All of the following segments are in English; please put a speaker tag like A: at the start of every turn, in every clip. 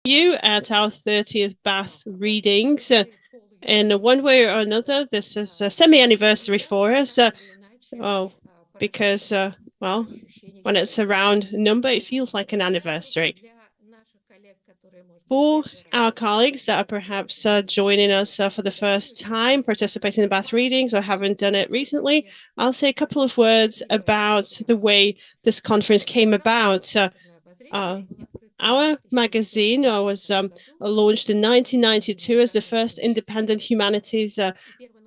A: You at our 30th Bath readings. In one way or another, this is a semi-anniversary for us. Oh, because, well, when it's a round number, it feels like an anniversary. For our colleagues that are perhaps joining us for the first time, participating in Bath readings or haven't done it recently, I'll say a couple of words about the way this conference came about. Our magazine was launched in 1992 as the first independent humanities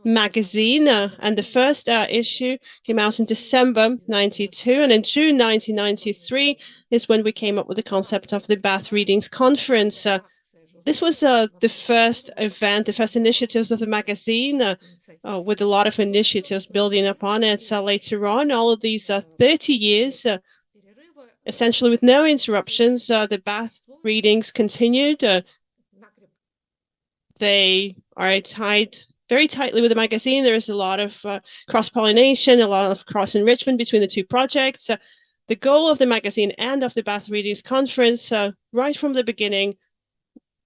A: magazine, and the first issue came out in December 92, and in June 1993 is when we came up with the concept of the Bath Readings Conference. This was the first event, the first initiatives of the magazine, with a lot of initiatives building upon it later on. All of these 30 years, essentially with no interruptions, the Bath readings continued. They are tied very tightly with the magazine. There is a lot of cross-pollination, a lot of cross-enrichment between the two projects. The goal of the magazine and of the Bath Readings Conference, right from the beginning,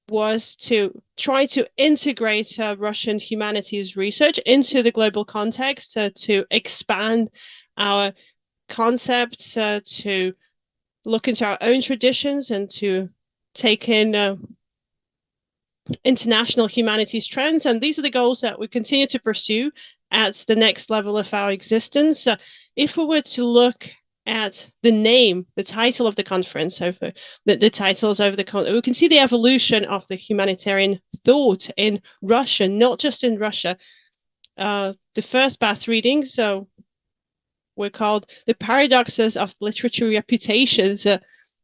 A: was to try to integrate Russian humanities research into the global context, to expand our concepts, to look into our own traditions, and to take in international humanities trends. And these are the goals that we continue to pursue at the next level of our existence. If we were to look at the name, the title of the conference, over the titles over the we can see the evolution of the humanitarian thought in Russia, not just in Russia. The first Bath readings were called The Paradoxes of Literary Reputations.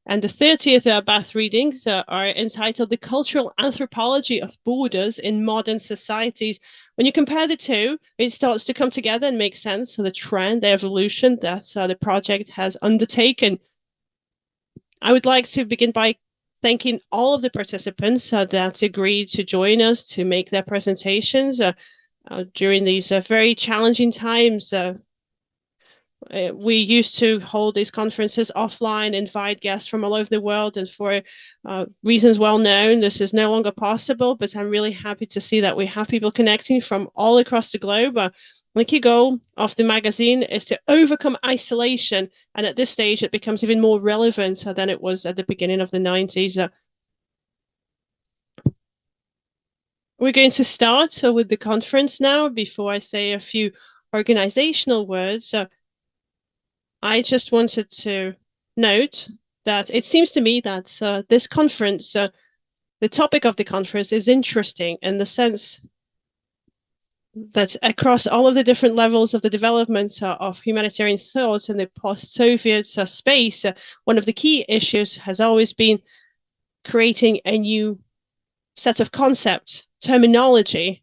A: And the 30th Bath readings are entitled The Cultural Anthropology of Borders in Modern Societies. When you compare the two, it starts to come together and make sense. So the trend, the evolution that the project has undertaken. I would like to begin by thanking all of the participants that agreed to join us to make their presentations during these very challenging times. We used to hold these conferences offline, invite guests from all over the world, and for reasons well known, this is no longer possible. But I'm really happy to see that we have people connecting from all across the globe. The key goal of the magazine is to overcome isolation, and at this stage, it becomes even more relevant than it was at the beginning of the 90s. We're going to start with the conference now. Before I say a few organizational words, I just wanted to note that it seems to me that this conference, the topic of the conference is interesting in the sense that across all of the different levels of the development of humanitarian thought in the post-Soviet space, one of the key issues has always been creating a new set of concept terminology,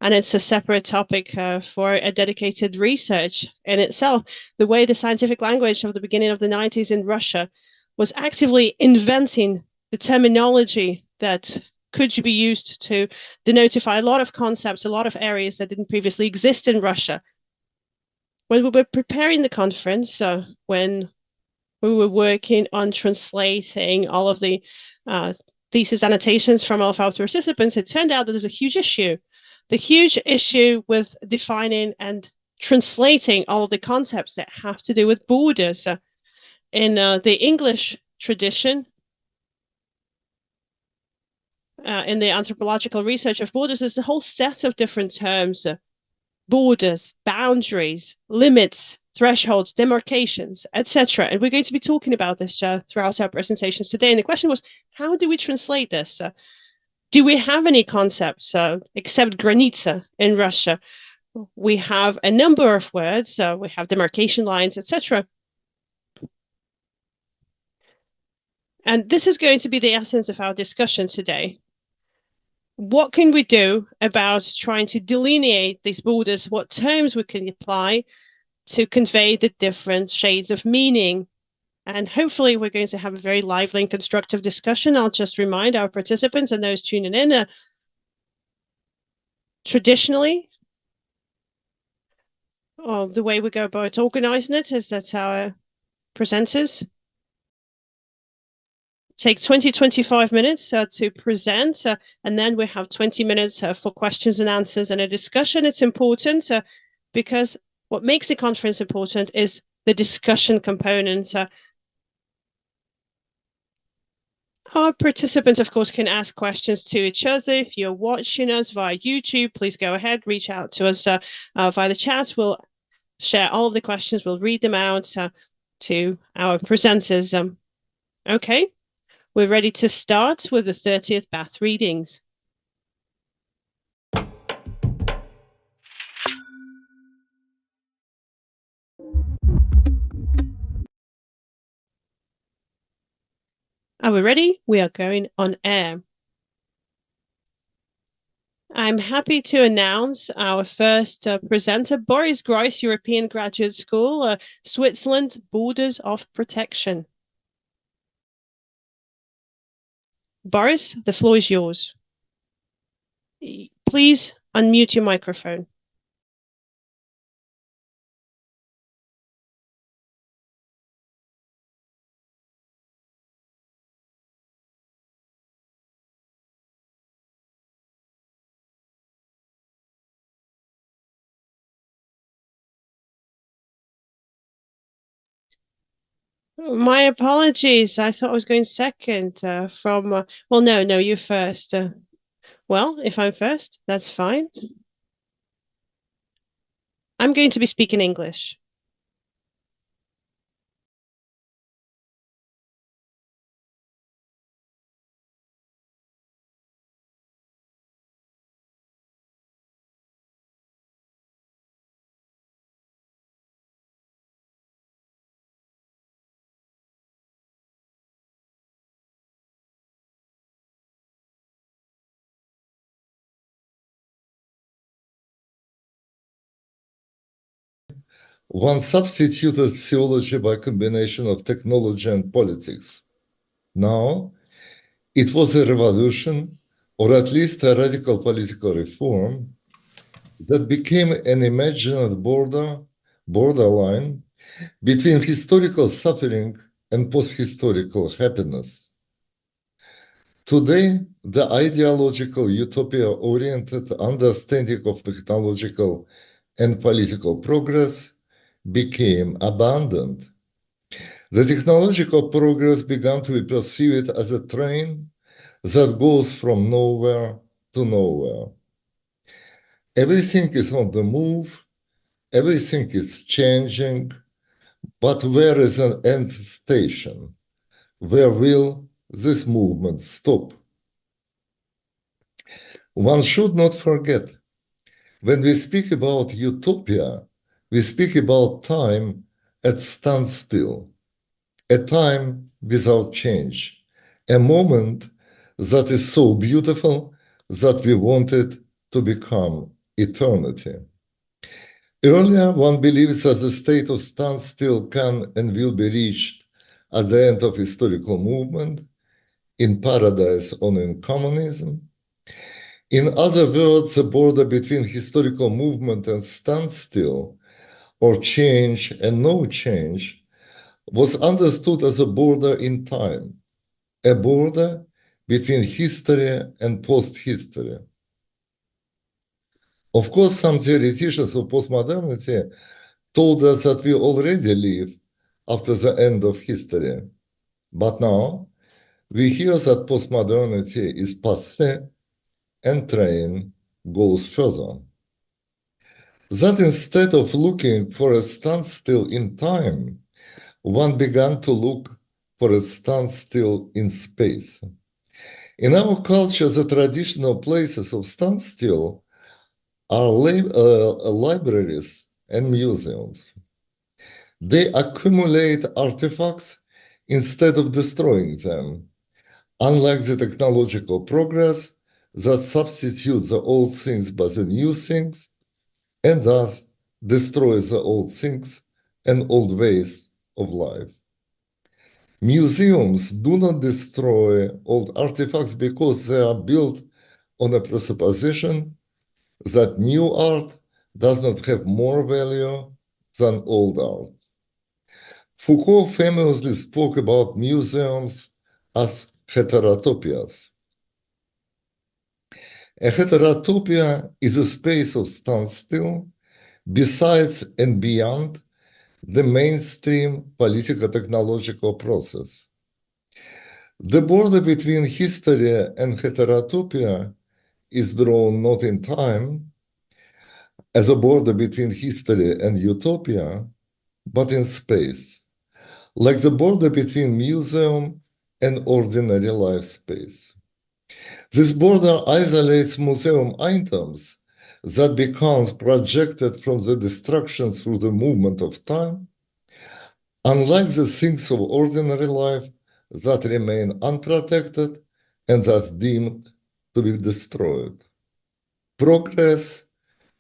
A: and it's a separate topic for a dedicated research in itself. The way the scientific language of the beginning of the 90s in Russia was actively inventing the terminology that could be used to denotify a lot of concepts, a lot of areas that didn't previously exist in Russia. When we were preparing the conference, when we were working on translating all of the thesis annotations from all of our participants, it turned out that there's a huge issue. The huge issue with defining and translating all of the concepts that have to do with borders. In the English tradition, in the anthropological research of borders, there's a whole set of different terms, borders, boundaries, limits, thresholds, demarcations, etc. And we're going to be talking about this throughout our presentations today. And the question was, how do we translate this? Do we have any concepts except granitsa in Russia? We have a number of words. We have demarcation lines, etc. And this is going to be the essence of our discussion today. What can we do about trying to delineate these borders? What terms we can apply to convey the different shades of meaning? And hopefully we're going to have a very lively and constructive discussion. I'll just remind our participants and those tuning in Traditionally, or the way we go about organizing it is that our presenters take 20-25 minutes to present, and then we have 20 minutes for questions and answers and a discussion. It's important because what makes the conference important is the discussion component. Our participants, of course, can ask questions to each other. If you're watching us via YouTube, please go ahead, reach out to us via the chat. We'll share all of the questions. We'll read them out to our presenters. Okay, we're ready to start with the 30th Bath readings. Are we ready? We are going on air. I'm happy to announce our first presenter, Boris Grice, European Graduate School, Switzerland, Borders of Protection. Boris, the floor is yours. Please unmute your microphone. My apologies. I thought I was going second well, no, you first. Well, if I'm first, that's fine. I'm going to be speaking English.
B: One substituted theology by combination of technology and politics. Now, it was a revolution, or at least a radical political reform, that became an imagined borderline between historical suffering and post-historical happiness. Today, the ideological utopia-oriented understanding of technological and political progress became abandoned. The technological progress began to be perceived as a train that goes from nowhere to nowhere. Everything is on the move, everything is changing, but where is an end station? Where will this movement stop? One should not forget, when we speak about utopia, we speak about time at standstill, a time without change, a moment that is so beautiful that we want it to become eternity. Earlier, one believes that the state of standstill can and will be reached at the end of historical movement, in paradise or in communism. In other words, the border between historical movement and standstill, or change and no change, was understood as a border in time, a border between history and post-history. Of course, some theoreticians of postmodernity told us that we already live after the end of history. But now, we hear that postmodernity is passé and train goes further. That instead of looking for a standstill in time, one began to look for a standstill in space. In our culture, the traditional places of standstill are libraries and museums. They accumulate artifacts instead of destroying them, unlike the technological progress that substitutes the old things by the new things and thus destroys the old things and old ways of life. Museums do not destroy old artifacts because they are built on a presupposition that new art does not have more value than old art. Foucault famously spoke about museums as heterotopias. A heterotopia is a space of standstill besides and beyond the mainstream politico-technological process. The border between history and heterotopia is drawn not in time as a border between history and utopia, but in space, like the border between museum and ordinary life space. This border isolates museum items that becomes projected from the destruction through the movement of time, unlike the things of ordinary life that remain unprotected and thus deemed to be destroyed. Progress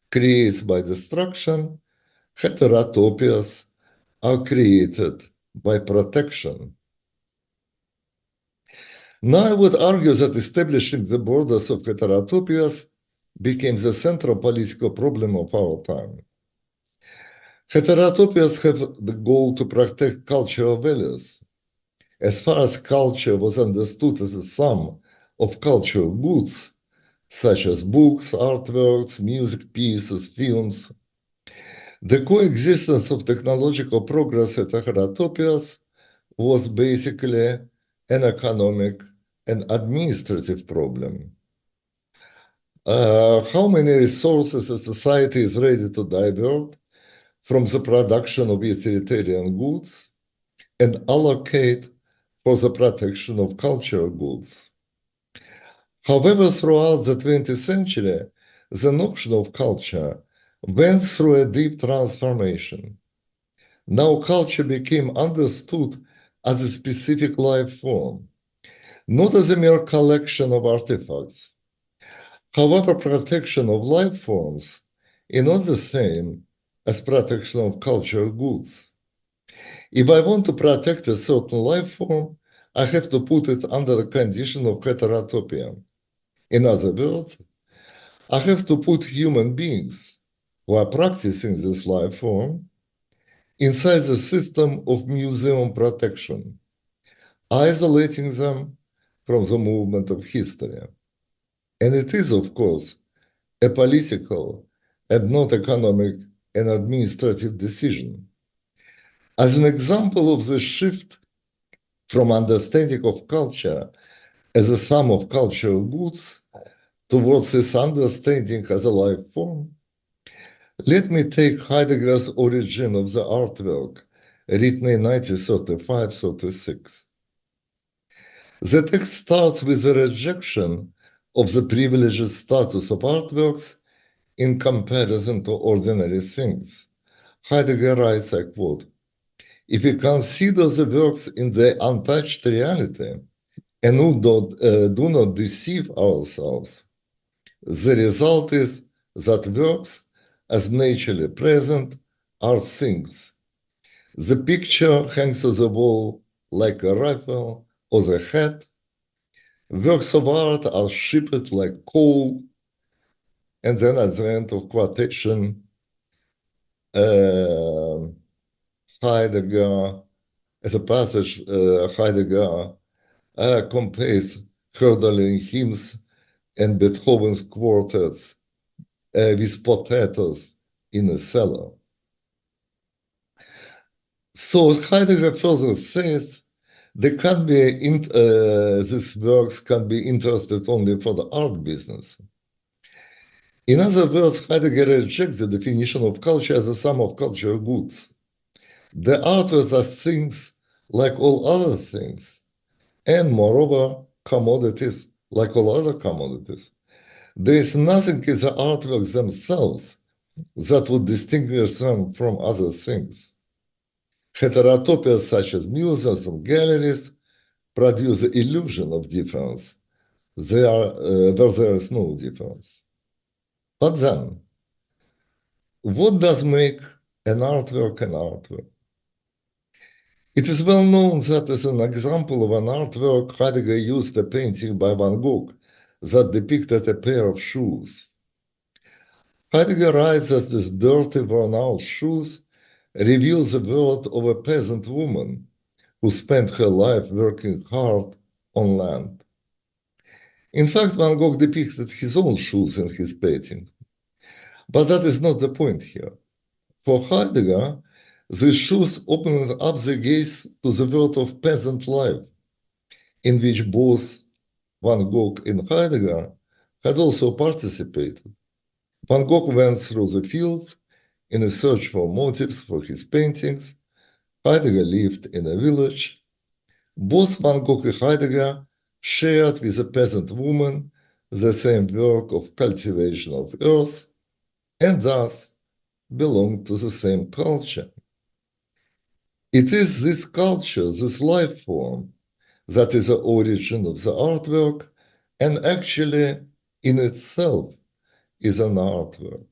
B: creates by destruction, heterotopias are created by protection. Now I would argue that establishing the borders of heterotopias became the central political problem of our time. Heterotopias have the goal to protect cultural values. As far as culture was understood as a sum of cultural goods, such as books, artworks, music pieces, films, the coexistence of technological progress at heterotopias was basically an economic and administrative problem. How many resources a society is ready to divert from the production of utilitarian goods and allocate for the protection of cultural goods. However, throughout the 20th century, the notion of culture went through a deep transformation. Now culture became understood as a specific life form, not as a mere collection of artifacts. However, protection of life forms is not the same as protection of cultural goods. If I want to protect a certain life form, I have to put it under the condition of heterotopia. In other words, I have to put human beings who are practicing this life form inside the system of museum protection, isolating them from the movement of history. And it is, of course, a political and not economic and administrative decision. As an example of the shift from understanding of culture as a sum of cultural goods towards this understanding as a life form, let me take Heidegger's Origin of the Artwork, written in 1935-36. The text starts with a rejection of the privileged status of artworks in comparison to ordinary things. Heidegger writes, I quote, "If we consider the works in their untouched reality and do not deceive ourselves, the result is that works as naturally present are things. The picture hangs on the wall like a rifle or the hat. Works of art are shipped like coal." And then at the end of quotation, Heidegger, as a passage, Heidegger compares Hölderlin hymns and Beethoven's quartets with potatoes in a cellar. So Heidegger further says these works can be interested only for the art business. In other words, Heidegger rejects the definition of culture as a sum of cultural goods. The artworks are things like all other things, and moreover, commodities like all other commodities. There is nothing in the artworks themselves that would distinguish them from other things. Heterotopias such as museums and galleries produce the illusion of difference. Where there is no difference. But then, what does make an artwork an artwork? It is well known that as an example of an artwork, Heidegger used a painting by Van Gogh that depicted a pair of shoes. Heidegger writes that these dirty, worn-out shoes reveal the world of a peasant woman who spent her life working hard on land. In fact, Van Gogh depicted his own shoes in his painting. But that is not the point here. For Heidegger, these shoes opened up the gates to the world of peasant life, in which both Van Gogh and Heidegger had also participated. Van Gogh went through the fields in a search for motives for his paintings. Heidegger lived in a village. Both Van Gogh and Heidegger shared with a peasant woman the same work of cultivation of earth, and thus belonged to the same culture. It is this culture, this life form, that is the origin of the artwork, and actually in itself is an artwork.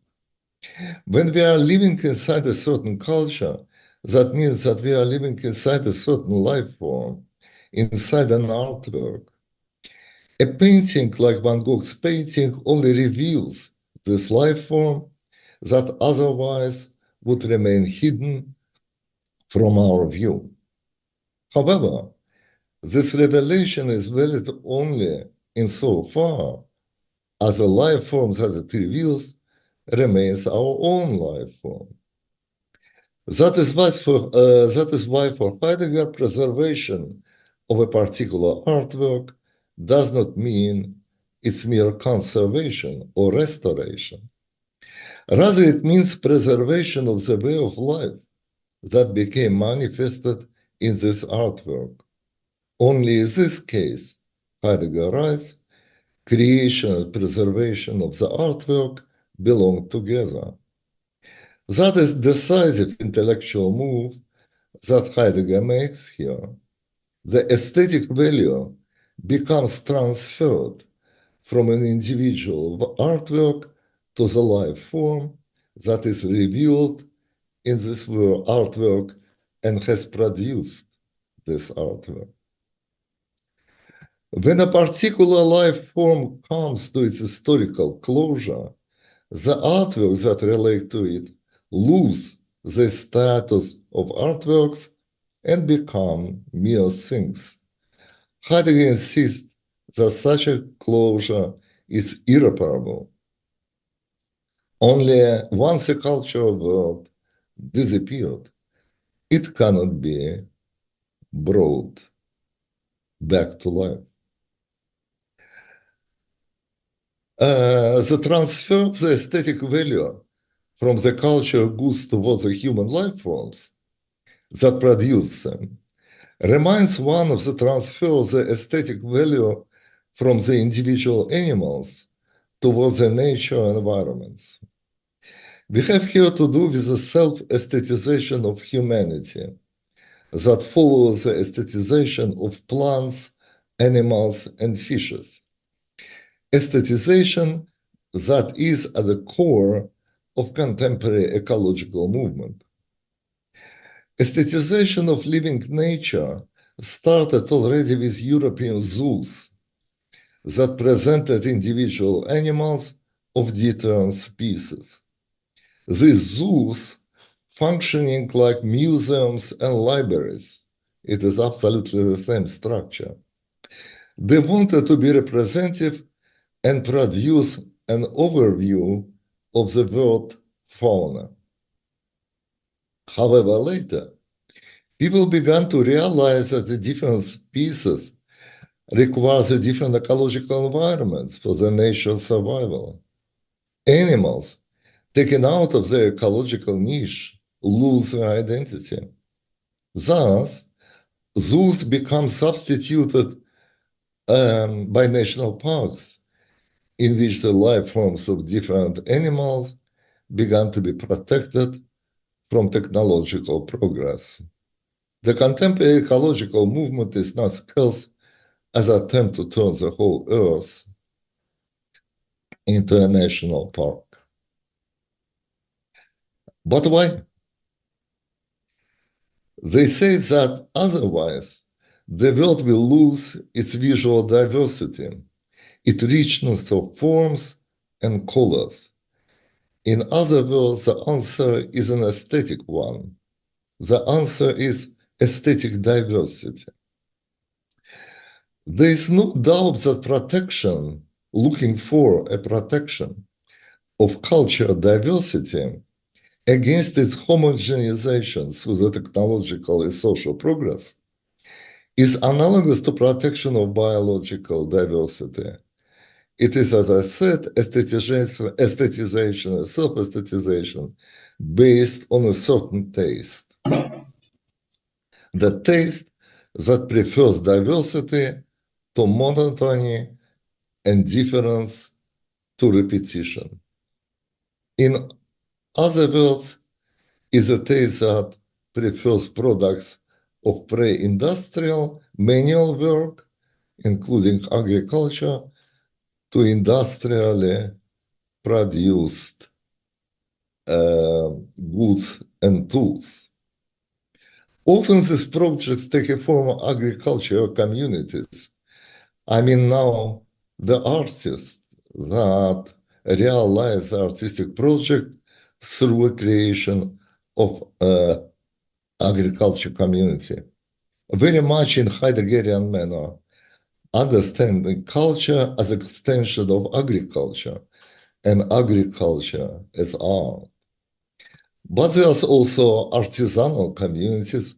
B: When we are living inside a certain culture, that means that we are living inside a certain life form, inside an artwork. A painting like Van Gogh's painting only reveals this life form that otherwise would remain hidden from our view. However, this revelation is valid only insofar as the life form that it reveals remains our own life form. That is why for Heidegger, preservation of a particular artwork does not mean its mere conservation or restoration. Rather, it means preservation of the way of life that became manifested in this artwork. Only in this case, Heidegger writes, creation and preservation of the artwork belong together. That is decisive intellectual move that Heidegger makes here. The aesthetic value becomes transferred from an individual artwork to the life form that is revealed in this artwork and has produced this artwork. When a particular life form comes to its historical closure, the artworks that relate to it lose the status of artworks and become mere things. Heidegger insists that such a closure is irreparable. Only once a cultural world disappeared, it cannot be brought back to life. The transfer of the aesthetic value from the cultural goods towards the human life forms that produce them reminds one of the transfer of the aesthetic value from the individual animals towards the nature environments. We have here to do with the self-aesthetization of humanity that follows the aesthetization of plants, animals, and fishes. Aesthetization that is at the core of contemporary ecological movement. Aesthetization of living nature started already with European zoos that presented individual animals of different species. These zoos functioning like museums and libraries. It is absolutely the same structure. They wanted to be representative and produce an overview of the world fauna. However, later, people began to realize that the different species require the different ecological environments for their natural survival. Animals taken out of their ecological niche lose their identity. Thus, zoos become substituted by national parks, in which the life forms of different animals began to be protected from technological progress. The contemporary ecological movement is not scarce as an attempt to turn the whole earth into a national park. But why? They say that otherwise the world will lose its visual diversity, its richness of forms and colors. In other words, the answer is an aesthetic one. The answer is aesthetic diversity. There is no doubt that protection, looking for a protection of cultural diversity against its homogenization through the technological and social progress, is analogous to protection of biological diversity. It is, as I said, aestheticization, self-aestheticization based on a certain taste. The taste that prefers diversity to monotony and difference to repetition. In other words, is a taste that prefers products of pre-industrial manual work, including agriculture, to industrially produced goods and tools. Often these projects take a form of agricultural communities. I mean now the artists that realize the artistic project through a creation of agriculture community, very much in Heideggerian manner, understanding culture as an extension of agriculture and agriculture as art. But there's also artisanal communities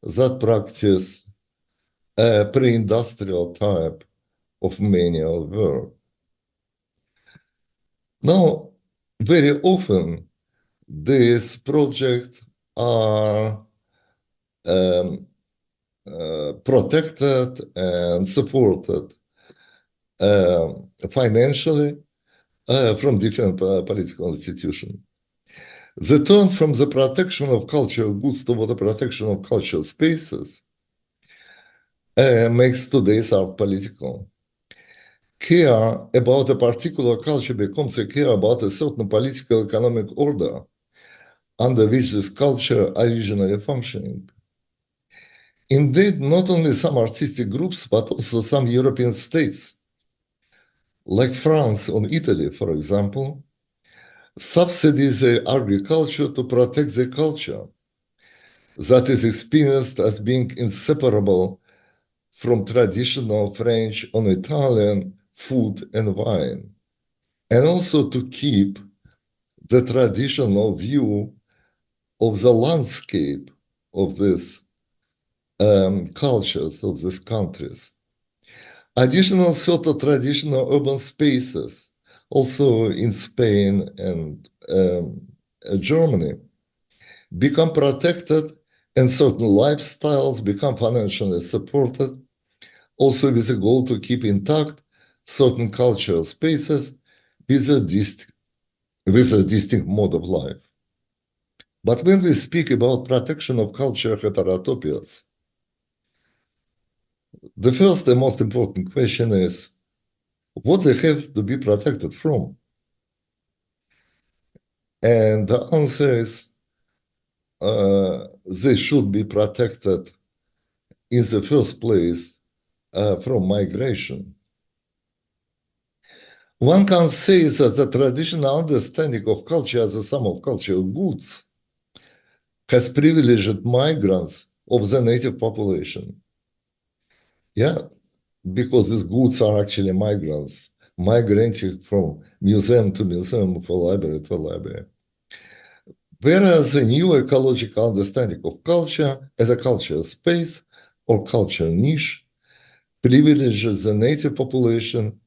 B: that practice a pre-industrial type of manual work. Now, very often, these projects are protected and supported financially from different political institutions. The turn from the protection of cultural goods toward the protection of cultural spaces makes today's art political. Care about a particular culture becomes a care about a certain political economic order under which this culture originally functioning. Indeed, not only some artistic groups, but also some European states, like France or Italy, for example, subsidize the agriculture to protect the culture that is experienced as being inseparable from traditional French or Italian food and wine, and also to keep the traditional view of the landscape of these cultures, of these countries. Additional sort of traditional urban spaces, also in Spain and Germany, become protected and certain lifestyles become financially supported, also with a goal to keep intact certain cultural spaces with a distinct mode of life. But when we speak about protection of cultural heterotopias, the first and most important question is what they have to be protected from. And the answer is they should be protected in the first place from migration. One can say that the traditional understanding of culture as a sum of cultural goods has privileged migrants of the native population. Yeah, because these goods are actually migrants, migrating from museum to museum, from library to library. Whereas a new ecological understanding of culture as a cultural space or cultural niche privileges the native population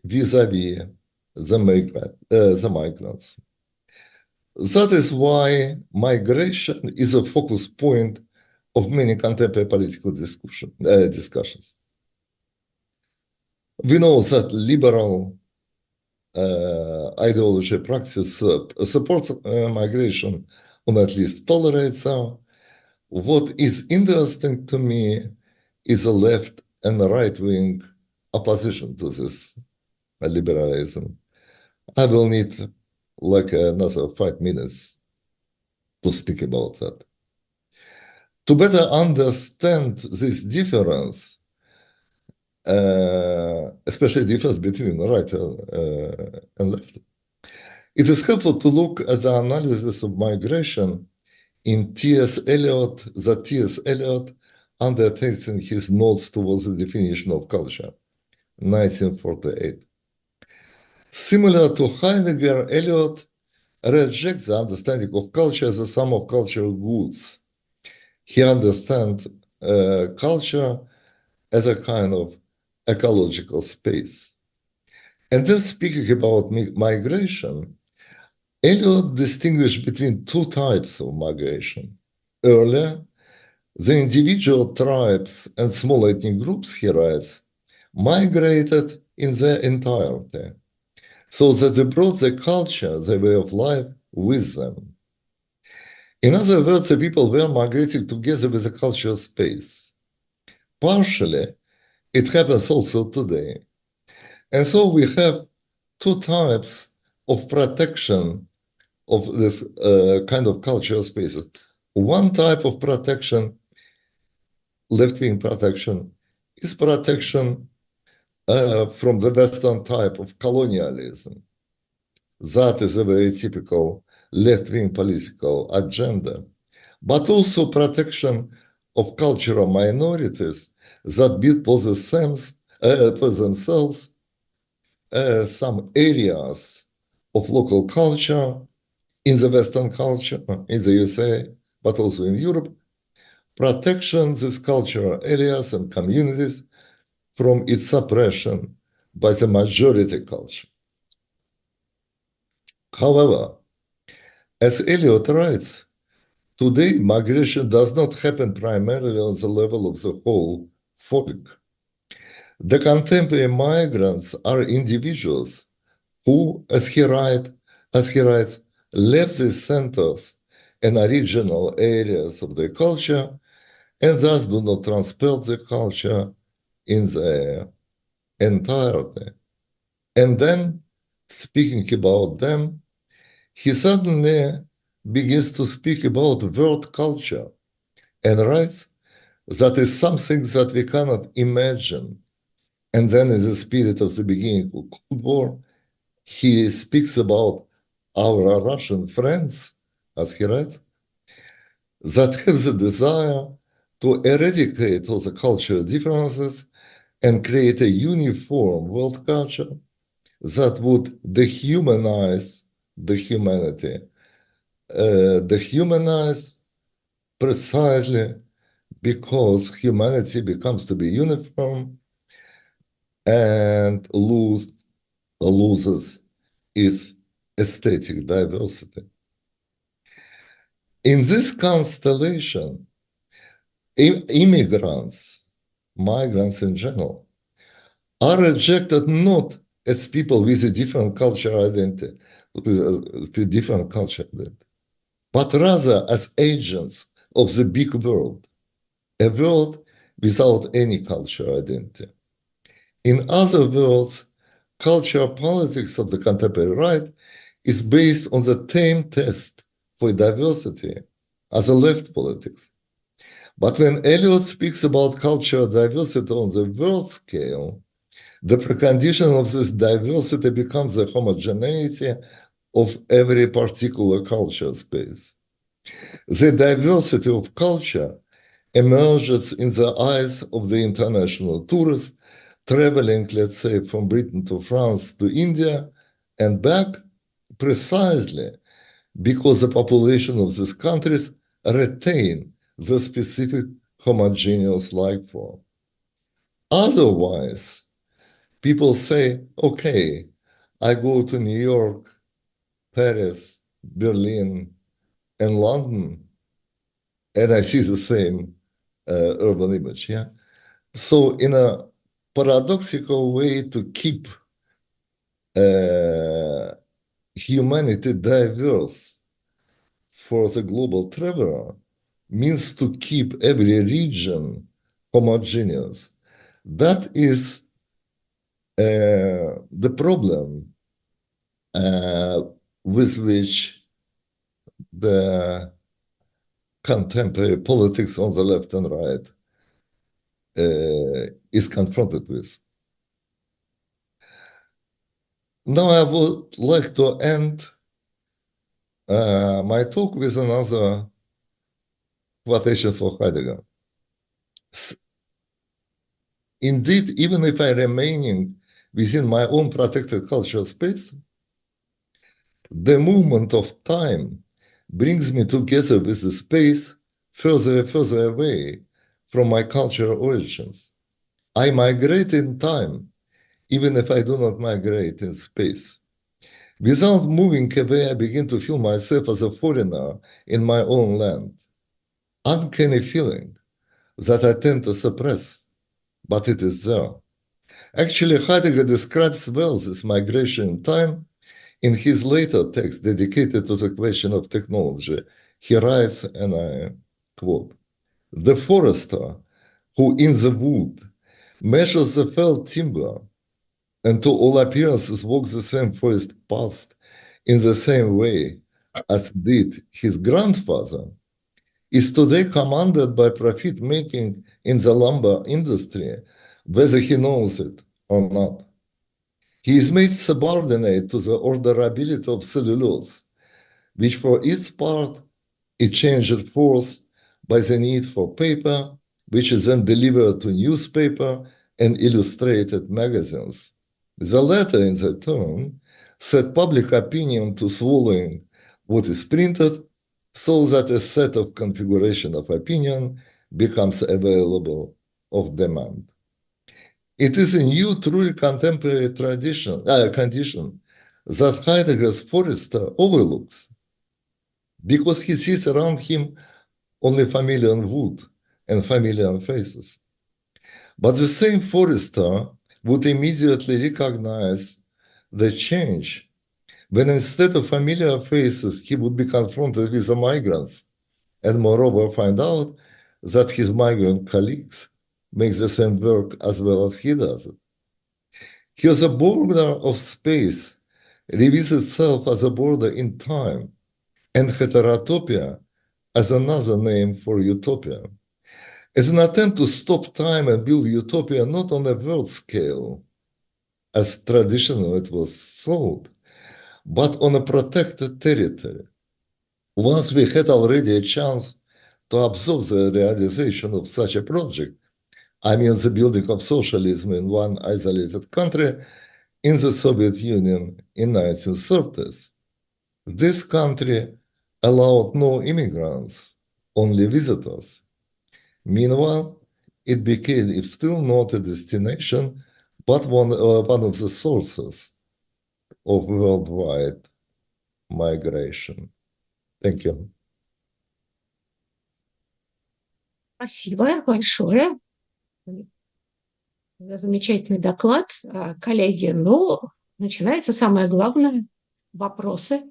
B: vis-a-vis the migrants. That is why migration is a focus point of many contemporary political discussions. We know that liberal ideology practice supports migration, or at least tolerates them. What is interesting to me is a left and right-wing opposition to this liberalism. I will need like another 5 minutes to speak about that. To better understand this difference, especially difference between right and left, It is helpful to look at the analysis of migration in T.S. Eliot, that T.S. Eliot undertakes in his notes towards the definition of culture, 1948. Similar to Heidegger, Eliot rejects the understanding of culture as a sum of cultural goods. He understands culture as a kind of ecological space. And then speaking about migration, Eliot distinguished between two types of migration. Earlier, the individual tribes and small ethnic groups, he writes, migrated in their entirety, so that they brought their culture, their way of life with them. In other words, the people were migrating together with the cultural space. Partially, it happens also today. And so we have two types of protection of this kind of cultural spaces. One type of protection, left-wing protection, is protection from the Western type of colonialism. That is a very typical left-wing political agenda, but also protection of cultural minorities that build for themselves some areas of local culture in the Western culture, in the USA, but also in Europe, protection these cultural areas and communities from its suppression by the majority culture. However, as Eliot writes, today migration does not happen primarily on the level of the whole folk. The contemporary migrants are individuals who, as he writes, left the centers and original areas of their culture and thus do not transport the culture in their entirety. And then, speaking about them, he suddenly begins to speak about world culture and writes that is something that we cannot imagine. And then, in the spirit of the beginning of Cold War, he speaks about our Russian friends, as he writes, that have the desire to eradicate all the cultural differences and create a uniform world culture that would dehumanize the humanity. Dehumanize precisely because humanity becomes to be uniform and loses its aesthetic diversity. In this constellation, immigrants, migrants in general, are rejected not as people with a different cultural identity, with a different culture identity, but rather as agents of the big world, a world without any cultural identity. In other words, cultural politics of the contemporary right is based on the same test for diversity as a left politics. But when Eliot speaks about cultural diversity on the world scale, the precondition of this diversity becomes the homogeneity of every particular culture space. The diversity of culture emerges in the eyes of the international tourist traveling, let's say, from Britain to France to India and back, precisely because the population of these countries retain the specific homogeneous life form. Otherwise, people say, okay, I go to New York, Paris, Berlin, and London, and I see the same urban image. Yeah. So, in a paradoxical way to keep humanity diverse for the global traveler means to keep every region homogeneous. That is the problem with which the contemporary politics on the left and right is confronted with. Now I would like to end my talk with another quotation for Heidegger. Indeed, even if I remaining within my own protected cultural space, the movement of time brings me together with the space further and further away from my cultural origins. I migrate in time, even if I do not migrate in space. Without moving away, I begin to feel myself as a foreigner in my own land. Uncanny feeling that I tend to suppress, but it is there. Actually, Heidegger describes well this migration in time in his later text dedicated to the question of technology. He writes, and I quote, "The forester who in the wood measures the felled timber and to all appearances walks the same forest path in the same way as did his grandfather, is today commanded by profit making in the lumber industry, whether he knows it or not. He is made subordinate to the orderability of cellulose, which for its part is changed forth by the need for paper, which is then delivered to newspaper and illustrated magazines. The latter, in their turn, set public opinion to swallowing what is printed so that a set of configuration of opinion becomes available of demand. It is a new, truly contemporary condition that Heidegger's Forester overlooks because he sees around him only familiar wood and familiar faces. But the same Forester would immediately recognize the change when instead of familiar faces, he would be confronted with the migrants and moreover find out that his migrant colleagues make the same work as well as he does it. Here the border of space reveals itself as a border in time, and heterotopia as another name for utopia, as an attempt to stop time and build utopia not on a world scale, as traditionally it was thought, but on a protected territory. Once we had already a chance to observe the realization of such a project, I mean the building of socialism in one isolated country in the Soviet Union in 1930s. This country allowed no immigrants, only visitors. Meanwhile, it became, if still not a destination, but one of the sources of worldwide migration. Thank you.
C: Спасибо большое за замечательный доклад, коллеги. Ну, начинается самое главное – вопросы.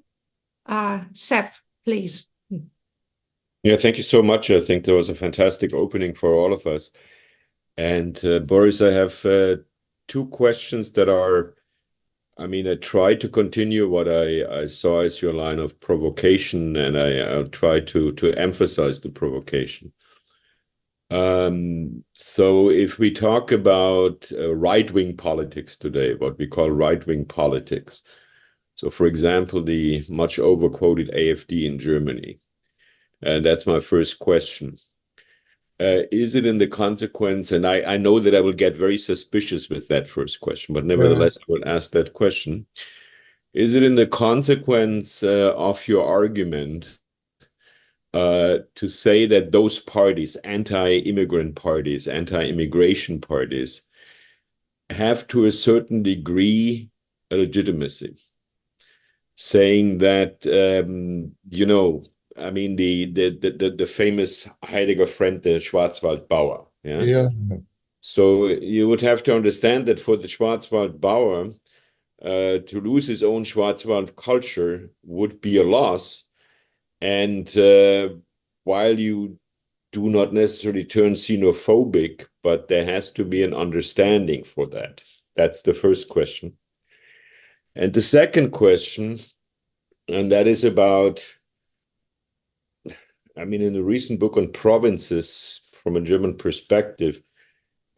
C: Seb, please.
D: Yeah, thank you so much. I think there was a fantastic opening for all of us. And Boris, I have two questions that are, I mean, I try to continue what I saw as your line of provocation, and I'll try to emphasize the provocation. So if we talk about right-wing politics today, what we call right-wing politics, so for example, the much overquoted AfD in Germany, and that's my first question. Is it in the consequence, and I know that I will get very suspicious with that first question, but nevertheless, I will ask that question. Is it in the consequence of your argument to say that those parties, anti-immigrant parties, anti-immigration parties, have to a certain degree a legitimacy, saying that, you know, I mean, the famous Heidegger friend, the Schwarzwaldbauer. Yeah. So you would have to understand that for the Schwarzwaldbauer, to lose his own Schwarzwald culture would be a loss. And while you do not necessarily turn xenophobic, but there has to be an understanding for that. That's the first question. And the second question, and that is about, I mean, in a recent book on provinces from a German perspective,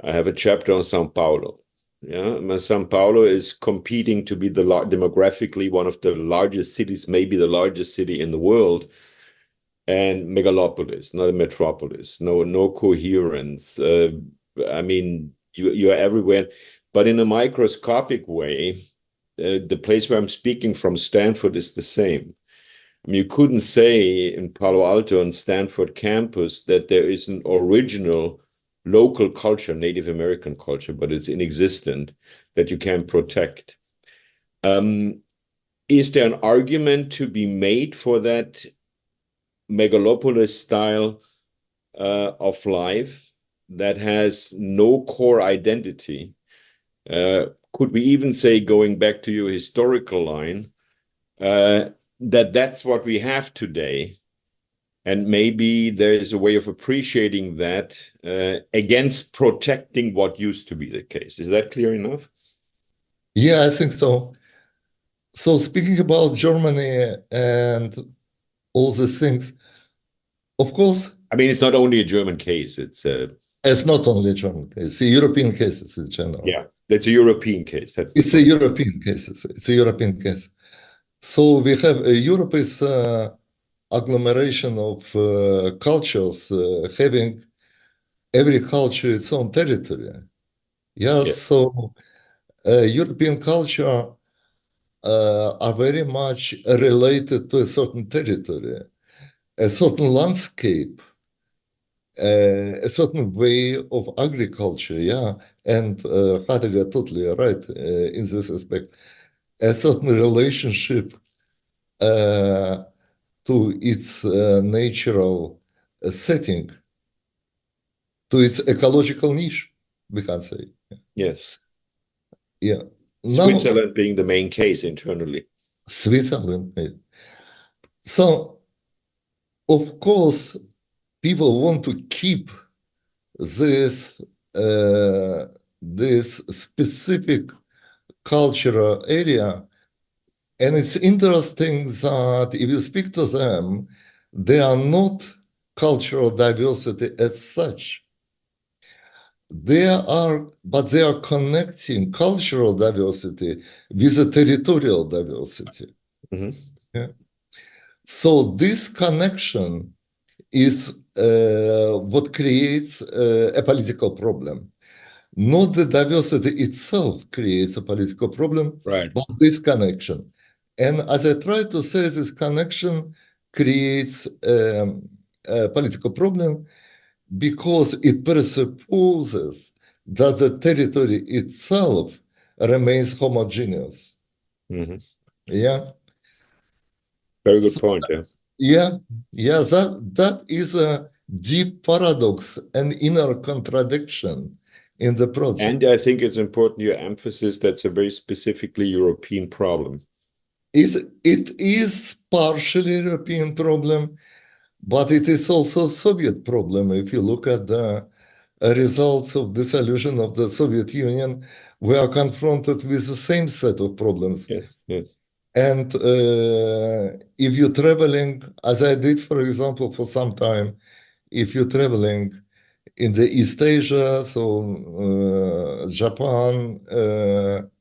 D: I have a chapter on Sao Paulo. Yeah, São Paulo is competing to be demographically one of the largest cities, maybe the largest city in the world, and megalopolis, not a metropolis. No coherence. I mean, you're everywhere, but in a microscopic way, the place where I'm speaking from, Stanford, is the same. I mean, you couldn't say in Palo Alto and Stanford campus that there is an original local culture, Native American culture, but it's inexistent, that you can protect. Is there an argument to be made for that megalopolis style of life that has no core identity? Could we even say, going back to your historical line, that that's what we have today, and maybe there is a way of appreciating that against protecting what used to be the case? Is that clear enough?
B: Yeah, I think so. So speaking about Germany and all these things, of course,
D: I mean, it's not only a German case, it's
B: not only German case, the European cases in general.
D: yeah, that's a European case.
B: It's a European case. It's a European case. So we have Europe is agglomeration of cultures having every culture its own territory. Yeah,
D: Yeah.
B: so European culture are very much related to a certain territory, a certain landscape, a certain way of agriculture, yeah, and Heidegger totally right in this aspect, a certain relationship to its natural setting, to its ecological niche, we can say.
D: Yes.
B: Yeah.
D: Switzerland being the main case internally.
B: Switzerland. So, of course, people want to keep this this specific cultural area, and it's interesting that if you speak to them, they are not cultural diversity as such. They are connecting cultural diversity with the territorial diversity.
D: Mm-hmm.
B: Yeah. So this connection is what creates a political problem. Not the diversity itself creates a political problem,
D: Right.
B: but this connection. And as I try to say, this connection creates a political problem because it presupposes that the territory itself remains homogeneous.
D: Mm-hmm.
B: Yeah.
D: Very good point. Yeah.
B: Yeah. That is a deep paradox and inner contradiction in the project.
D: And I think it's important your emphasis that's a very specifically European problem.
B: It is partially a European problem, but it is also a Soviet problem. If you look at the results of dissolution of the Soviet Union, we are confronted with the same set of problems.
D: Yes, yes.
B: And if you're traveling, as I did, for example, for some time, if you're traveling in the East Asia, so Japan,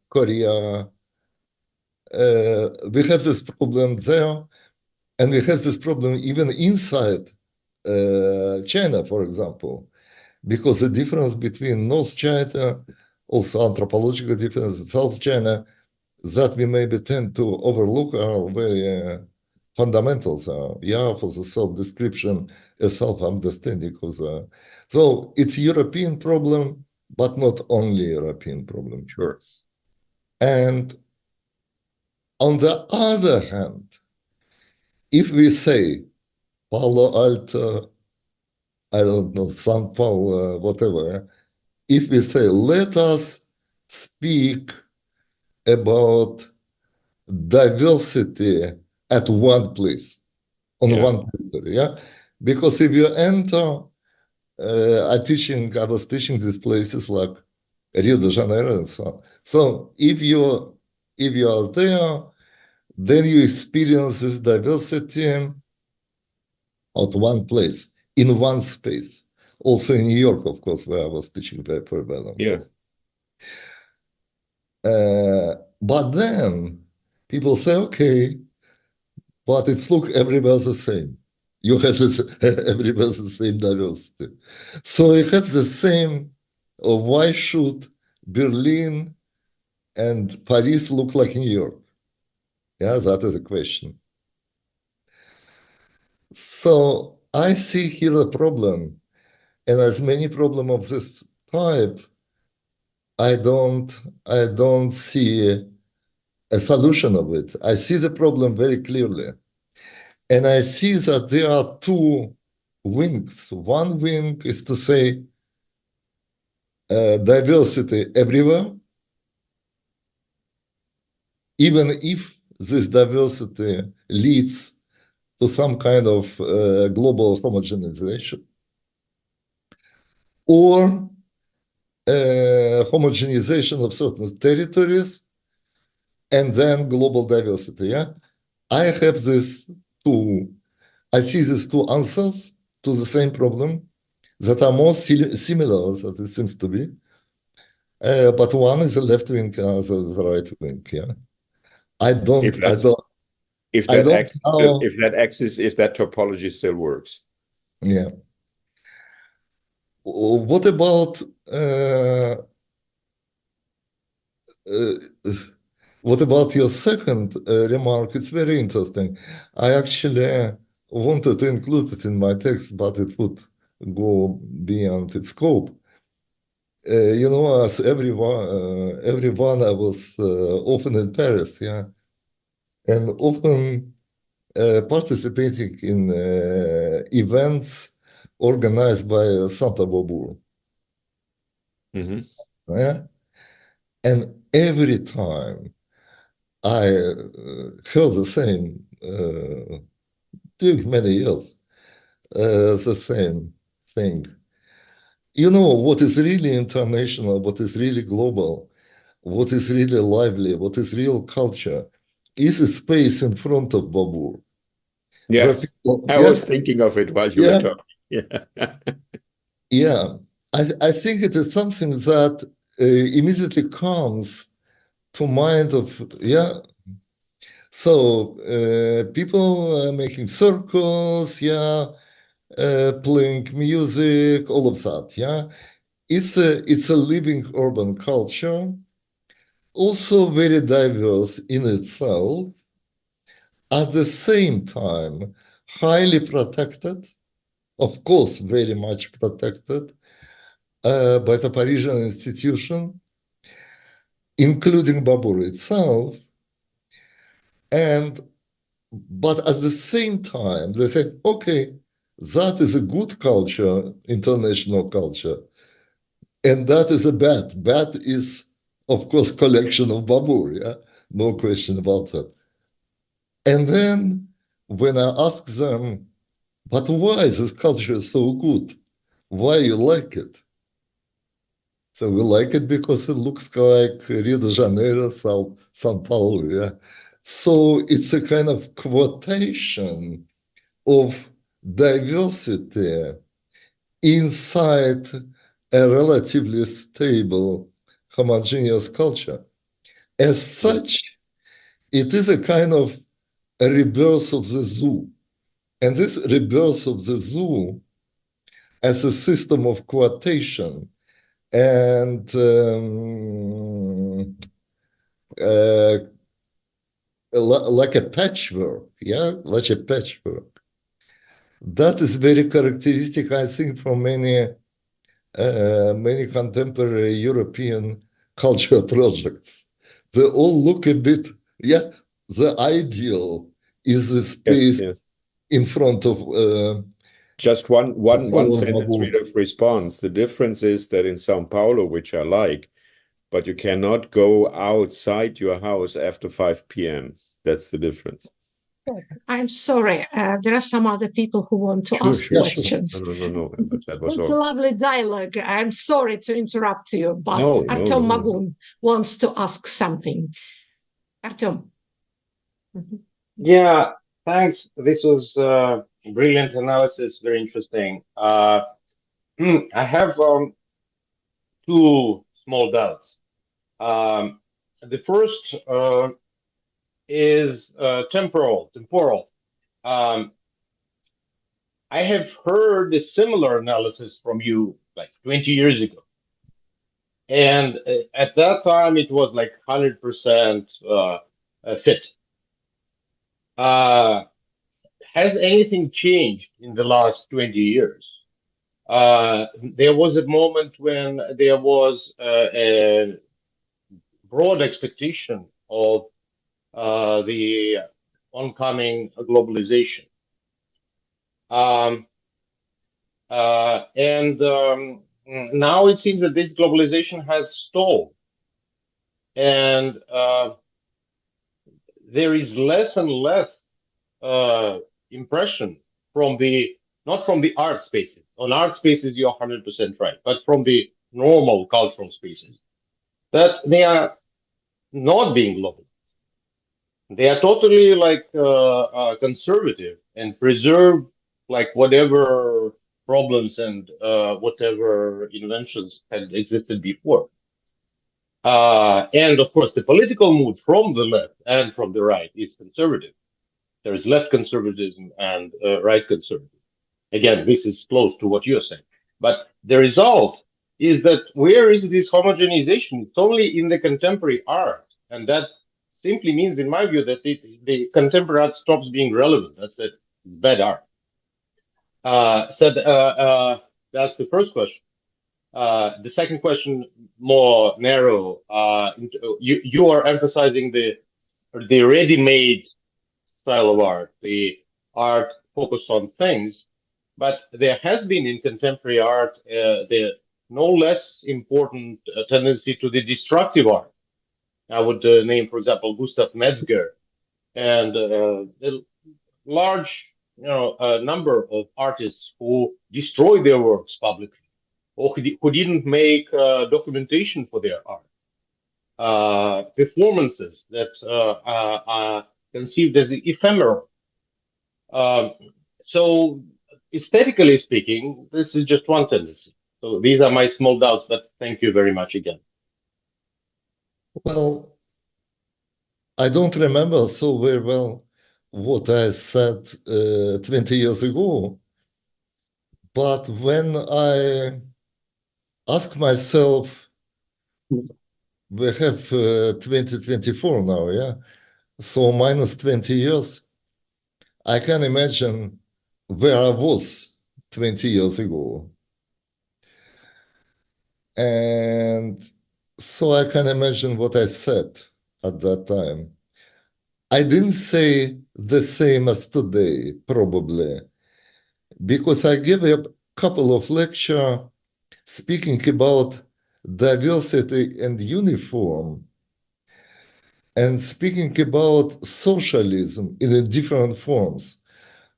B: Korea, we have this problem there, and we have this problem even inside China, for example, because the difference between North China, also anthropological difference, South China, that we maybe tend to overlook are very fundamental. Yeah, for the self-description, a self-understanding of the. So it's a European problem, but not only European problem.
D: Sure.
B: And on the other hand, if we say Palo Alto, I don't know, São Paulo, whatever, if we say, let us speak about diversity at one place, on one territory, yeah? Because if you enter, I was teaching these places like Rio de Janeiro and so on. So if you are there, then you experience this diversity at one place, in one space. Also in New York, of course, where I was teaching very well.
D: Yeah.
B: But then people say, okay, but it's look everywhere's the same. You have this everywhere's the same diversity. So you have the same. Why should Berlin and Paris look like New York? Yeah, that is the question. So I see here a problem, and as many problems of this type, I don't see a solution of it. I see the problem very clearly. And I see that there are two wings. One wing is to say diversity everywhere, even if this diversity leads to some kind of global homogenization, or homogenization of certain territories, and then global diversity. Yeah, I have this two. I see these two answers to the same problem that are more similar as it seems to be. But one is the left wing, the right wing. Yeah, I don't.
D: If that's,
B: I don't.
D: if
B: I
D: that
B: don't
D: axis,
B: know.
D: if that topology still works.
B: Yeah. What about what about your second remark? It's very interesting. I actually wanted to include it in my text, but it would go beyond its scope. You know, as everyone, I was often in Paris, yeah, and often participating in events organized by Santa Bobour.
D: Mhm.
B: Yeah, and every time I heard the same during many years, the same thing. You know, what is really international, what is really global, what is really lively, what is real culture, is a space in front of Babur.
D: Yeah,
B: People,
D: I was thinking of it while you were
B: yeah,
D: talking. Yeah.
B: yeah. I think it is something that immediately comes to mind of, yeah. So people making circles, yeah, playing music, all of that, yeah. It's a living urban culture, also very diverse in itself, at the same time, highly protected, of course, very much protected by the Parisian institution, including Babur itself. But at the same time, they say, okay, that is a good culture, international culture. And that is a bad. Bad is, of course, collection of Babur, yeah? No question about that. And then when I ask them, but why this culture is so good? Why you like it? So we like it because it looks like Rio de Janeiro, São Paulo, yeah? So it's a kind of quotation of diversity inside a relatively stable, homogeneous culture. As such, it is a kind of a rebirth of the zoo. And this rebirth of the zoo as a system of quotation and like a patchwork, yeah, like a patchwork. That is very characteristic, I think, for many contemporary European cultural projects. They all look a bit, yeah, the ideal is the space
D: Yes.
B: in front of
D: Just one sentence
B: Babur.
D: read of response. The difference is that in Sao Paulo, which I like, but you cannot go outside your house after 5 p.m. That's the difference.
C: I'm sorry. There are some other people who want to ask
D: Sure.
C: questions.
D: No. That was
C: It's a
D: all.
C: lovely dialogue. I'm sorry to interrupt you, but
D: No.
C: Artem Magun wants to ask something. Artem.
E: Yeah, thanks. This was brilliant analysis, very interesting. I have two small doubts. The first is temporal. I have heard a similar analysis from you like 20 years ago. And at that time, it was like 100% fit. Has anything changed in the last 20 years? There was a moment when there was a broad expectation of the oncoming globalization. Now it seems that this globalization has stalled. And there is less and less impression from not from the art spaces. On art spaces, you're 100% right, but from the normal cultural spaces, that they are not being loved. They are totally like conservative and preserve like whatever problems and whatever inventions had existed before. And of course, the political mood from the left and from the right is conservative. There's left conservatism and right conservatism. Again, this is close to what you're saying. But the result is that where is this homogenization? It's only in the contemporary art. And that simply means, in my view, that the contemporary art stops being relevant. That's it. It's bad art. That's the first question. The second question, more narrow. You are emphasizing the ready-made style of art, the art focused on things, but there has been in contemporary art the no less important tendency to the destructive art. I would name, for example, Gustav Metzger and a large number of artists who destroy their works publicly, or who didn't make documentation for their art. Performances that are conceived as ephemeral. So aesthetically speaking, this is just one tendency. So these are my small doubts, but thank you very much again.
B: Well, I don't remember so very well what I said 20 years ago, but when I ask myself, we have 2024 now, yeah? So minus 20 years, I can imagine where I was 20 years ago. And so I can imagine what I said at that time. I didn't say the same as today, probably, because I gave a couple of lectures speaking about diversity and uniform, and speaking about socialism in different forms,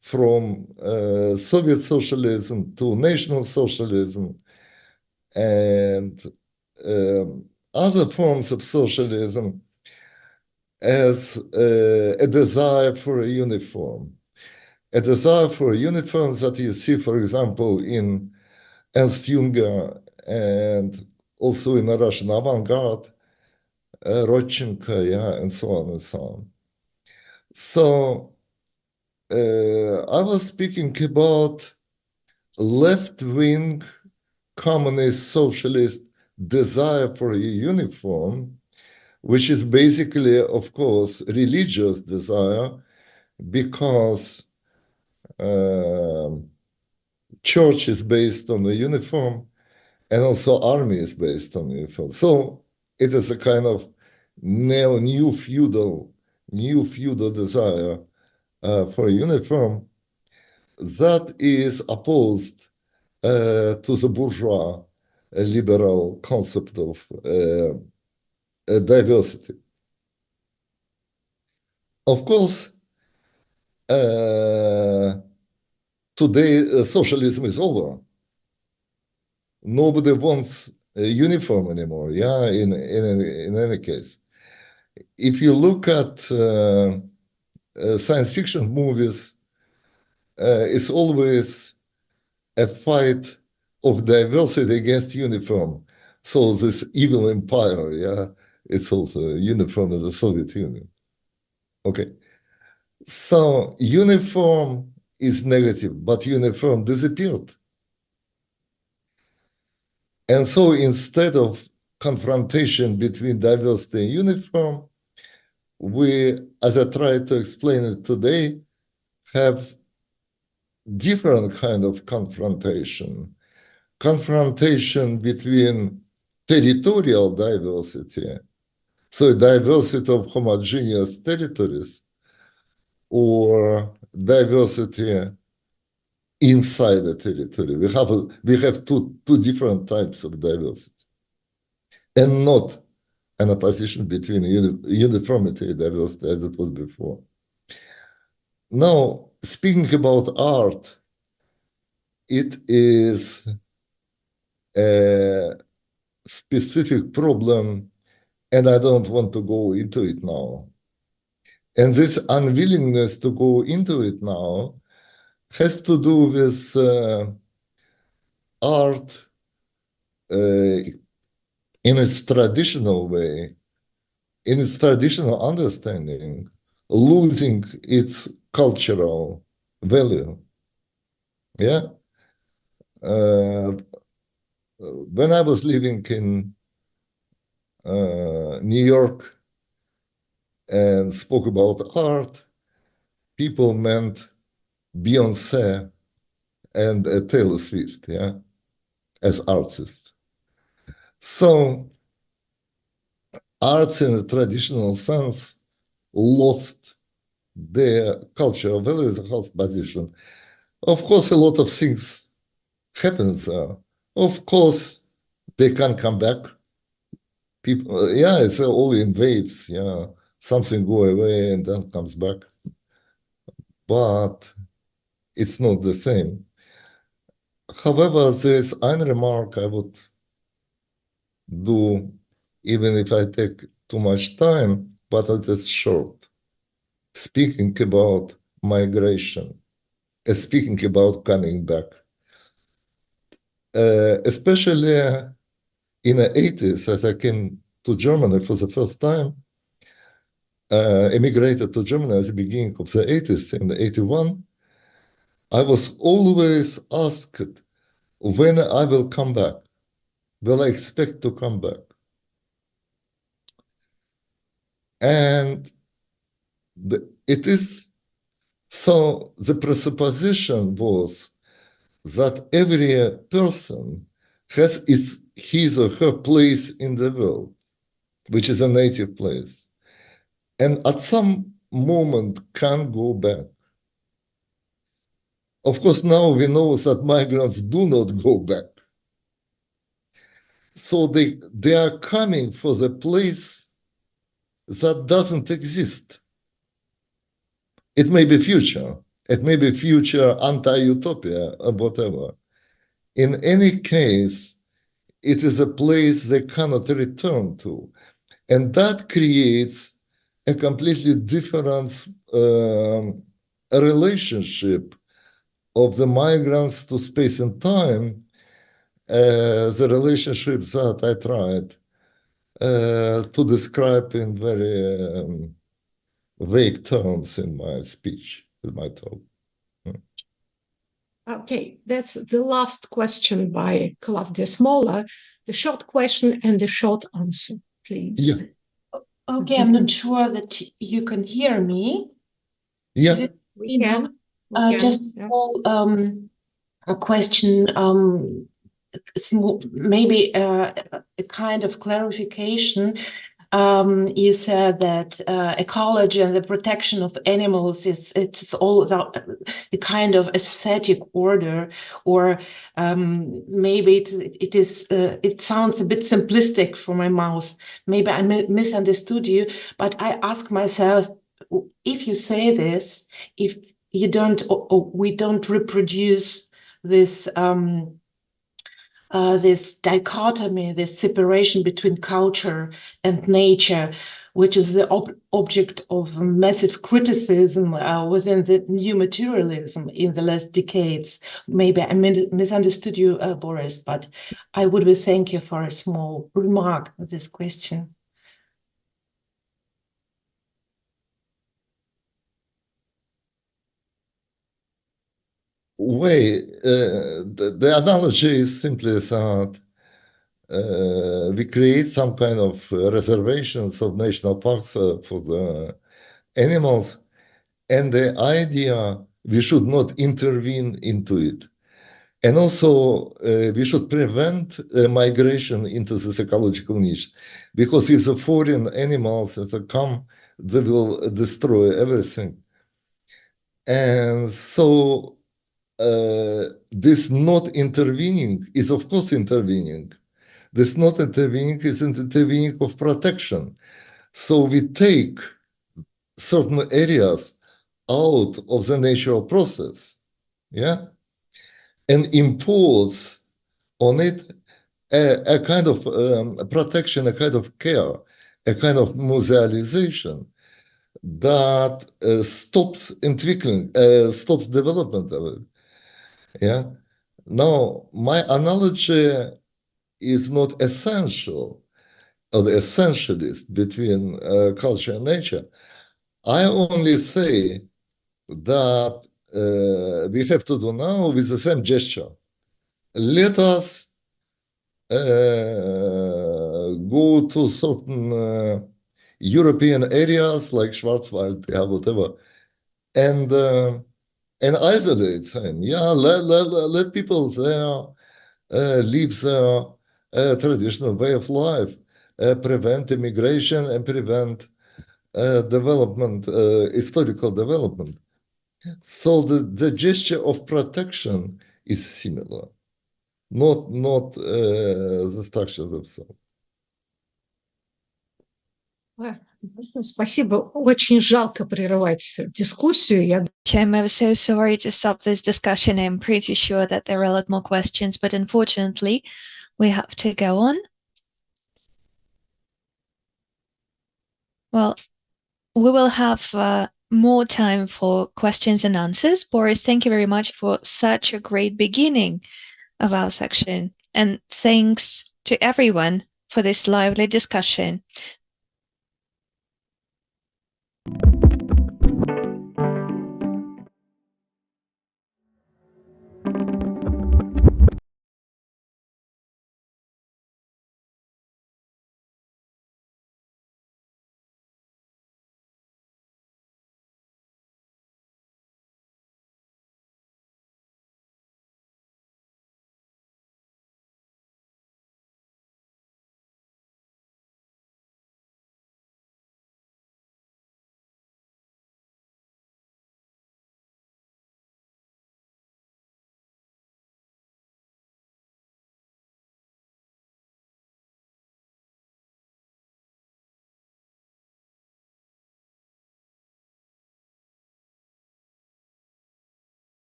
B: from Soviet socialism to national socialism and other forms of socialism as a desire for a uniform. A desire for a uniform that you see, for example, in Ernst Junger and also in the Russian avant-garde, Rodchenko, yeah, and so on and so on. So I was speaking about left-wing communist socialist desire for a uniform, which is basically, of course, religious desire, because church is based on the uniform and also army is based on the uniform. So it is a kind of new feudal desire for a uniform that is opposed to the bourgeois liberal concept of diversity. Of course, today socialism is over. Nobody wants a uniform anymore, yeah, in any case. If you look at science fiction movies, it's always a fight of diversity against uniform. So this evil empire, yeah, It's also uniform in the Soviet Union. Okay. So uniform is negative, but uniform disappeared. And so instead of confrontation between diversity and uniform, we, as I tried to explain it today, have different kind of confrontation. Confrontation between territorial diversity, so diversity of homogeneous territories, or diversity inside the territory. We have two different types of diversity, and not an opposition between uniformity and diversity as it was before. Now, speaking about art, it is a specific problem, and I don't want to go into it now. And this unwillingness to go into it now has to do with art in its traditional way, in its traditional understanding, losing its cultural value. Yeah. When I was living in New York and spoke about art, people meant Beyoncé and Taylor Swift, yeah, as artists. So arts in a traditional sense lost their cultural value as a house position. Of course, a lot of things happen there. Of course, they can come back. People, yeah, it's all in waves. Yeah, something go away and then comes back, but it's not the same. However, there's one remark I would do, even if I take too much time, but it is short. Speaking about migration, speaking about coming back, especially in the 80s, as I came to Germany for the first time, emigrated to Germany at the beginning of the 80s, in 81, I was always asked when I will come back. Will I expect to come back? And it is, so the presupposition was that every person has his or her place in the world, which is a native place, and at some moment can go back. Of course, now we know that migrants do not go back. So they are coming for the place that doesn't exist. It may be future. It may be future anti-utopia or whatever. In any case, it is a place they cannot return to. And that creates a completely different relationship of the migrants to space and time, the relationship that I tried to describe in very vague terms in my speech, in my talk.
C: Okay, that's the last question by Claudia Smola. The short question and the short answer, please.
B: Yeah.
F: Okay, I'm not sure that you can hear me.
B: Yeah.
C: We can.
F: Just a small a question, maybe a kind of clarification. You said that ecology and the protection of animals it's all about a kind of aesthetic order, or maybe it sounds a bit simplistic for my mouth. Maybe I misunderstood you, but I ask myself, if you say this, if you don't, or we don't reproduce this this dichotomy, this separation between culture and nature, which is the object of massive criticism within the new materialism in the last decades. Maybe I misunderstood you, Boris, but I would be thank you for a small remark on this question.
B: way, the analogy is simply that we create some kind of reservations of national parks for the animals, and the idea we should not intervene into it. And also, we should prevent migration into this ecological niche, because if the foreign animals that come, they will destroy everything. And so, this not intervening is, of course, intervening. This not intervening is an intervening of protection. So we take certain areas out of the natural process, yeah, and impose on it a kind of protection, a kind of care, a kind of musealization that stops entwicklung, stops development of it. Yeah. Now, my analogy is not essential or the essentialist between culture and nature. I only say that we have to do now with the same gesture. Let us go to certain European areas like Schwarzwald, yeah, whatever, and isolate them. Yeah, let people there live their traditional way of life, prevent immigration and prevent development, historical development. So the gesture of protection is similar, not the structures themselves.
C: Спасибо. Очень жалко прерывать дискуссию. Я
G: Tim, I was so sorry to stop this discussion. I'm pretty sure that there are a lot more questions, but unfortunately, we have to go on. Well, we will have more time for questions and answers. Boris, thank you very much for such a great beginning of our section. And thanks to everyone for this lively discussion.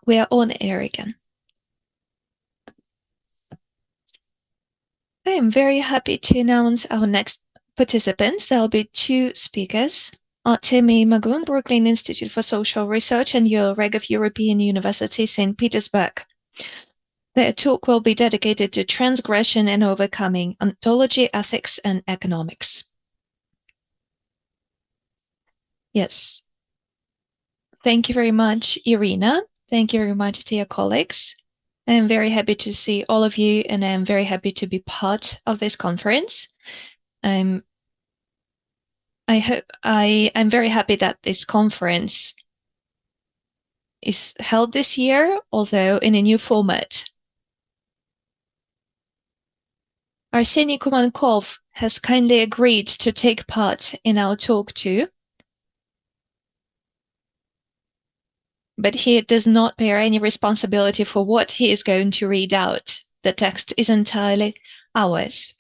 G: We are on air again. I am very happy to announce our next participants. There will be two speakers, Artemy Magun, Brooklyn Institute for Social Research, and Yoel Reg of European University, St. Petersburg. Their talk will be dedicated to transgression and overcoming, ontology, ethics, and economics. Yes. Thank you very much, Irina. Thank you very much, dear colleagues. I'm very happy to see all of you, and I'm very happy to be part of this conference. I'm very happy that this conference is held this year, although in a new format. Arseny Kumankov has kindly agreed to take part in our talk too, but he does not bear any responsibility for what he is going to read out. The text is entirely ours.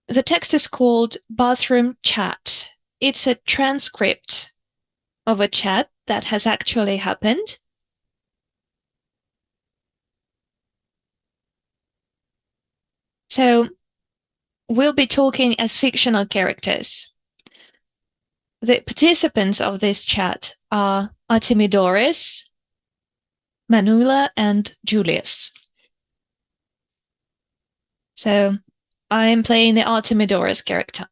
G: The text is called Bathroom Chat. It's a transcript of a chat that has actually happened. So we'll be talking as fictional characters. The participants of this chat are Artemidoros, Manula, and Julius. So I am playing the Artemidoros character.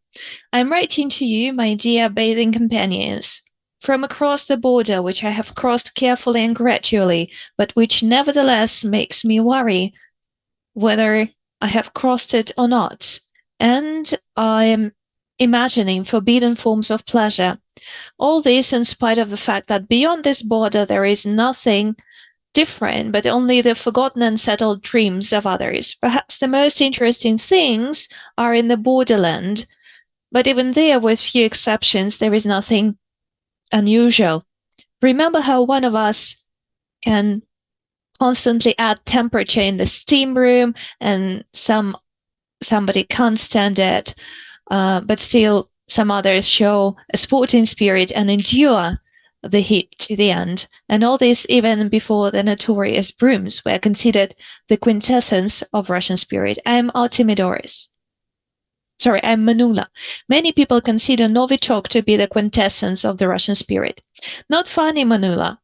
G: I'm writing to you, my dear bathing companions, from across the border which I have crossed carefully and gradually, but which nevertheless makes me worry whether I have crossed it or not, and I am imagining forbidden forms of pleasure. All this in spite of the fact that beyond this border there is nothing different, but only the forgotten and settled dreams of others. Perhaps the most interesting things are in the borderland, but even there, with few exceptions, there is nothing unusual. Remember how one of us can constantly add temperature in the steam room, and somebody can't stand it, but still some others show a sporting spirit and endure the heat to the end. And all this even before the notorious brooms were considered the quintessence of Russian spirit. I'm Artemidoros. Sorry, I'm Manula. Many people consider Novichok to be the quintessence of the Russian spirit. Not funny, Manula.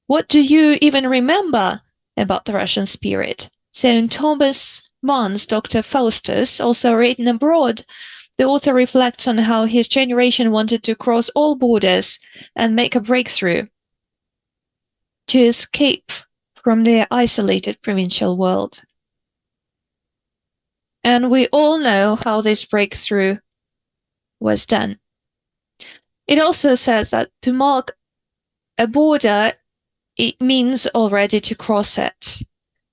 G: What do you even remember about the Russian spirit? So in Thomas Mann's Dr. Faustus, also written abroad, the author reflects on how his generation wanted to cross all borders and make a breakthrough to escape from their isolated provincial world. And we all know how this breakthrough was done. It also says that to mark a border, it means already to cross it.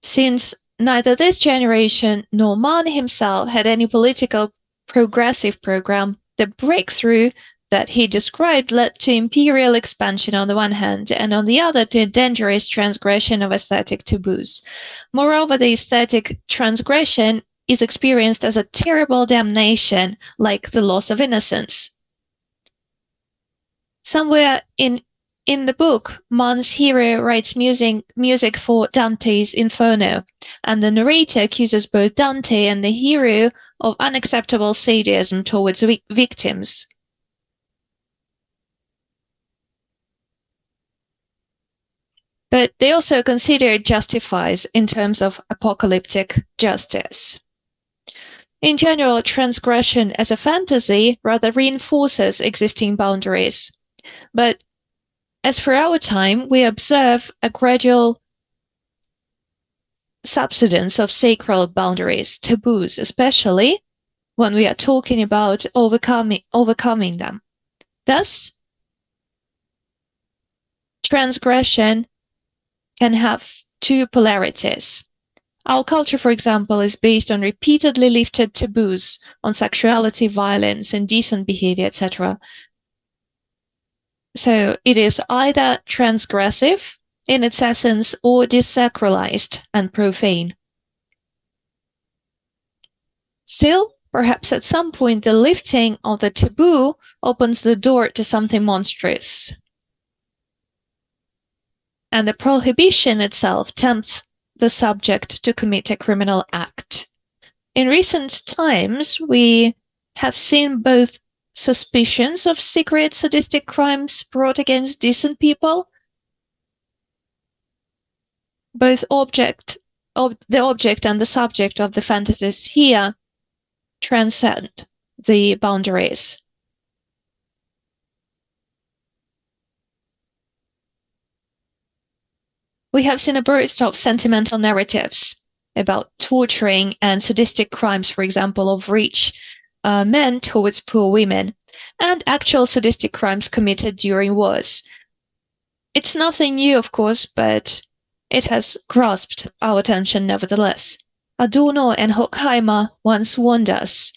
G: Since neither this generation nor Mann himself had any political progressive program, the breakthrough that he described led to imperial expansion on the one hand, and on the other to a dangerous transgression of aesthetic taboos. Moreover, the aesthetic transgression is experienced as a terrible damnation, like the loss of innocence. Somewhere in the book, Mann's hero writes music for Dante's Inferno, and the narrator accuses both Dante and the hero of unacceptable sadism towards victims. But they also consider it justifies in terms of apocalyptic justice. In general, transgression as a fantasy rather reinforces existing boundaries. But as for our time, we observe a gradual subsidence of sacred boundaries, taboos, especially when we are talking about overcoming them. Thus, transgression can have two polarities. Our culture, for example, is based on repeatedly lifted taboos on sexuality, violence, indecent behavior, etc. So it is either transgressive in its essence or desacralized and profane. Still, perhaps at some point the lifting of the taboo opens the door to something monstrous. And the prohibition itself tempts the subject to commit a criminal act. In recent times, we have seen both suspicions of secret sadistic crimes brought against decent people. Both the object and the subject of the fantasies here transcend the boundaries. We have seen a burst of sentimental narratives about torturing and sadistic crimes, for example, of rich men towards poor women, and actual sadistic crimes committed during wars. It's nothing new, of course, but it has grasped our attention nevertheless. Adorno and Horkheimer once warned us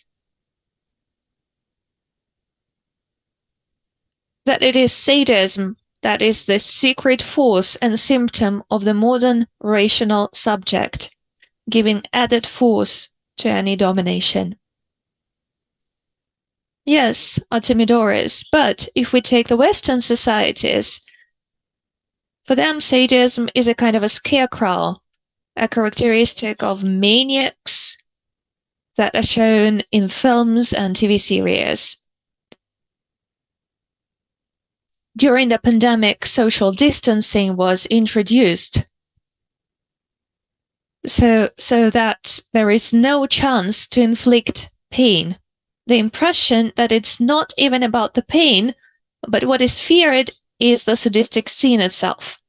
G: that it is sadism that is the secret force and symptom of the modern rational subject, giving added force to any domination. Yes, Artemidoris, but if we take the Western societies, for them sadism is a kind of a scarecrow, a characteristic of maniacs that are shown in films and TV series. During the pandemic, social distancing was introduced so that there is no chance to inflict pain. The impression that it's not even about the pain, but what is feared is the sadistic scene itself.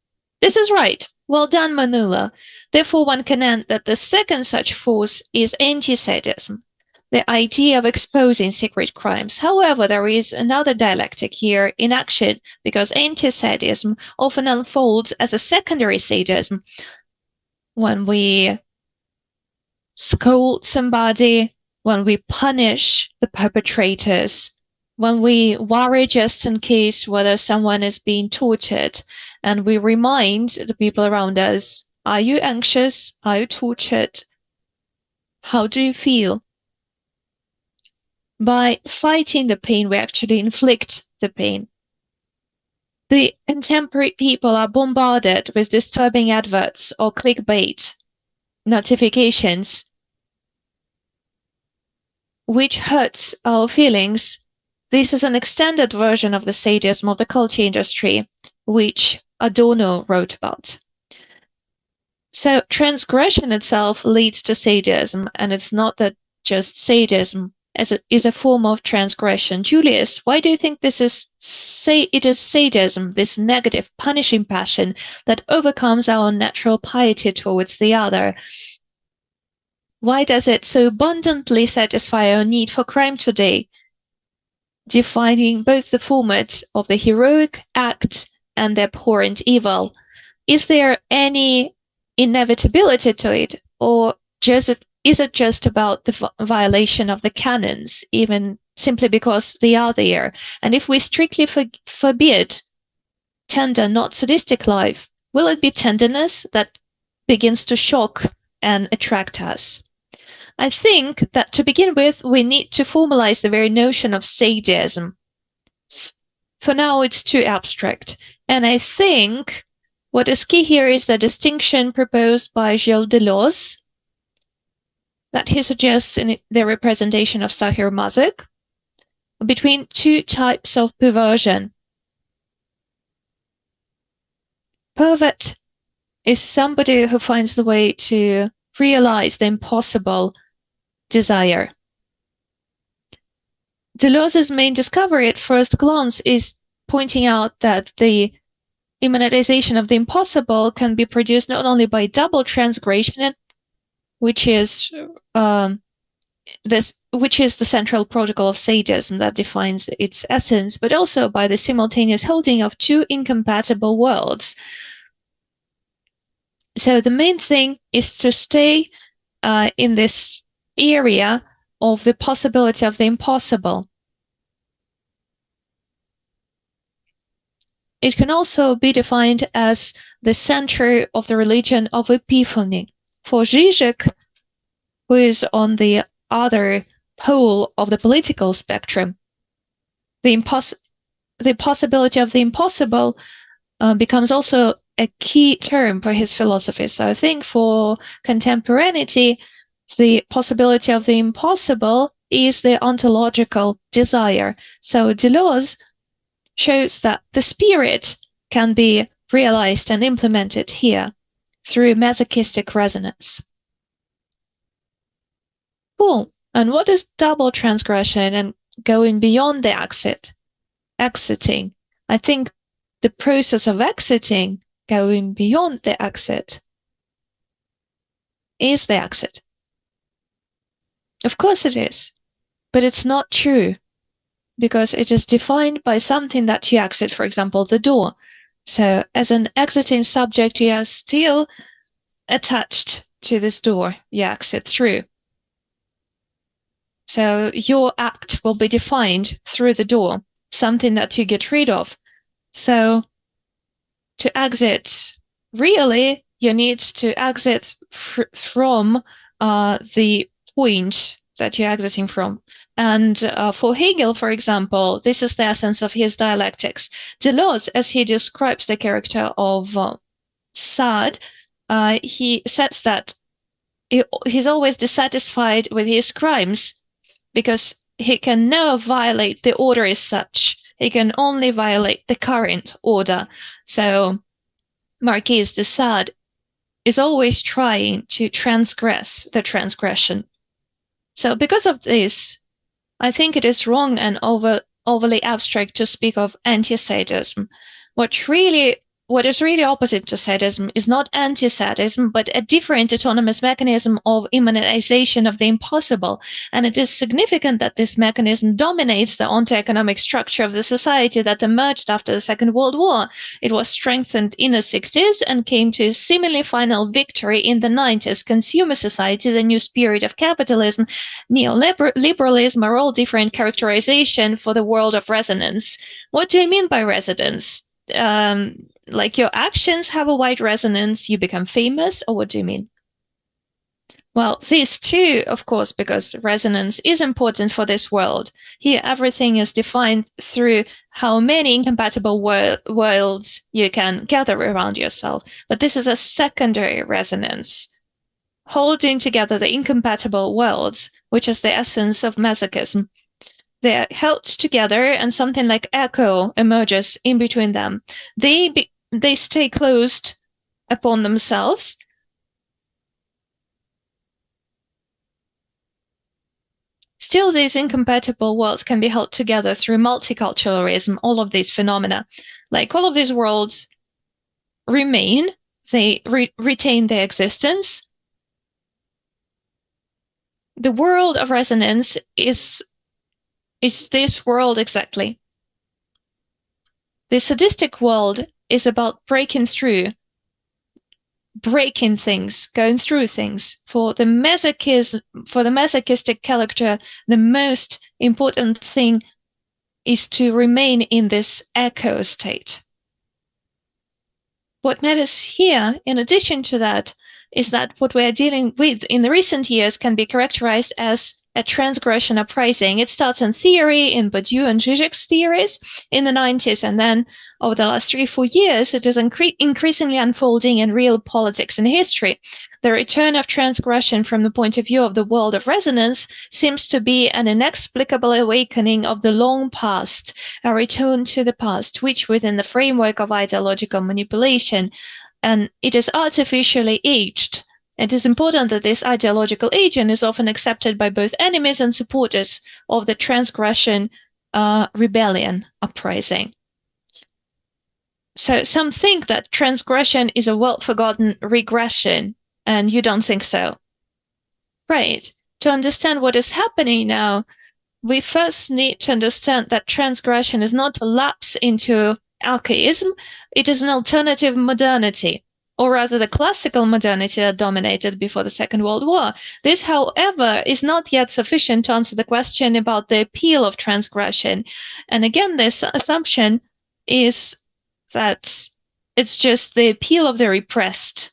G: This is right. Well done, Manula. Therefore, one can end that the second such force is anti-sadism, the idea of exposing secret crimes. However, there is another dialectic here in action, because anti-sadism often unfolds as a secondary sadism. When we scold somebody, when we punish the perpetrators, when we worry just in case whether someone is being tortured, and we remind the people around us, are you anxious? Are you tortured? How do you feel? By fighting the pain, we actually inflict the pain. The contemporary people are bombarded with disturbing adverts or clickbait notifications, which hurts our feelings. This is an extended version of the sadism of the culture industry, which Adorno wrote about. So transgression itself leads to sadism, and it's not that just sadism as it is a form of transgression. Julius, why do you think this is it is sadism, this negative, punishing passion that overcomes our natural piety towards the other? Why does it so abundantly satisfy our need for crime today, defining both the format of the heroic act and the abhorrent evil? Is there any inevitability to it, or is it just about the violation of the canons, even simply because they are there? And if we strictly forbid tender, not sadistic life, will it be tenderness that begins to shock and attract us? I think that to begin with, we need to formalize the very notion of sadism. For now, it's too abstract. And I think what is key here is the distinction proposed by Gilles Deleuze, that he suggests in the representation of Sacher-Masoch, between two types of perversion. Pervert is somebody who finds the way to realize the impossible desire. Deleuze's main discovery at first glance is pointing out that the immanentization of the impossible can be produced not only by double transgression, which is the central protocol of sadism that defines its essence, but also by the simultaneous holding of two incompatible worlds. So the main thing is to stay in this area of the possibility of the impossible. It can also be defined as the center of the religion of epiphany. For Zizek, who is on the other pole of the political spectrum, the possibility of the impossible becomes also a key term for his philosophy. So I think for contemporaneity, the possibility of the impossible is the ontological desire. So Deleuze shows that the spirit can be realized and implemented here through masochistic resonance. Cool. And what is double transgression and going beyond the exiting? I think the process of exiting going beyond the exit is the exit. Of course it is, but it's not true because it is defined by something that you exit, for example, the door. So as an exiting subject, you are still attached to this door you exit through. So your act will be defined through the door, something that you get rid of. So to exit, really, you need to exit from the point that you're exiting from. And for Hegel, for example, this is the essence of his dialectics. Deleuze, as he describes the character of Sade, he says that he's always dissatisfied with his crimes because he can never violate the order as such. He can only violate the current order. So Marquis de Sade is always trying to transgress the transgression. So because of this, I think it is wrong and overly abstract to speak of anti-sadism. What is really opposite to sadism is not anti-sadism, but a different autonomous mechanism of immanentization of the impossible. And it is significant that this mechanism dominates the onto-economic structure of the society that emerged after the Second World War. It was strengthened in the 60s and came to a seemingly final victory in the 90s. Consumer society, the new spirit of capitalism, neoliberalism are all different characterization for the world of resonance. What do you mean by resonance? Like your actions have a wide resonance, you become famous, or what do you mean? Well, these two, of course, because resonance is important for this world. Here, everything is defined through how many incompatible worlds you can gather around yourself. But this is a secondary resonance, holding together the incompatible worlds, which is the essence of masochism. They are held together and something like echo emerges in between them. They stay closed upon themselves. Still, these incompatible worlds can be held together through multiculturalism, all of these phenomena. Like all of these worlds remain, they retain their existence. The world of resonance is this world exactly. The sadistic world is about breaking through, breaking things, going through things. For the masochistic character, the most important thing is to remain in this echo state. What matters here, in addition to that, is that what we are dealing with in the recent years can be characterized as a transgression uprising. It starts in theory, in Badiou and Zizek's theories in the 90s, and then over the last 3-4 years, it is increasingly unfolding in real politics and history. The return of transgression from the point of view of the world of resonance seems to be an inexplicable awakening of the long past, a return to the past, which within the framework of ideological manipulation, and it is artificially aged. It is important that this ideological agent is often accepted by both enemies and supporters of the transgression rebellion uprising. So some think that transgression is a well-forgotten regression, and you don't think so. Right. To understand what is happening now, we first need to understand that transgression is not a lapse into archaism, it is an alternative modernity, or rather the classical modernity that dominated before the Second World War. This, however, is not yet sufficient to answer the question about the appeal of transgression. And again, this assumption is that it's just the appeal of the repressed.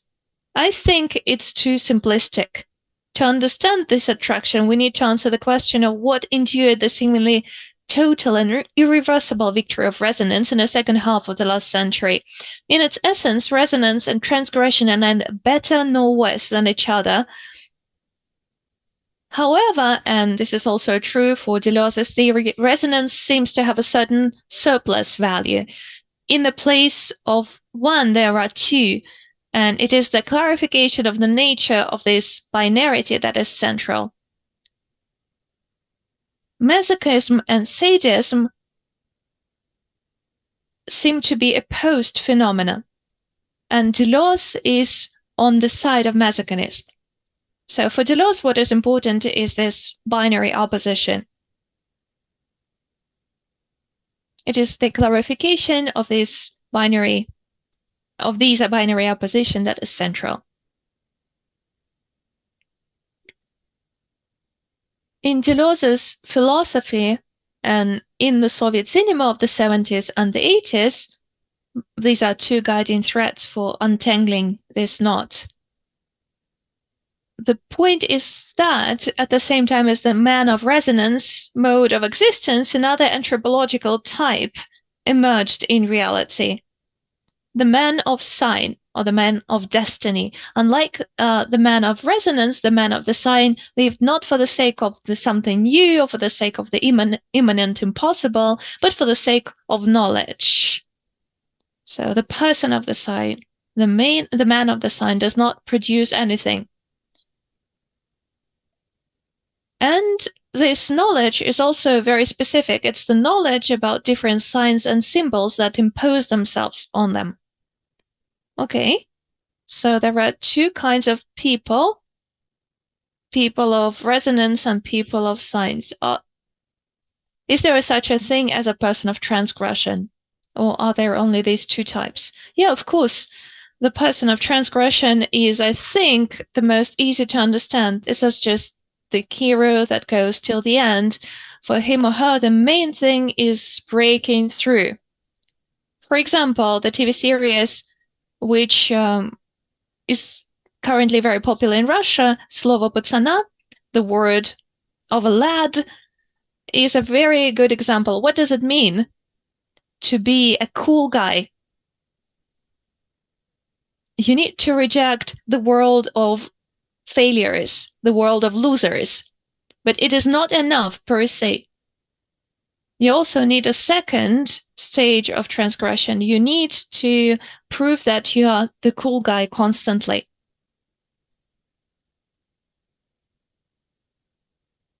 G: I think it's too simplistic. To understand this attraction, we need to answer the question of what endured the seemingly total and irreversible victory of resonance in the second half of the last century. In its essence, resonance and transgression are neither better nor worse than each other. However, and this is also true for Deleuze's theory, resonance seems to have a certain surplus value. In the place of one, there are two, and it is the clarification of the nature of this binarity that is central. Masochism and sadism seem to be opposed phenomena. And Deleuze is on the side of Mazakinism. So for Deleuze, what is important is this binary opposition. It is the clarification of these binary opposition that is central. In Deleuze's philosophy and in the Soviet cinema of the 70s and the 80s, these are two guiding threads for untangling this knot. The point is that at the same time as the man of resonance mode of existence, another anthropological type emerged in reality. The man of sign, or the man of destiny. Unlike the man of resonance, the man of the sign lived not for the sake of the something new or for the sake of the immanent impossible, but for the sake of knowledge. So the person of the sign, the man of the sign does not produce anything. And this knowledge is also very specific. It's the knowledge about different signs and symbols that impose themselves on them. Okay, so there are two kinds of people of resonance and people of signs. Is there such a thing as a person of transgression? Or are there only these two types? Yeah, of course. The person of transgression is, I think, the most easy to understand. This is just the hero that goes till the end. For him or her, the main thing is breaking through. For example, the TV series, which is currently very popular in Russia, Slovo Patsana, the word of a lad, is a very good example. What does it mean to be a cool guy? You need to reject the world of failures, the world of losers. But it is not enough per se. You also need a second stage of transgression. You need to prove that you are the cool guy constantly.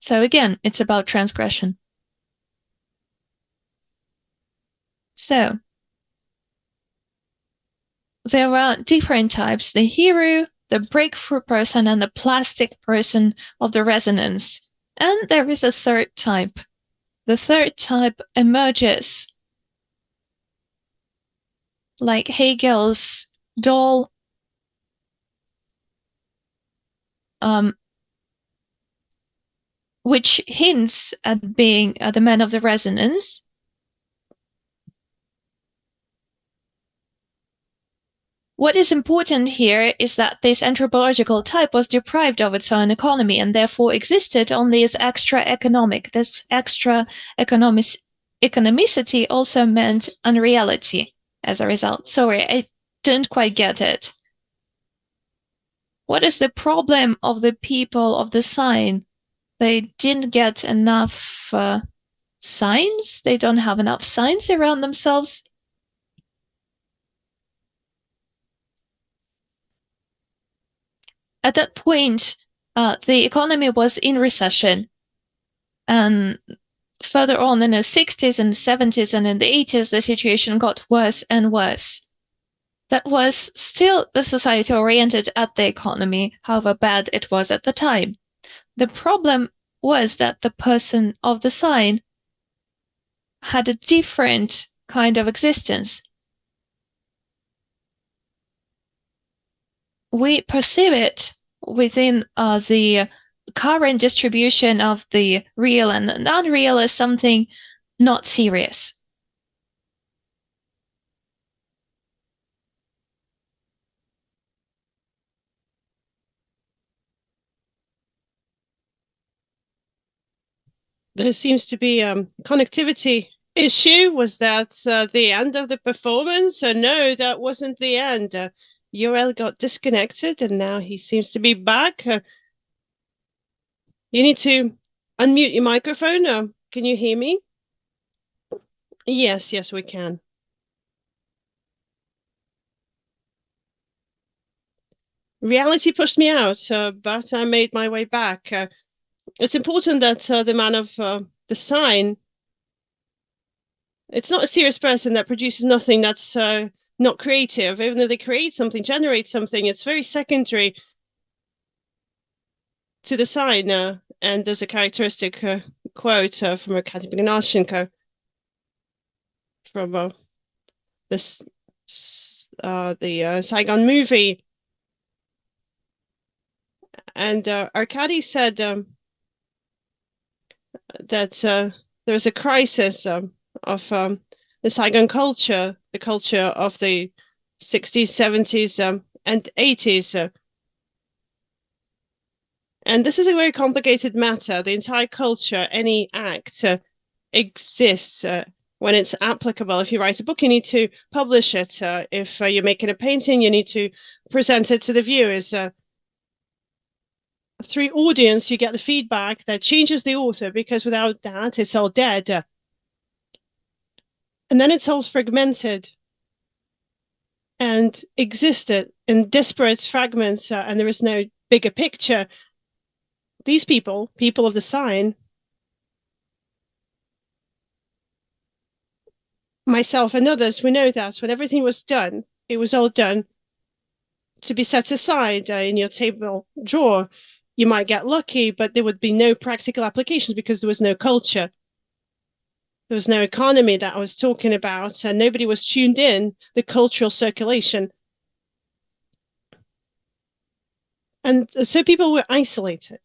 G: So again, it's about transgression. So there are different types: the hero, the breakthrough person, and the plastic person of the resonance. And there is a third type. The third type emerges like Hegel's doll, which hints at being the man of the resonance. What is important here is that this anthropological type was deprived of its own economy and therefore existed only as extra economic. This extra economicity also meant unreality as a result. Sorry, I didn't quite get it. What is the problem of the people of the sign? They didn't get enough signs. They don't have enough signs around themselves. At that point, the economy was in recession. And further on in the 60s and the 70s and in the 80s, the situation got worse and worse. That was still the society oriented at the economy, however bad it was at the time. The problem was that the person of the sign had a different kind of existence. We perceive it within the current distribution of the real and unreal as something not serious.
A: There seems to be a connectivity issue. Was that the end of the performance? No, that wasn't the end. Yoel got disconnected and now he seems to be back. You need to unmute your microphone. Can you hear me? Yes, we can. Reality pushed me out, but I made my way back. It's important that the man of the sign, it's not a serious person that produces nothing, that's not creative. Even though they create something, generate something, it's very secondary to the sign. And there's a characteristic quote from Arkady Ignatienko from the Saigon movie. And Arkady said that there's a crisis of the Saigon culture, the culture of the 60s, 70s, and 80s. And this is a very complicated matter. The entire culture, any act exists when it's applicable. If you write a book, you need to publish it. If you're making a painting, you need to present it to the viewers. Through audience, you get the feedback that changes the author, because without that, it's all dead. And then it's all fragmented and existed in disparate fragments, and there is no bigger picture. These people of the sign, myself and others, we know that when everything was done, it was all done to be set aside in your table drawer. You might get lucky, but there would be no practical applications because there was no culture. There was no economy that I was talking about, and nobody was tuned in the cultural circulation. And so people were isolated.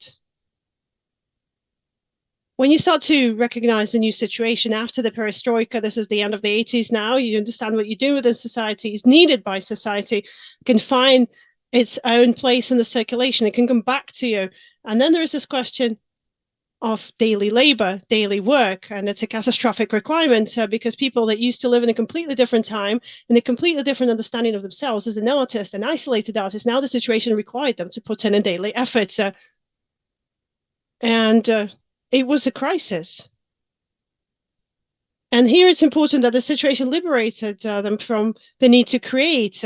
A: When you start to recognize the new situation after the perestroika, this is the end of the 80s now, you understand what you're doing within society is needed by society, can find its own place in the circulation, it can come back to you. And then there is this question of daily labor, daily work, and it's a catastrophic requirement because people that used to live in a completely different time, in a completely different understanding of themselves as an artist, an isolated artist, now the situation required them to put in a daily effort. It was a crisis. And here it's important that the situation liberated them from the need to create.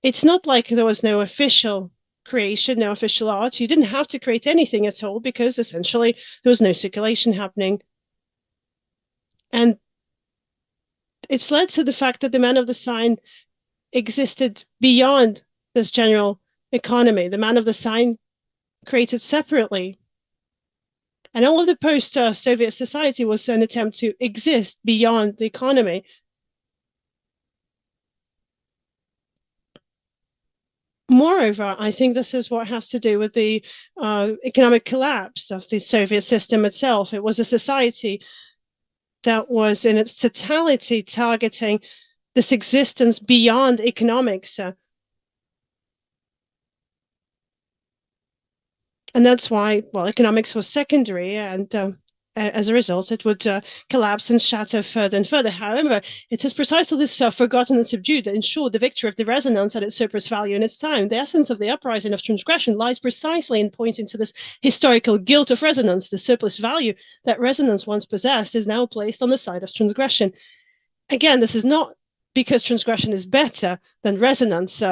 A: It's not like there was no official creation, no official art. You didn't have to create anything at all because essentially there was no circulation happening. And it's led to the fact that the man of the sign existed beyond this general economy. The man of the sign created separately. And all of the post-Soviet society was an attempt to exist beyond the economy. Moreover, I think this is what has to do with the economic collapse of the Soviet system itself. It was a society that was in its totality targeting this existence beyond economics. And that's why, well, economics was secondary, and as a result, it would collapse and shatter further and further. However, it is precisely this forgotten and subdued that ensured the victory of the resonance at its surplus value in its time. The essence of the uprising of transgression lies precisely in pointing to this historical guilt of resonance. The surplus value that resonance once possessed is now placed on the side of transgression. Again, this is not because transgression is better than resonance.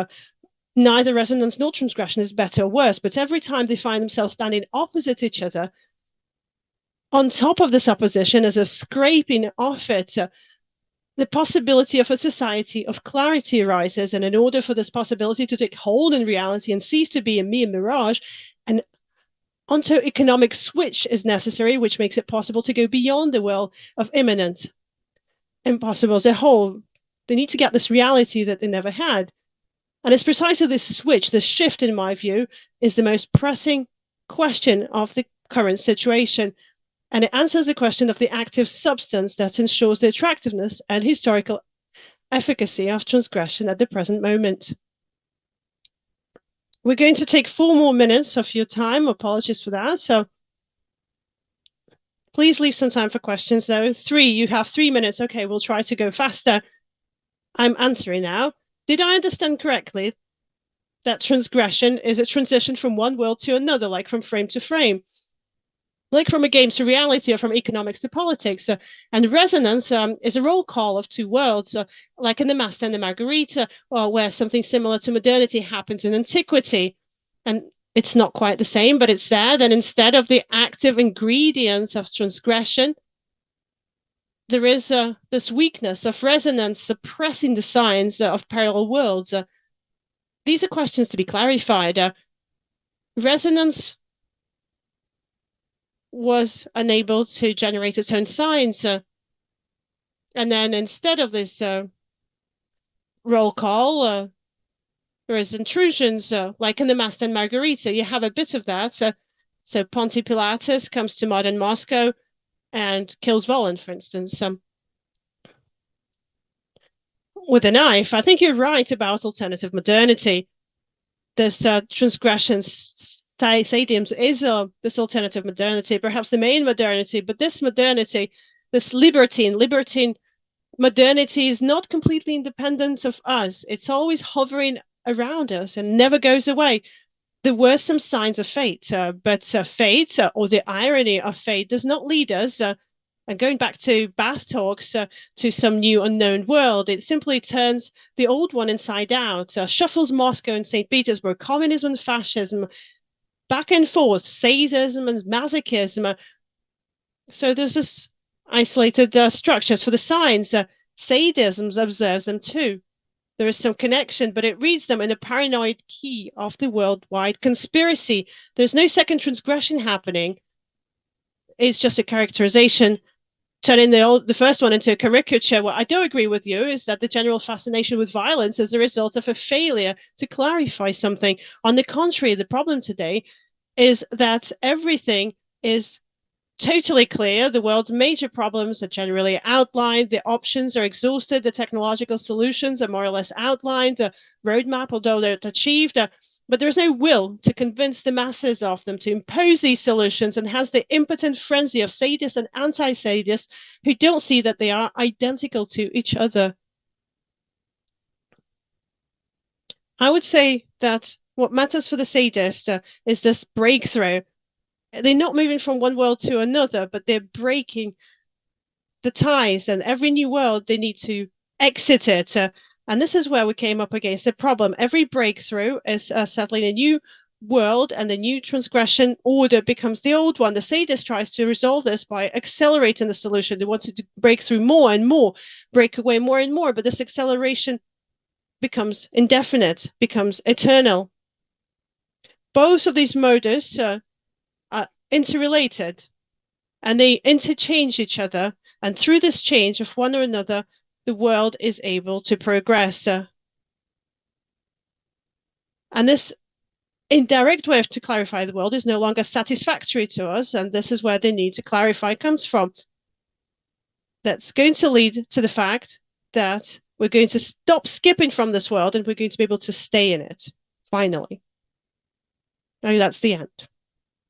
A: Neither resonance nor transgression is better or worse, but every time they find themselves standing opposite each other, on top of this opposition, as a scraping off it, the possibility of a society of clarity arises. And in order for this possibility to take hold in reality and cease to be a mere mirage, an onto-economic switch is necessary, which makes it possible to go beyond the world of immanent, impossible as a whole. They need to get this reality that they never had. And it's precisely this switch, this shift, in my view, is the most pressing question of the current situation. And it answers the question of the active substance that ensures the attractiveness and historical efficacy of transgression at the present moment. We're going to take 4 more minutes of your time. Apologies for that. So please leave some time for questions, though. 3, you have 3 minutes. Okay, we'll try to go faster. I'm answering now. Did I understand correctly that transgression is a transition from one world to another, like from frame to frame, like from a game to reality or from economics to politics? And resonance is a roll call of 2 worlds, like in the Master and the Margarita, or where something similar to modernity happens in antiquity. And it's not quite the same, but it's there. Then instead of the active ingredients of transgression, there is this weakness of resonance suppressing the signs of parallel worlds. These are questions to be clarified. Resonance was unable to generate its own signs. And then instead of this roll call, there is intrusions, like in the Master and Margarita. You have a bit of that. So Ponte Pilatus comes to modern Moscow and kills Volin, for instance, with a knife. I think you're right about alternative modernity. This transgression sadiums is this alternative modernity, perhaps the main modernity, but this modernity, this libertine modernity is not completely independent of us. It's always hovering around us and never goes away. There were some signs of fate, but fate, or the irony of fate, does not lead us, and going back to Bath talks, to some new unknown world. It simply turns the old one inside out, shuffles Moscow and St. Petersburg, communism and fascism, back and forth, sadism and masochism. So there's this isolated structures for the signs. Sadism observes them too. There is some connection, but it reads them in a paranoid key of the worldwide conspiracy. There's no second transgression happening. It's just a characterization, turning the first one into a caricature. What I don't agree with you is that the general fascination with violence is the result of a failure to clarify something. On the contrary, the problem today is that everything is totally clear. The world's major problems are generally outlined. The options are exhausted. The technological solutions are more or less outlined. The roadmap, although they're achieved, but there's no will to convince the masses of them to impose these solutions, and hence the impotent frenzy of sadists and anti-sadists who don't see that they are identical to each other. I would say that what matters for the sadist is this breakthrough. They're not moving from one world to another, but they're breaking the ties, and every new world, they need to exit it. And this is where we came up against the problem. Every breakthrough is settling a new world, and the new transgression order becomes the old one. The sadist tries to resolve this by accelerating the solution. They want to break through more and more, break away more and more, but this acceleration becomes indefinite, becomes eternal. Both of these modus are interrelated, and they interchange each other, and through this change of one or another, the world is able to progress. And this indirect way to clarify the world is no longer satisfactory to us, and this is where the need to clarify comes from. That's going to lead to the fact that we're going to stop skipping from this world, and we're going to be able to stay in it, finally. Now that's the end.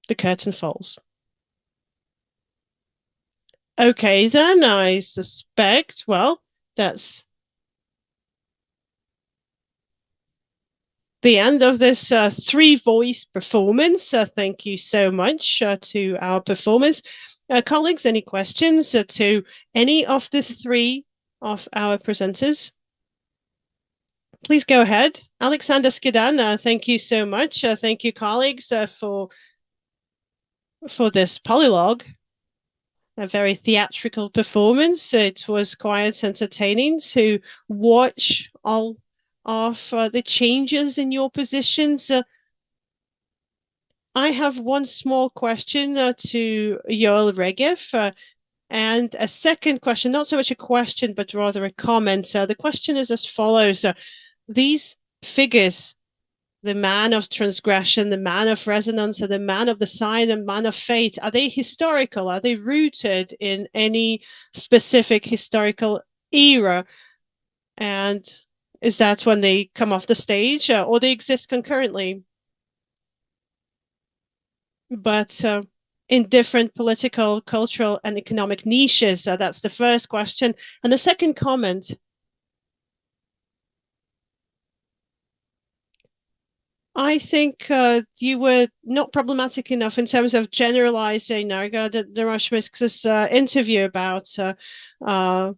A: The curtain falls. Okay, then I suspect, well, that's the end of this three-voice performance. Thank you so much to our performers. Colleagues, any questions to any of the three of our presenters? Please go ahead. Alexander Skidan, thank you so much. Thank you, colleagues, for this polylogue, a very theatrical performance. It was quite entertaining to watch all of the changes in your positions. I have one small question to Yoel Regev, and a second question, not so much a question, but rather a comment. The question is as follows. These figures, the man of transgression, the man of resonance, and the man of the sign and man of fate, are they historical? Are they rooted in any specific historical era? And is that when they come off the stage, or they exist concurrently, but in different political, cultural, and economic niches? That's the first question. And the second comment, I think you were not problematic enough in terms of generalizing Narga Derashmisk's interview about the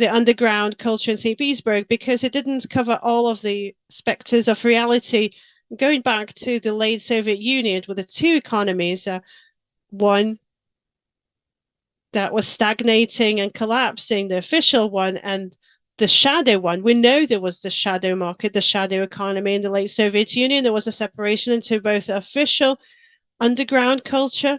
A: underground culture in St. Petersburg, because it didn't cover all of the specters of reality. Going back to the late Soviet Union with the two economies, one that was stagnating and collapsing, the official one and the shadow one. We know there was the shadow market, the shadow economy in the late Soviet Union. There was a separation into both official underground culture,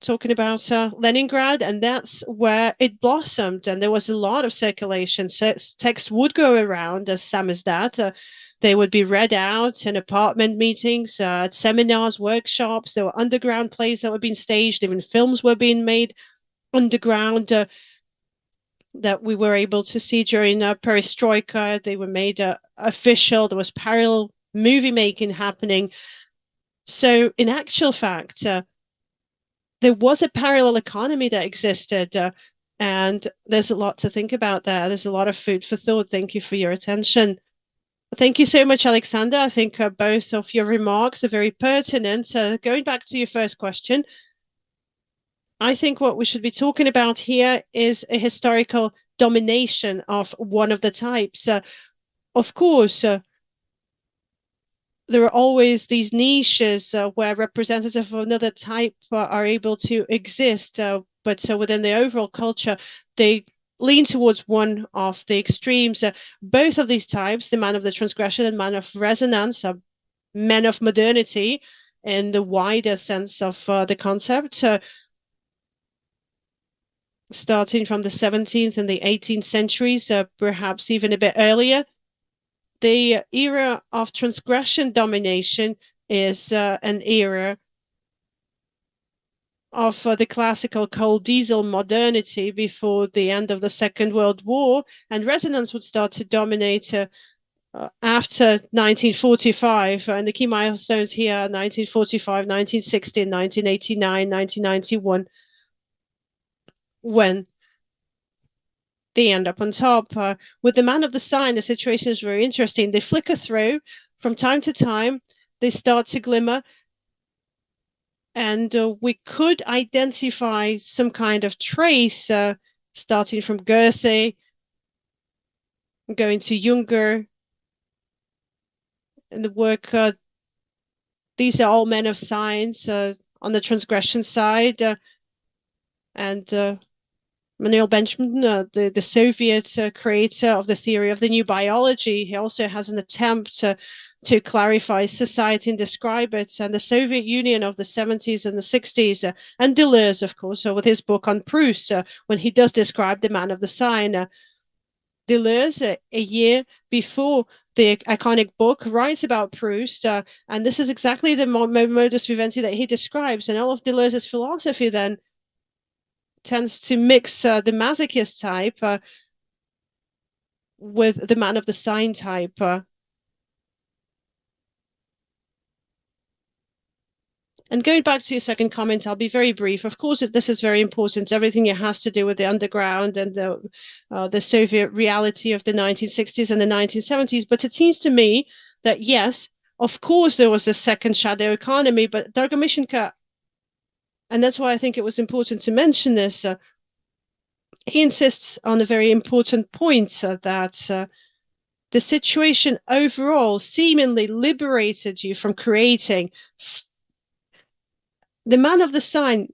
A: talking about Leningrad, and that's where it blossomed. And there was a lot of circulation. So texts would go around as samizdat. They would be read out in apartment meetings, at seminars, workshops. There were underground plays that were being staged. Even films were being made underground that we were able to see during Perestroika. They were made official. There was parallel movie making happening. So in actual fact, there was a parallel economy that existed. And there's a lot to think about there. There's a lot of food for thought. Thank you for your attention. Thank you so much, Alexander. I think both of your remarks are very pertinent. Going back to your first question, I think what we should be talking about here is a historical domination of one of the types. Of course, there are always these niches where representatives of another type are able to exist, but within the overall culture, they lean towards one of the extremes. Both of these types, the man of the transgression and man of resonance, are men of modernity in the wider sense of the concept. Starting from the 17th and the 18th centuries, perhaps even a bit earlier. The era of transgression domination is an era of the classical coal diesel modernity before the end of the Second World War, and resonance would start to dominate after 1945. And the key milestones here are 1945, 1960, 1989, 1991, when they end up on top. With the man of the sign, the situation is very interesting. They flicker through from time to time. They start to glimmer. And we could identify some kind of trace, starting from Goethe, going to Junger, and the work. These are all men of science on the transgression side. And Manuel Benjamin, the Soviet creator of the theory of the new biology, he also has an attempt to clarify society and describe it. And the Soviet Union of the 70s and the 60s, and Deleuze, of course, with his book on Proust, when he does describe the man of the sign. Deleuze, a year before the iconic book, writes about Proust, and this is exactly the modus vivendi that he describes. And all of Deleuze's philosophy then tends to mix the masochist type with the man of the sign type. And going back to your second comment, I'll be very brief. Of course, this is very important. Everything it has to do with the underground and the Soviet reality of the 1960s and the 1970s. But it seems to me that, yes, of course, there was a second shadow economy, but Dargo Mishenka, and that's why I think it was important to mention this, he insists on a very important point that the situation overall seemingly liberated you from creating. The man of the sign,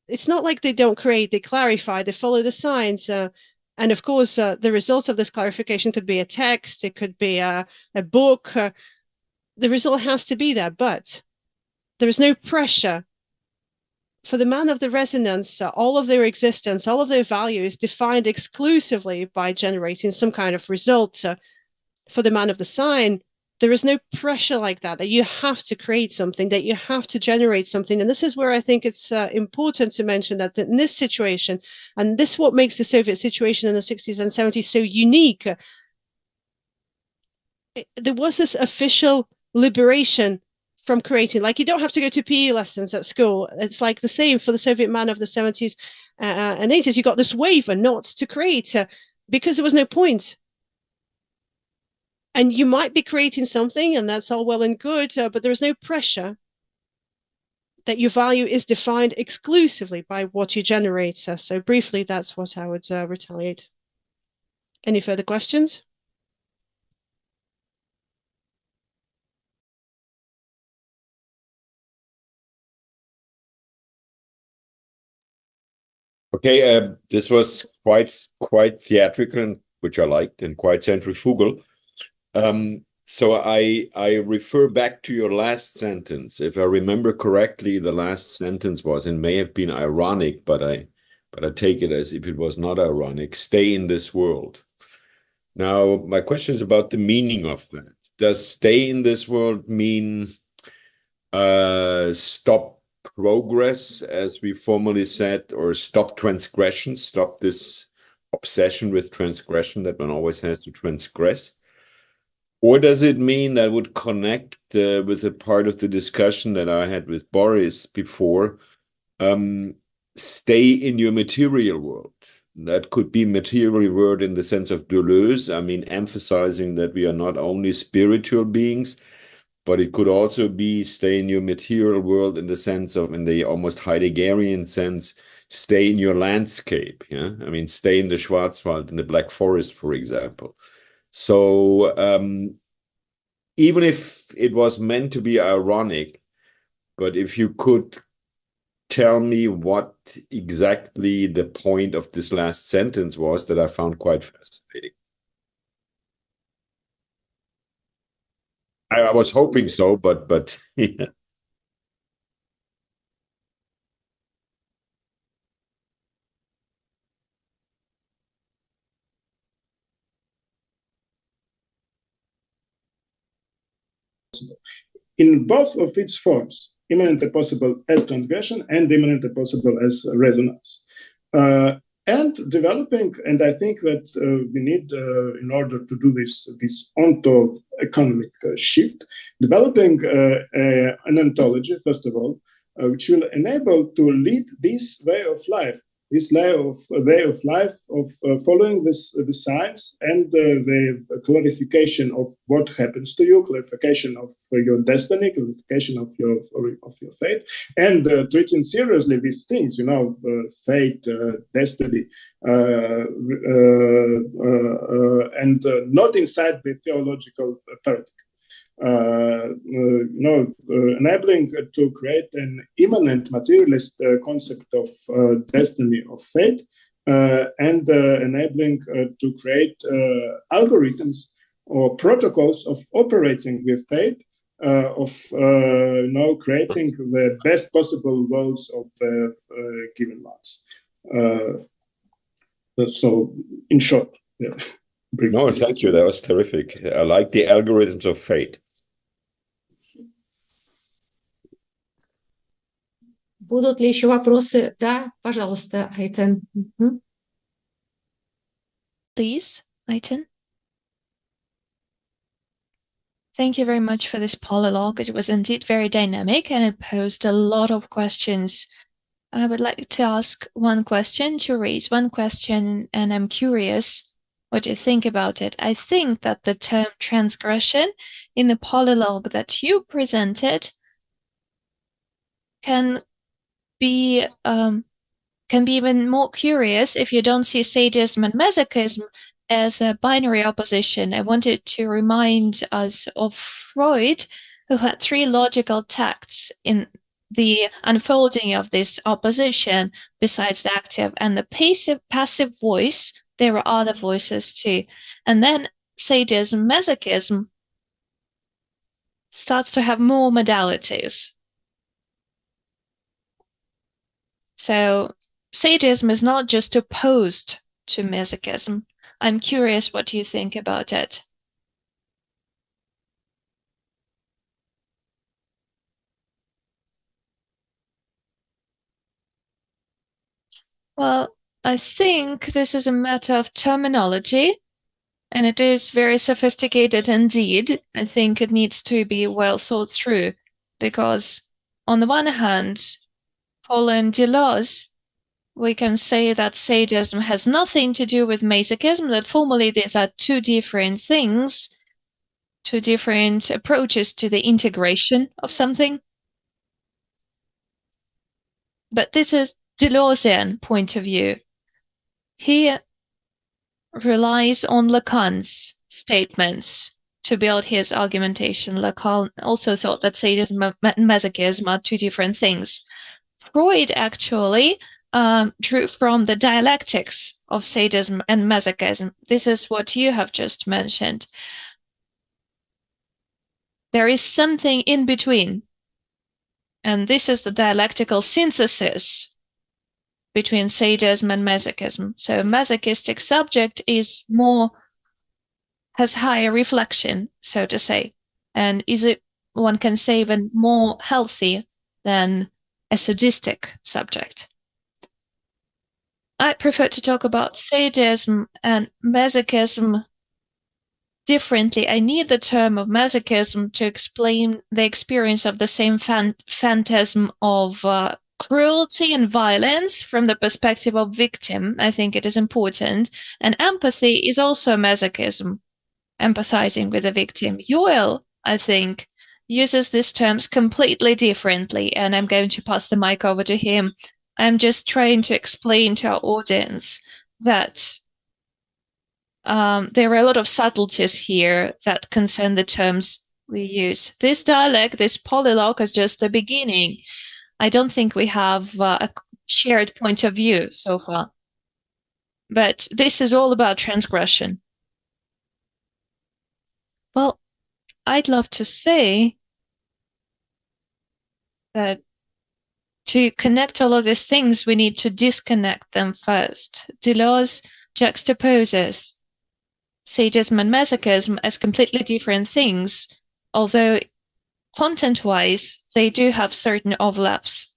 A: it's not like they don't create, they clarify, they follow the signs. And of course, the result of this clarification could be a text, it could be a book. The result has to be there, but there is no pressure. For the man of the resonance, all of their existence, all of their value is defined exclusively by generating some kind of result. For the man of the sign, there is no pressure like that you have to create something, that you have to generate something. And this is where I think it's important to mention that in this situation, and this is what makes the Soviet situation in the 60s and 70s so unique, there was this official liberation from creating. Like, you don't have to go to PE lessons at school. It's like the same for the Soviet man of the 70s and 80s. You got this waiver not to create because there was no point. And you might be creating something, and that's all well and good, but there is no pressure that your value is defined exclusively by what you generate. So briefly, that's what I would retaliate. Any further questions?
D: Okay, this was quite theatrical, and which I liked, and quite centrifugal. So I refer back to your last sentence. If I remember correctly, the last sentence was, and may have been ironic, but I take it as if it was not ironic. Stay in this world. Now, my question is about the meaning of that. Does stay in this world mean stop progress, as we formerly said, or stop transgression, stop this obsession with transgression that one always has to transgress? Or does it mean that would connect with a part of the discussion that I had with Boris before, stay in your material world? That could be material world in the sense of Deleuze, I mean, emphasizing that we are not only spiritual beings, but it could also be stay in your material world in the sense of, in the almost Heideggerian sense, stay in your landscape. Yeah, I mean, stay in the Schwarzwald, in the Black Forest, for example. So even if it was meant to be ironic, but if you could tell me what exactly the point of this last sentence was, that I found quite fascinating. I was hoping so, but yeah.
H: In both of its forms, immanently possible as transgression and immanently possible as resonance. And developing, and I think that we need, in order to do this onto-economic shift, developing an ontology, first of all, which will enable to lead this way of life, this way of life of following the science and the clarification of what happens to you, clarification of your destiny, clarification of your fate, and treating seriously these things, you know, fate, destiny, and not inside the theological paradigm. Enabling to create an immanent materialist concept of destiny, of fate, and enabling to create algorithms or protocols of operating with fate, of creating the best possible worlds of given ones. So, in short, yeah.
D: No, thank you. That was terrific. I like the algorithms of fate.
C: Будут ли еще вопросы? Да, пожалуйста, Айтен.
G: Please, Ayten. Thank you very much for this polylogue. It was indeed very dynamic and it posed a lot of questions. I would like to ask one question, to raise one question, and I'm curious what you think about it. I think that the term transgression in the polylogue that you presented can be even more curious if you don't see sadism and masochism as a binary opposition. I wanted to remind us of Freud, who had 3 logical tacts in the unfolding of this opposition, besides the active and the passive voice. There were other voices too. And then sadism, masochism starts to have more modalities. So sadism is not just opposed to masochism. I'm curious what you think about it. Well, I think this is a matter of terminology, and it is very sophisticated indeed. I think it needs to be well thought through, because on the one hand, following Deleuze, we can say that sadism has nothing to do with masochism, that formally these are 2 different things, 2 different approaches to the integration of something. But this is Deleuzean point of view. He relies on Lacan's statements to build his argumentation. Lacan also thought that sadism and masochism are 2 different things. Freud actually drew from the dialectics of sadism and masochism. This is what you have just mentioned. There is something in between, and this is the dialectical synthesis between sadism and masochism. So masochistic subject has higher reflection, so to say, and one can say even more healthy than a sadistic subject. I prefer to talk about sadism and masochism differently. I need the term of masochism to explain the experience of the same phantasm of cruelty and violence from the perspective of victim. I think it is important. And empathy is also masochism, empathizing with the victim. Yoel, I think, uses these terms completely differently, and I'm going to pass the mic over to him. I'm just trying to explain to our audience that there are a lot of subtleties here that concern the terms we use. This dialect, this polylogue, is just the beginning. I don't think we have a shared point of view so far. But this is all about transgression. Well, I'd love to say that to connect all of these things, we need to disconnect them first. Deleuze juxtaposes sadism and masochism as completely different things, although content-wise, they do have certain overlaps.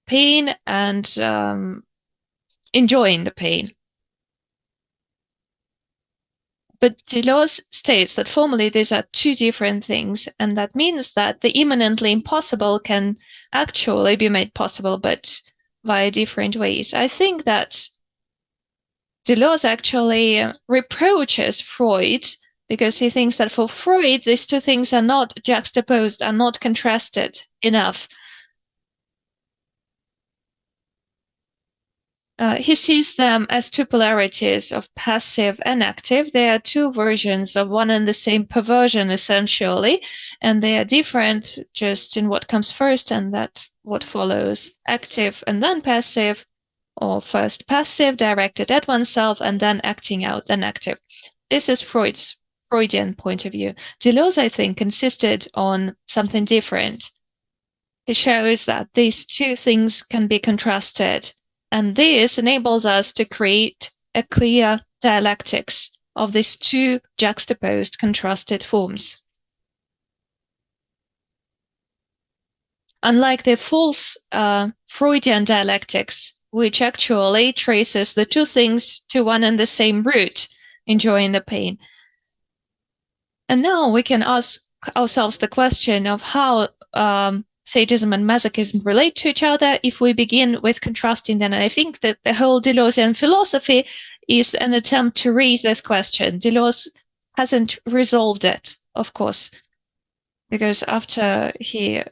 G: Pain and enjoying the pain. But Deleuze states that formally these are two different things, and that means that the immanently impossible can actually be made possible, but via different ways. I think that Deleuze actually reproaches Freud because he thinks that for Freud, these two things are not juxtaposed, are not contrasted enough. He sees them as two polarities of passive and active. They are two versions of one and the same perversion, essentially, and they are different just in what comes first and that what follows. Active and then passive, or first passive, directed at oneself, and then acting out, then active. This is Freudian point of view. Deleuze, I think, insisted on something different. He shows that these two things can be contrasted, and this enables us to create a clear dialectics of these two juxtaposed, contrasted forms. Unlike the false Freudian dialectics, which actually traces the two things to one and the same root, enjoying the pain. And now we can ask ourselves the question of how sadism and masochism relate to each other if we begin with contrasting them. And I think that the whole Deleuzean philosophy is an attempt to raise this question. Deleuze hasn't resolved it, of course, because after he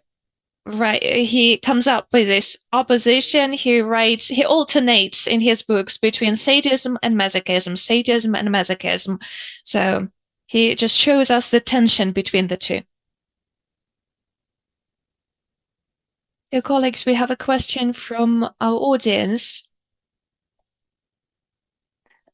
G: comes up with this opposition, he alternates in his books between sadism and masochism, So he just shows us the tension between the two. Dear colleagues, we have a question from our audience.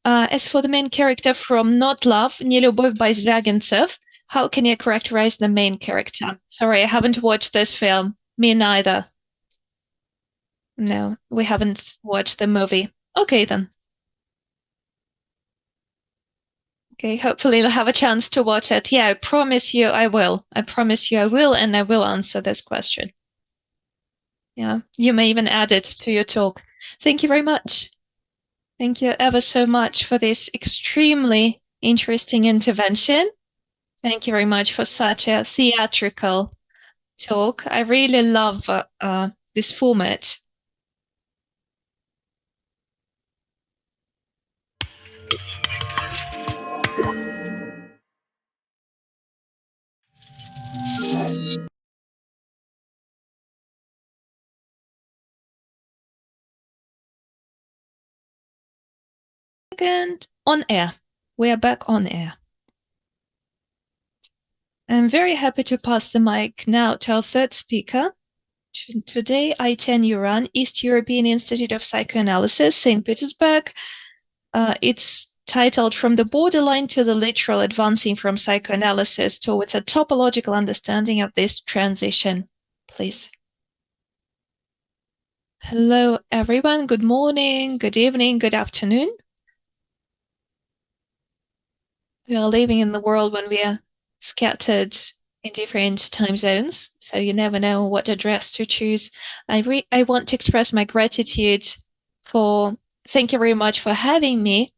G: As for the main character from Not Love, Nelюбовь by Звягинцев, how can you characterize the main character? Sorry, I haven't watched this film. Me neither. No, we haven't watched the movie. Okay, then. Okay, hopefully you'll have a chance to watch it. Yeah, I promise you I will. I promise you I will, and I will answer this question. Yeah, you may even add it to your talk. Thank you very much. Thank you ever so much for this extremely interesting intervention. Thank you very much for such a theatrical talk. I really love this format. And on air. We are back on air. I'm very happy to pass the mic now to our third speaker, Today, Ayten Yuran, East European Institute of Psychoanalysis, St. Petersburg. It's titled From the Borderline to the Literal, Advancing from Psychoanalysis Towards a Topological Understanding of this Transition. Please. Hello, everyone. Good morning, good evening, good afternoon. We are living in the world when we are scattered in different time zones, so you never know what address to choose. I want to express my gratitude for, thank you very much for having me.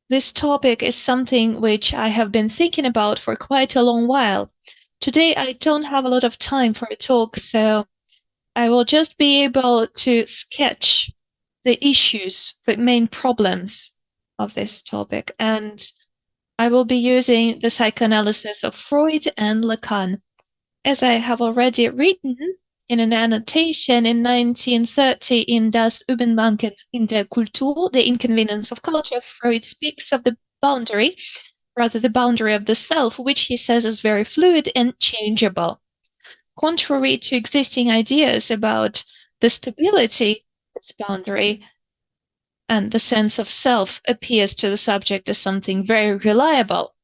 G: This topic is something which I have been thinking about for quite a long while. Today, I don't have a lot of time for a talk, so I will just be able to sketch the issues, the main problems of this topic, and I will be using the psychoanalysis of Freud and Lacan. As I have already written in an annotation in 1930 in Das Übermachen in der Kultur, The Inconvenience of Culture, Freud speaks of the boundary, rather the boundary of the self, which he says is very fluid and changeable. Contrary to existing ideas about the stability of this boundary, and the sense of self appears to the subject as something very reliable.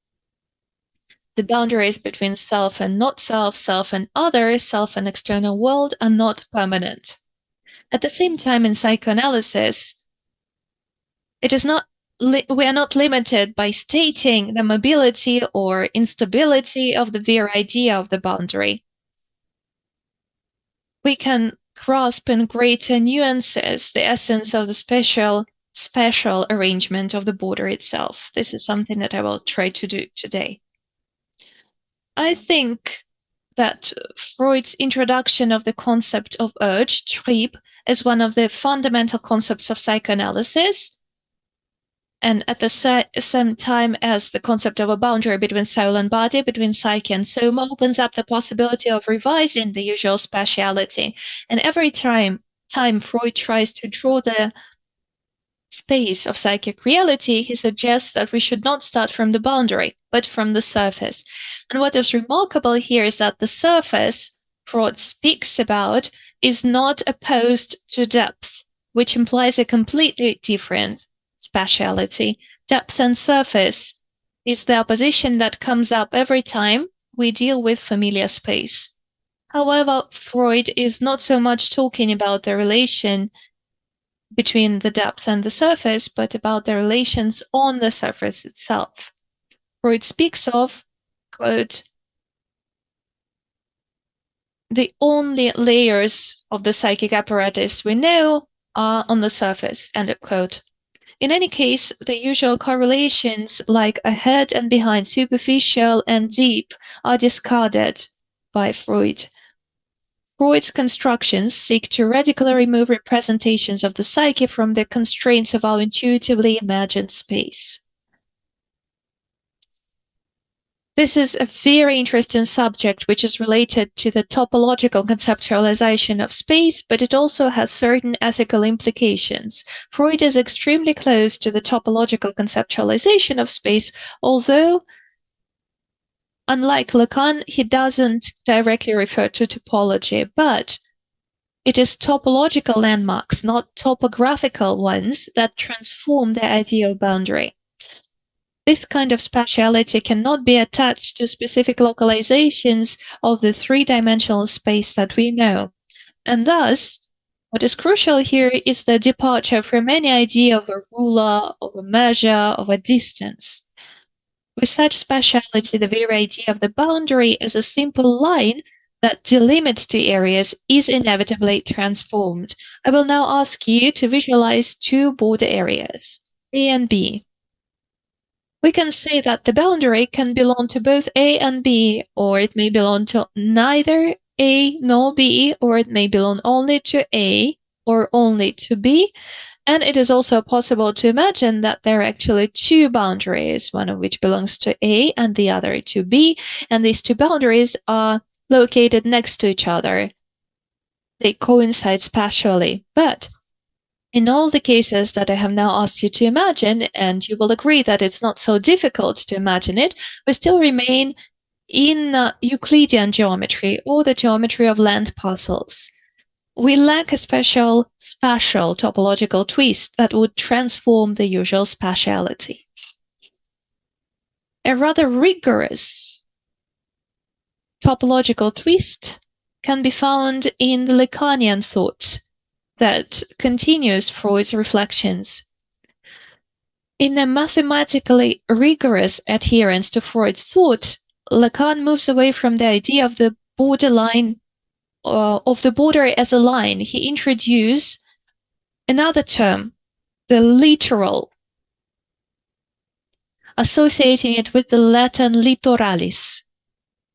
G: The boundaries between self and not self, self and other, self and external world are not permanent. At the same time, in psychoanalysis, it is not we are not limited by stating the mobility or instability of the very idea of the boundary. We can grasp in greater nuances the essence of the spatial arrangement of the border itself. This is something that I will try to do today. I think that Freud's introduction of the concept of urge, Trieb, is one of the fundamental concepts of psychoanalysis, and at the same time as the concept of a boundary between soul and body, between psyche and soma, opens up the possibility of revising the usual spatiality. And every time Freud tries to draw the space of psychic reality, he suggests that we should not start from the boundary, but from the surface. And what is remarkable here is that the surface Freud speaks about is not opposed to depth, which implies a completely different spatiality. Depth and surface is the opposition that comes up every time we deal with familiar space. However, Freud is not so much talking about the relation between the depth and the surface, but about the relations on the surface itself. Freud speaks of, quote, the only layers of the psychic apparatus we know are on the surface, end of quote. In any case, the usual correlations like ahead and behind, superficial and deep, are discarded by Freud. Freud's constructions seek to radically remove representations of the psyche from the constraints of our intuitively imagined space. This is a very interesting subject which is related to the topological conceptualization of space, but it also has certain ethical implications. Freud is extremely close to the topological conceptualization of space, although, unlike Lacan, he doesn't directly refer to topology, but it is topological landmarks, not topographical ones, that transform the ideal boundary. This kind of spatiality cannot be attached to specific localizations of the three-dimensional space that we know. And thus, what is crucial here is the departure from any idea of a ruler, of a measure, of a distance. With such spatiality, the very idea of the boundary as a simple line that delimits two areas is inevitably transformed. I will now ask you to visualize two border areas, A and B. We can say that the boundary can belong to both A and B, or it may belong to neither A nor B, or it may belong only to A or only to B. And it is also possible to imagine that there are actually two boundaries, one of which belongs to A and the other to B, and these two boundaries are located next to each other. They coincide spatially, but in all the cases that I have now asked you to imagine, and you will agree that it's not so difficult to imagine it, we still remain in Euclidean geometry, or the geometry of land parcels. we lack a special spatial topological twist that would transform the usual spatiality. A rather rigorous topological twist can be found in the Lacanian thought that continues Freud's reflections. In a mathematically rigorous adherence to Freud's thought, Lacan moves away from the idea of the borderline of the border as a line. He introduced another term, the littoral, associating it with the Latin littoralis,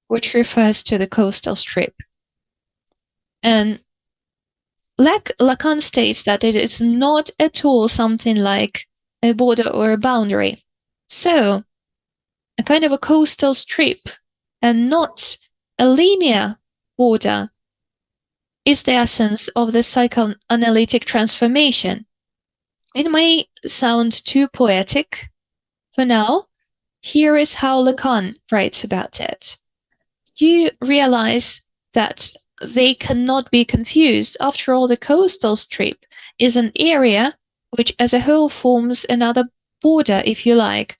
G: which refers to the coastal strip. And Lacan states that it is not at all something like a border or a boundary. So, a kind of a coastal strip and not a linear border is the essence of the psychoanalytic transformation. It may sound too poetic for now. Here is how Lacan writes about it. You realize that they cannot be confused. After all, the coastal strip is an area which as a whole forms another border, if you like.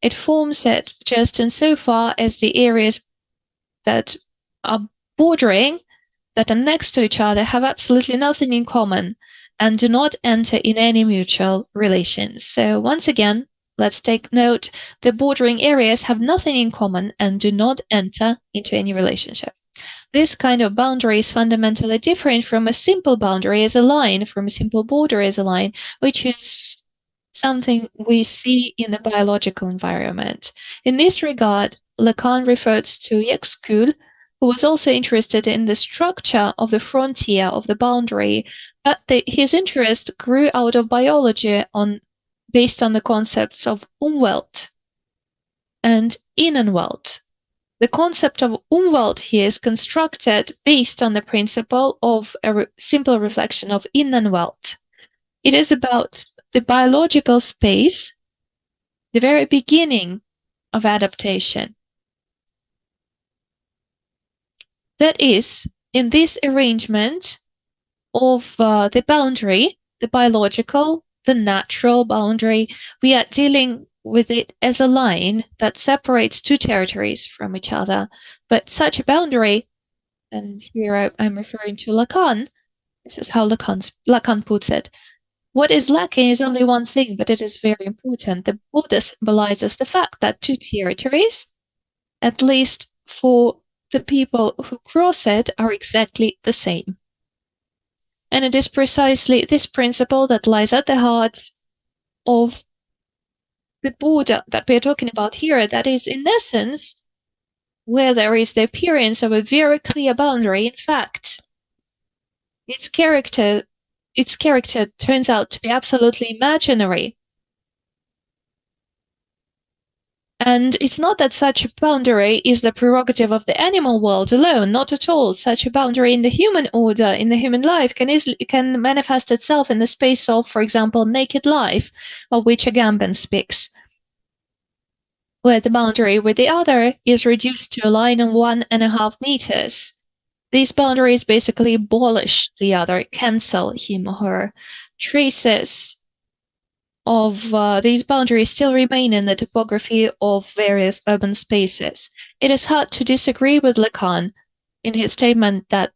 G: It forms it just insofar as the areas that are bordering, that are next to each other, have absolutely nothing in common and do not enter in any mutual relations. So once again, let's take note, the bordering areas have nothing in common and do not enter into any relationship. This kind of boundary is fundamentally different from a simple boundary as a line, from a simple border as a line, which is something we see in the biological environment. In this regard, Lacan refers to Uexküll, who was also interested in the structure of the frontier of the boundary, but his interest grew out of biology based on the concepts of Umwelt and Innenwelt. The concept of Umwelt here is constructed based on the principle of a simple reflection of Innenwelt. It is about the biological space, the very beginning of adaptation. That is, in this arrangement of the boundary, the biological, the natural boundary, we are dealing with it as a line that separates two territories from each other. But such a boundary, and here I'm referring to Lacan, this is how Lacan puts it. What is lacking is only one thing, but it is very important. The border symbolizes the fact that two territories, at least for the people who cross it, are exactly the same. And it is precisely this principle that lies at the heart of the border that we're talking about here, that is, in essence, where there is the appearance of a very clear boundary. In fact, its character turns out to be absolutely imaginary. And it's not that such a boundary is the prerogative of the animal world alone, not at all. Such a boundary in the human order, in the human life, can manifest itself in the space of, for example, naked life, of which Agamben speaks, where the boundary with the other is reduced to a line of 1.5 meters. These boundaries basically abolish the other, cancel him or her. Traces of these boundaries still remain in the topography of various urban spaces. It is hard to disagree with Lacan in his statement that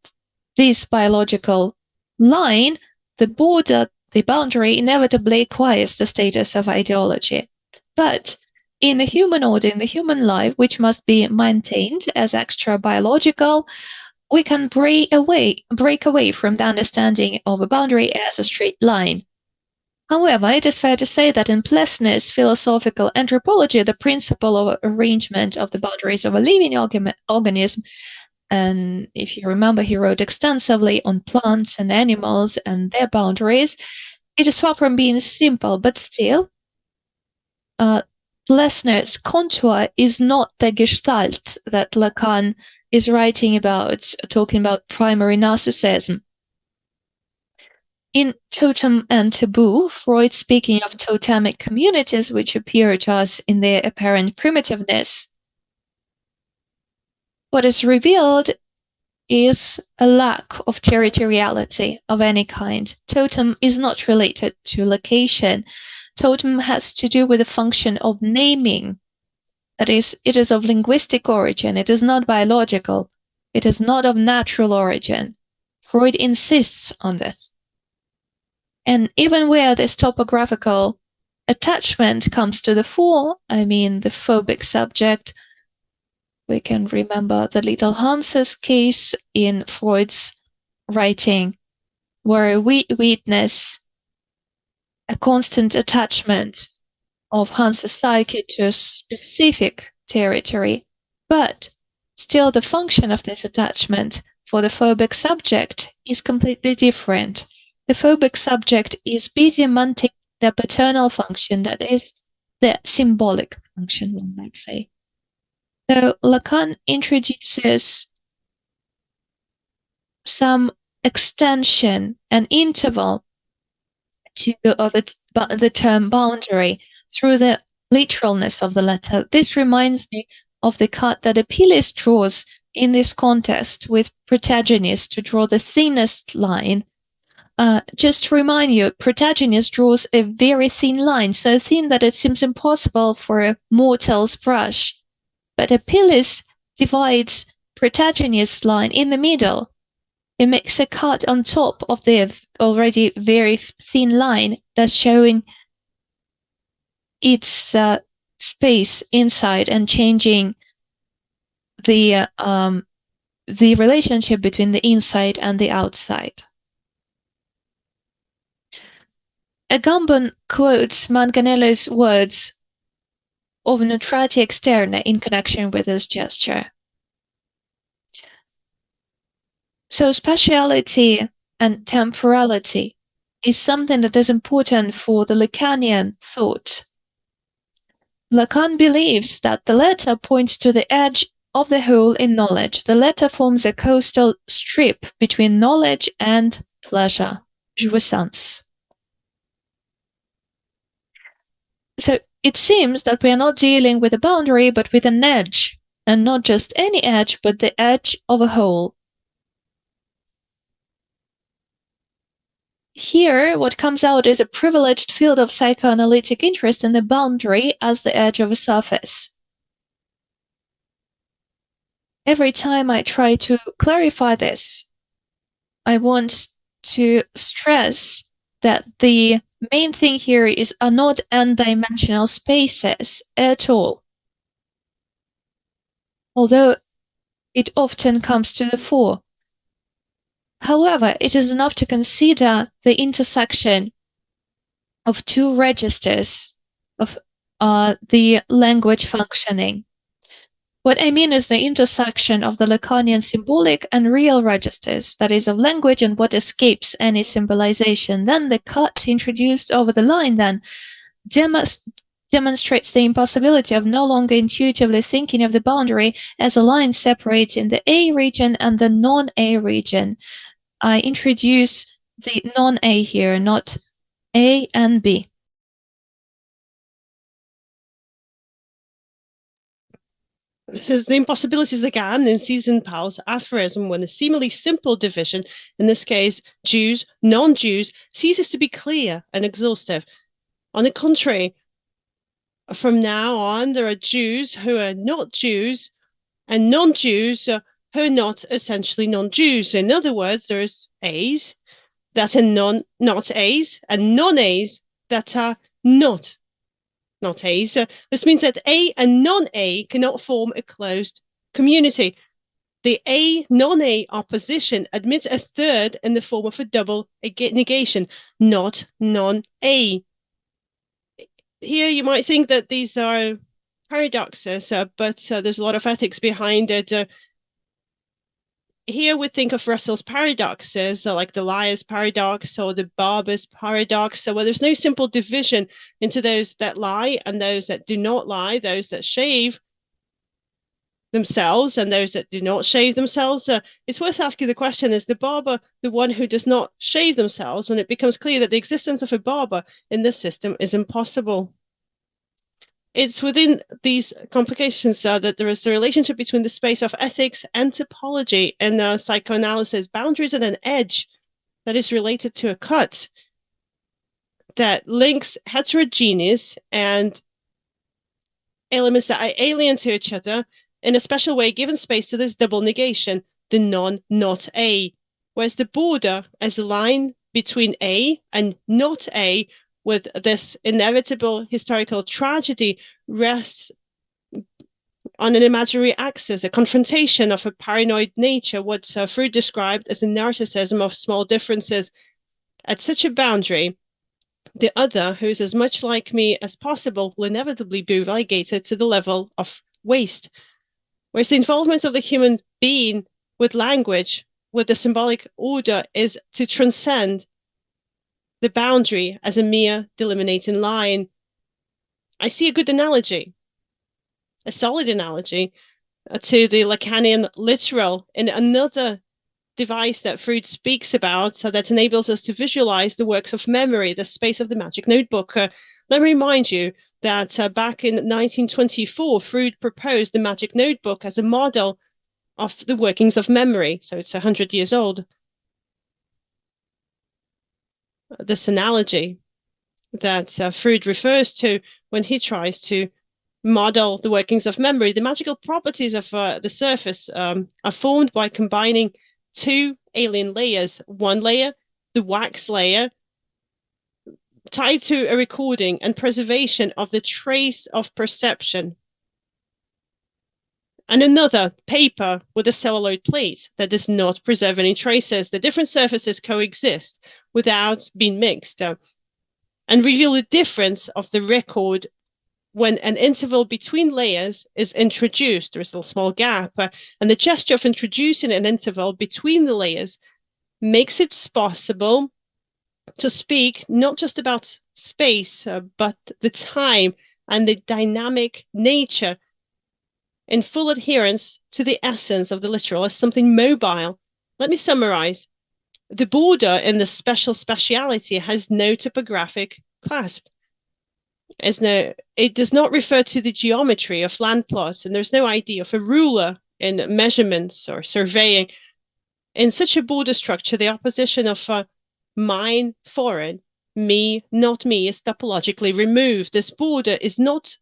G: this biological line, the border, the boundary, inevitably acquires the status of ideology. But in the human order, in the human life, which must be maintained as extra-biological, we can break away from the understanding of a boundary as a straight line. However, it is fair to say that in Plessner's philosophical anthropology, the principle of arrangement of the boundaries of a living organism, and if you remember, he wrote extensively on plants and animals and their boundaries, it is far from being simple, but still, Plessner's contour is not the gestalt that Lacan is writing about, talking about primary narcissism. In Totem and Taboo, Freud speaking of totemic communities which appear to us in their apparent primitiveness, what is revealed is a lack of territoriality of any kind. Totem is not related to location. Totem has to do with the function of naming. That is, it is of linguistic origin. It is not biological. It is not of natural origin. Freud insists on this. And even where this topographical attachment comes to the fore, I mean the phobic subject, we can remember the little Hans's case in Freud's writing, where we witness a constant attachment of Hans's psyche to a specific territory, but still the function of this attachment for the phobic subject is completely different. The phobic subject is busy maintaining the paternal function, that is, the symbolic function, one might say. So Lacan introduces some extension, an interval to the term boundary through the literalness of the letter. This reminds me of the cut that Apelles draws in this contest with Protagoras to draw the thinnest line. Just to remind you, Protagoras draws a very thin line, so thin that it seems impossible for a mortal's brush. But Apelles divides Protagoras' line in the middle. It makes a cut on top of the already very thin line, thus showing its space inside and changing the relationship between the inside and the outside. Agamben quotes Manganello's words of neutrality externa in connection with this gesture. So spatiality and temporality is something that is important for the Lacanian thought. Lacan believes that the letter points to the edge of the whole in knowledge. The letter forms a coastal strip between knowledge and pleasure, jouissance. So it seems that we are not dealing with a boundary, but with an edge, and not just any edge, but the edge of a whole. Here, what comes out is a privileged field of psychoanalytic interest in the boundary as the edge of a surface. Every time I try to clarify this, I want to stress that the main thing here are not n-dimensional spaces at all, although it often comes to the fore. However, it is enough to consider the intersection of two registers of the language functioning. What I mean is the intersection of the Lacanian symbolic and real registers, that is, of language and what escapes any symbolization. Then the cut introduced over the line then demonstrates the impossibility of no longer intuitively thinking of the boundary as a line separating the A region and the non-A region. I introduce the non-A here, not A and B.
A: This is the impossibilities Lacan in Siesenthal's aphorism when a seemingly simple division, in this case Jews, non-Jews, ceases to be clear and exhaustive. On the contrary, from now on, there are Jews who are not Jews and non-Jews who are not essentially non-Jews. In other words, there is A's that are not A's and non-A's that are not A's. This means that A and non-A cannot form a closed community. The A non-A opposition admits a third in the form of a double negation, not non-A. Here you might think that these are paradoxes, but there's a lot of ethics behind it. Here we think of Russell's paradoxes, like the liar's paradox or the barber's paradox, where there's no simple division into those that lie and those that do not lie, those that shave themselves and those that do not shave themselves. It's worth asking the question, is the barber the one who does not shave themselves, when it becomes clear that the existence of a barber in this system is impossible? it's within these complications that there is a relationship between the space of ethics and topology in psychoanalysis, boundaries and an edge that is related to a cut that links heterogeneous and elements that are alien to each other in a special way, given space to this double negation, the non-not A, whereas the border as a line between A and not A, with this inevitable historical tragedy, rests on an imaginary axis, a confrontation of a paranoid nature, what Freud described as a narcissism of small differences. At such a boundary, the other, who is as much like me as possible, will inevitably be relegated to the level of waste. Whereas the involvement of the human being with language, with the symbolic order, is to transcend the boundary as a mere delimiting line. I see a good analogy, a solid analogy to the Lacanian literal in another device that Freud speaks about, so that enables us to visualize the works of memory, the space of the magic notebook. Let me remind you that back in 1924, Freud proposed the magic notebook as a model of the workings of memory. So it's 100 years old. This analogy that Freud refers to when he tries to model the workings of memory, the magical properties of the surface are formed by combining two alien layers. One layer, the wax layer, tied to a recording and preservation of the trace of perception. And another, paper with a celluloid plate that does not preserve any traces. The different surfaces coexist without being mixed and reveal the difference of the record when an interval between layers is introduced. There is a small gap, and the gesture of introducing an interval between the layers makes it possible to speak not just about space, but the time and the dynamic nature in full adherence to the essence of the literal as something mobile. Let me summarize. The border in the special speciality has no topographic clasp. It does not refer to the geometry of land plots, and there's no idea of a ruler in measurements or surveying. In such a border structure, the opposition of mine, foreign, me, not me, is topologically removed. This border is not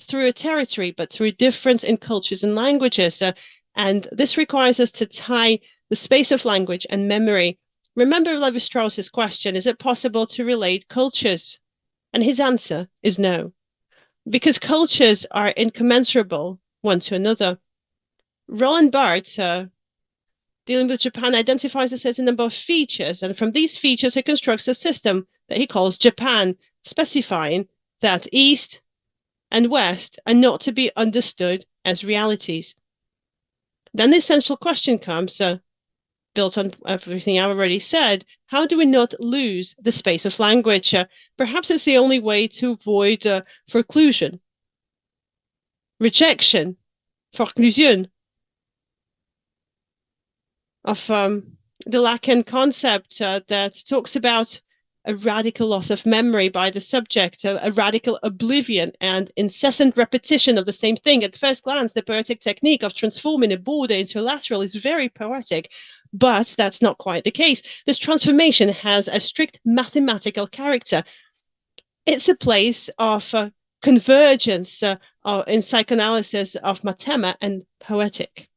A: through a territory, but through difference in cultures and languages. And this requires us to tie the space of language and memory. Remember Levi-Strauss's question, is it possible to relate cultures? And his answer is no, because cultures are incommensurable one to another. Roland Barthes, dealing with Japan, identifies a certain number of features, and from these features he constructs a system that he calls Japan, specifying that East and West are not to be understood as realities. Then the essential question comes, built on everything I already said, how do we not lose the space of language? Perhaps it's the only way to avoid forclusion, rejection, forclusion, of the Lacan concept that talks about a radical loss of memory by the subject, a radical oblivion and incessant repetition of the same thing. At first glance, the poetic technique of transforming a border into a lateral is very poetic, but that's not quite the case. This transformation has a strict mathematical character. It's a place of convergence in psychoanalysis of mathema and poetic.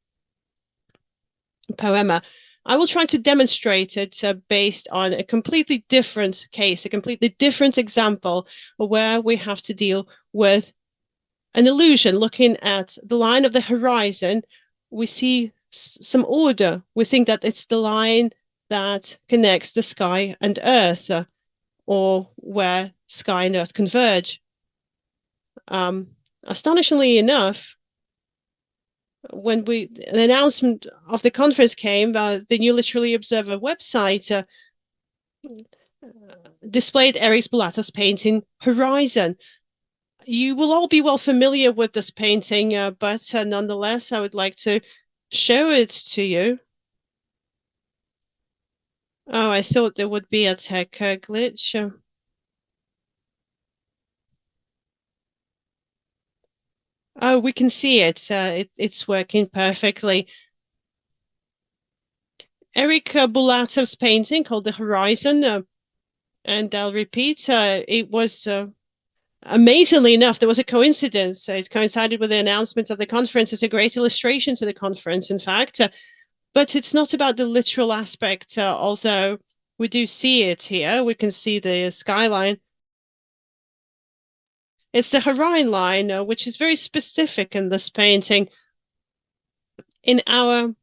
A: Poema. I will try to demonstrate it based on a completely different case, a completely different example where we have to deal with an illusion. Looking at the line of the horizon, we see some order. We think that it's the line that connects the sky and earth, or where sky and earth converge. Astonishingly enough, when an announcement of the conference came, the New Literary Observer website displayed Erik Spolatov's painting Horizon. You will all be well familiar with this painting, but nonetheless, I would like to show it to you. Oh, I thought there would be a tech glitch. Oh, we can see it. It's working perfectly. Eric Bulatov's painting called The Horizon, and I'll repeat, it was amazingly enough, there was a coincidence. It coincided with the announcement of the conference. It's a great illustration to the conference, in fact. But it's not about the literal aspect, although we do see it here. We can see the skyline. It's the horizon line, which is very specific in this painting. In our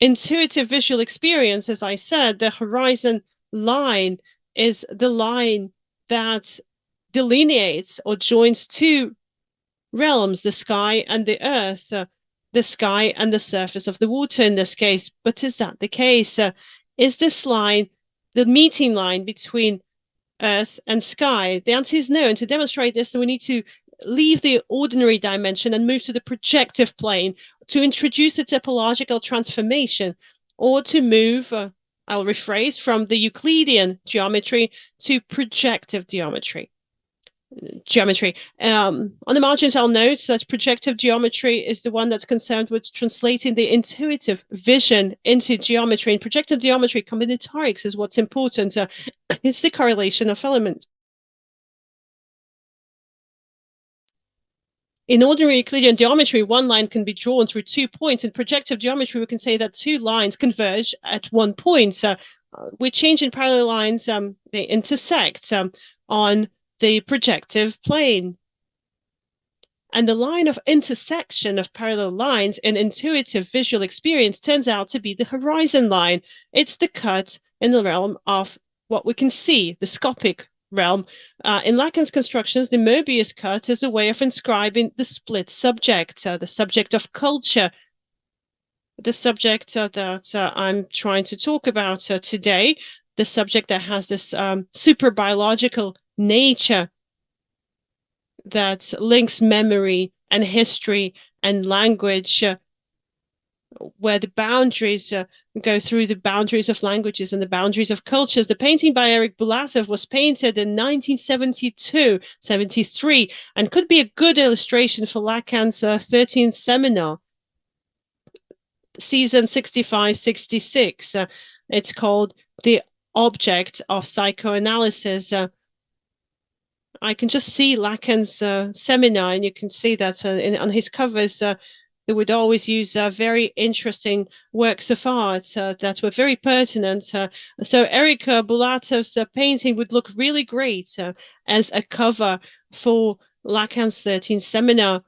A: intuitive visual experience, as I said, the horizon line is the line that delineates or joins two realms, the sky and the earth, the sky and the surface of the water in this case. But is that the case? Is this line the meeting line between earth and sky? The answer is no. And to demonstrate this, we need to leave the ordinary dimension and move to the projective plane to introduce the topological transformation, or to move, I'll rephrase, from the Euclidean geometry to projective geometry. On the margins, I'll note that projective geometry is the one that's concerned with translating the intuitive vision into geometry. In projective geometry, combinatorics is what's important. It's the correlation of elements. In ordinary Euclidean geometry, one line can be drawn through 2 points. In projective geometry, we can say that 2 lines converge at 1 point. We change in parallel lines, they intersect on the projective plane. And the line of intersection of parallel lines in intuitive visual experience turns out to be the horizon line. It's the cut in the realm of what we can see, the scopic realm. In Lacan's constructions, the Möbius cut is a way of inscribing the split subject, the subject of culture, the subject that I'm trying to talk about today, the subject that has this super biological nature that links memory and history and language, where the boundaries go through the boundaries of languages and the boundaries of cultures. The painting by Eric Bulatov was painted in 1972-73 and could be a good illustration for Lacan's 13th seminar, season 65-66. It's called The Object of Psychoanalysis. I can just see Lacan's seminar, and you can see that on his covers, they would always use very interesting works of art that were very pertinent. So Eric Bulatov's painting would look really great as a cover for Lacan's 13th seminar.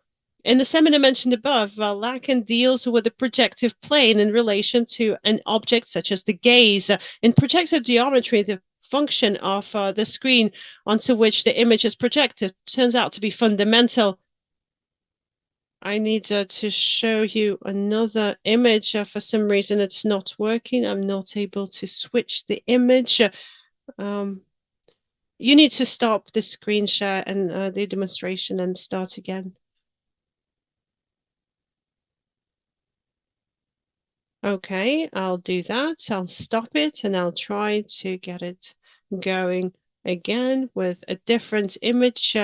A: In the seminar mentioned above, Lacan deals with the projective plane in relation to an object such as the gaze. In projective geometry, the function of the screen onto which the image is projected turns out to be fundamental. I need to show you another image. For some reason, it's not working. I'm not able to switch the image. You need to stop the screen share and the demonstration and start again. Okay, I'll do that. I'll stop it and I'll try to get it going again with a different image.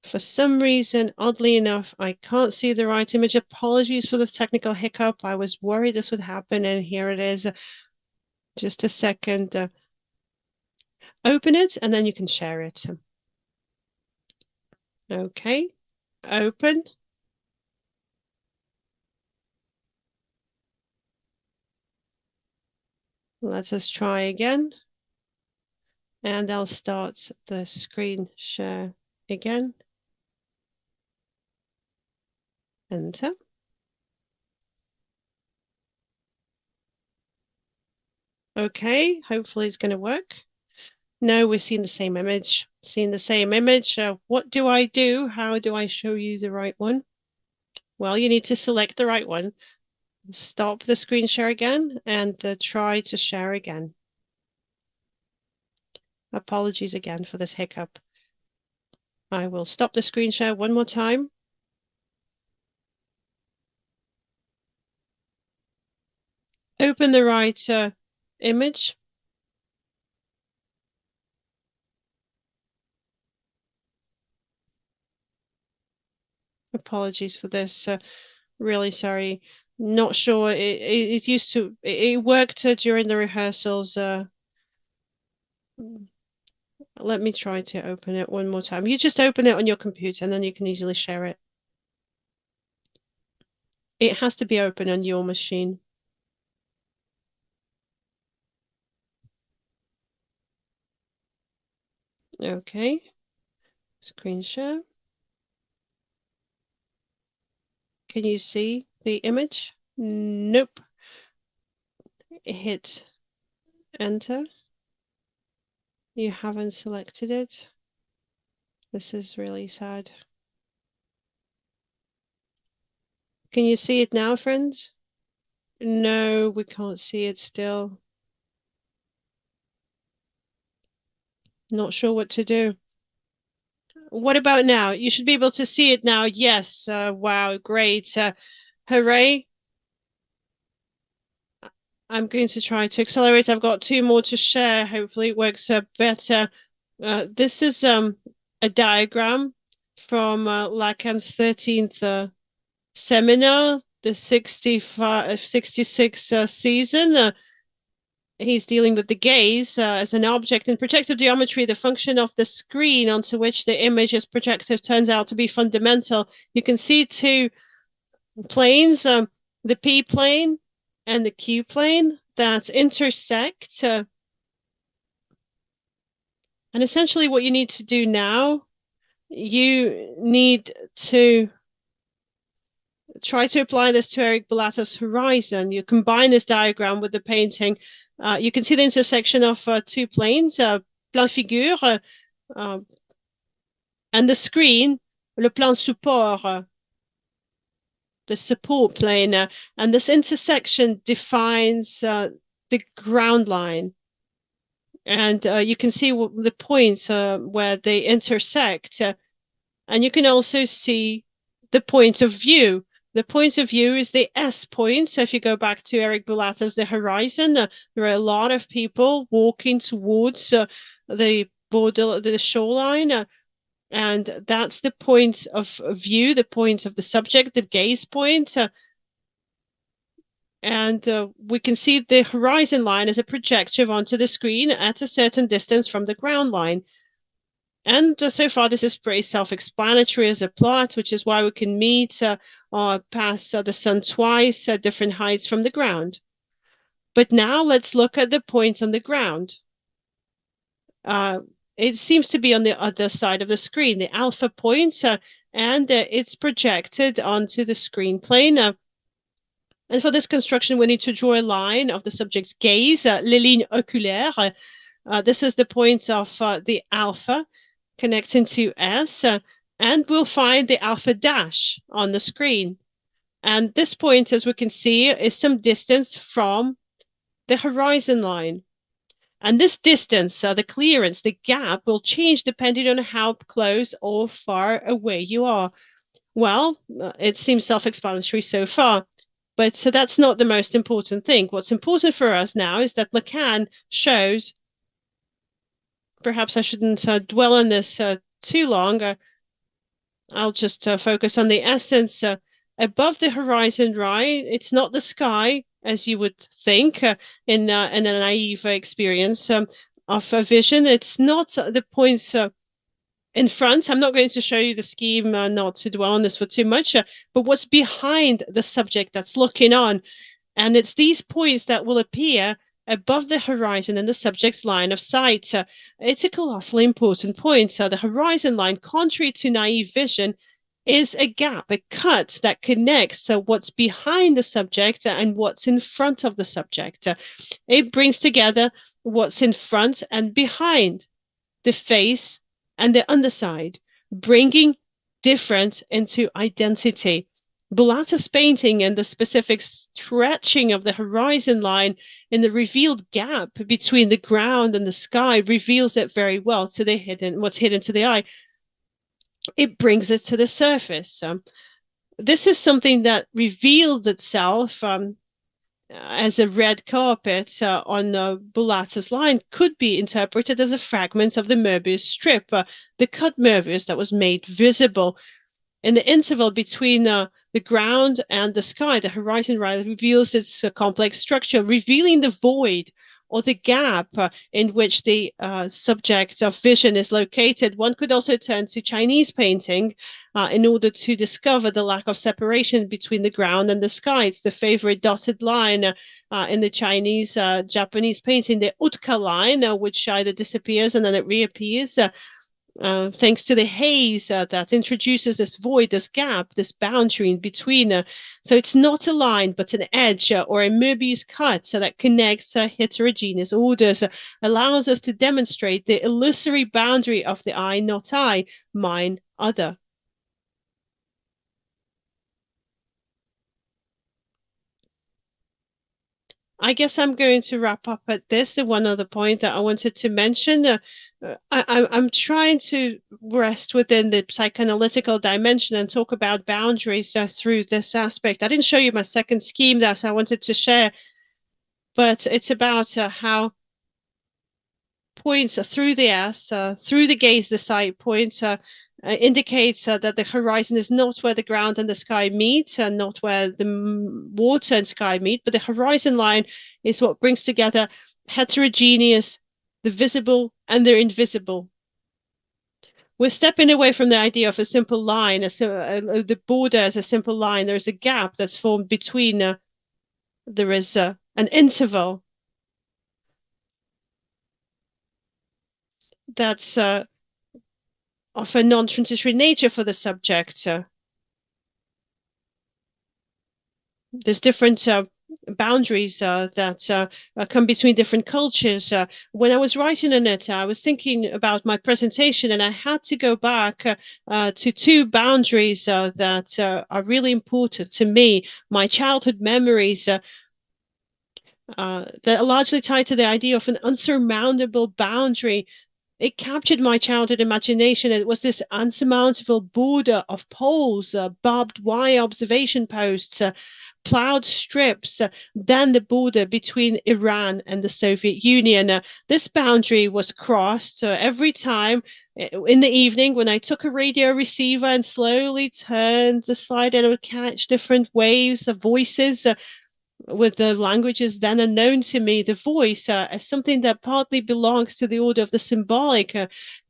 A: For some reason, oddly enough, I can't see the right image. Apologies for the technical hiccup. I was worried this would happen, and here it is. Just a second. Open it, and then you can share it. Okay, open. Let us try again. And I'll start the screen share again. Enter. Okay, hopefully it's going to work. No, we're seeing the same image. Seeing the same image. What do I do? How do I show you the right one? Well, you need to select the right one. Stop the screen share again and try to share again. Apologies again for this hiccup. I will stop the screen share one more time. Open the right image. apologies for this. Really sorry. Not sure. It used to. It worked during the rehearsals. Let me try to open it one more time. You just open it on your computer and then you can easily share it. It has to be open on your machine. Okay. Screen share. Can you see the image? Nope. Hit enter. You haven't selected it. This is really sad. Can you see it now, friends? No, we can't see it still. Not sure what to do. What about now? You should be able to see it now. Yes. Wow, great. Hooray. I'm going to try to accelerate. I've got 2 more to share. Hopefully it works better. This is a diagram from Lacan's 13th seminar, the 66 season. He's dealing with the gaze as an object. In projective geometry, the function of the screen onto which the image is projected turns out to be fundamental. You can see 2 planes, the P plane and the Q plane, that intersect. And essentially what you need to do now, you need to try to apply this to Eric Bulatov's Horizon. You combine this diagram with the painting. You can see the intersection of 2 planes, plan figure, and the screen, le plan support, the support plane. And this intersection defines the ground line. And you can see the points where they intersect. And you can also see the point of view. The point of view is the S point. So if you go back to Eric Bulatov's The Horizon, there are a lot of people walking towards the border, the shoreline. And that's the point of view, the point of the subject, the gaze point. And we can see the horizon line as a projective onto the screen at a certain distance from the ground line. And so far, this is pretty self-explanatory as a plot, which is why we can meet or pass the sun twice at different heights from the ground. But now let's look at the point on the ground. It seems to be on the other side of the screen, the alpha point, and it's projected onto the screen plane. And for this construction, we need to draw a line of the subject's gaze, les lignes oculaires. This is the point of the alpha connecting to S, and we'll find the alpha dash on the screen. And this point, as we can see, is some distance from the horizon line. And this distance, the clearance, the gap, will change depending on how close or far away you are. Well, it seems self-explanatory so far, but so that's not the most important thing. What's important for us now is that Lacan shows, perhaps I shouldn't dwell on this too long. I'll just focus on the essence. Above the horizon, right? It's not the sky, as you would think in a naive experience of a vision. It's not the points in front. I'm not going to show you the scheme, not to dwell on this for too much, but what's behind the subject that's looking on. And it's these points that will appear above the horizon in the subject's line of sight. It's a colossally important point. The horizon line, contrary to naive vision, is a gap, a cut that connects what's behind the subject and what's in front of the subject. It brings together what's in front and behind, the face and the underside, bringing difference into identity. Bulatov's painting and the specific stretching of the horizon line in the revealed gap between the ground and the sky reveals it very well to the hidden, what's hidden to the eye. It brings it to the surface. This is something that revealed itself as a red carpet on Bulatov's line, could be interpreted as a fragment of the Möbius strip, the cut Möbius that was made visible. in the interval between the ground and the sky, the horizon reveals its complex structure, revealing the void or the gap in which the subject of vision is located. One could also turn to Chinese painting in order to discover the lack of separation between the ground and the sky. It's the favorite dotted line in the Chinese, Japanese painting, the Utka line, which either disappears and then it reappears. Thanks to the haze that introduces this void, this gap, this boundary in between. So it's not a line, but an edge or a Möbius cut that connects heterogeneous orders, allows us to demonstrate the illusory boundary of the I, not I, mine, other. I guess I'm going to wrap up at this. The one other point that I wanted to mention, I'm trying to rest within the psychoanalytical dimension and talk about boundaries through this aspect. I didn't show you my second scheme that I wanted to share, but it's about how points through the S, through the gaze, the sight point, indicates that the horizon is not where the ground and the sky meet, and not where the water and sky meet, but the horizon line is what brings together heterogeneous, the visible and the invisible. We're stepping away from the idea of a simple line, the border as a simple line. There's a gap that's formed between, there is an interval that's of a non-transitory nature for the subject. There's different boundaries that come between different cultures. When I was writing on it, I was thinking about my presentation, and I had to go back to two boundaries that are really important to me, my childhood memories that are largely tied to the idea of an unsurmountable boundary. It captured my childhood imagination. It was this unsurmountable border of poles, barbed wire observation posts, plowed strips, then the border between Iran and the Soviet Union. This boundary was crossed every time in the evening when I took a radio receiver and slowly turned the slide, and it would catch different waves of voices with the languages then unknown to me. The voice as something that partly belongs to the order of the symbolic,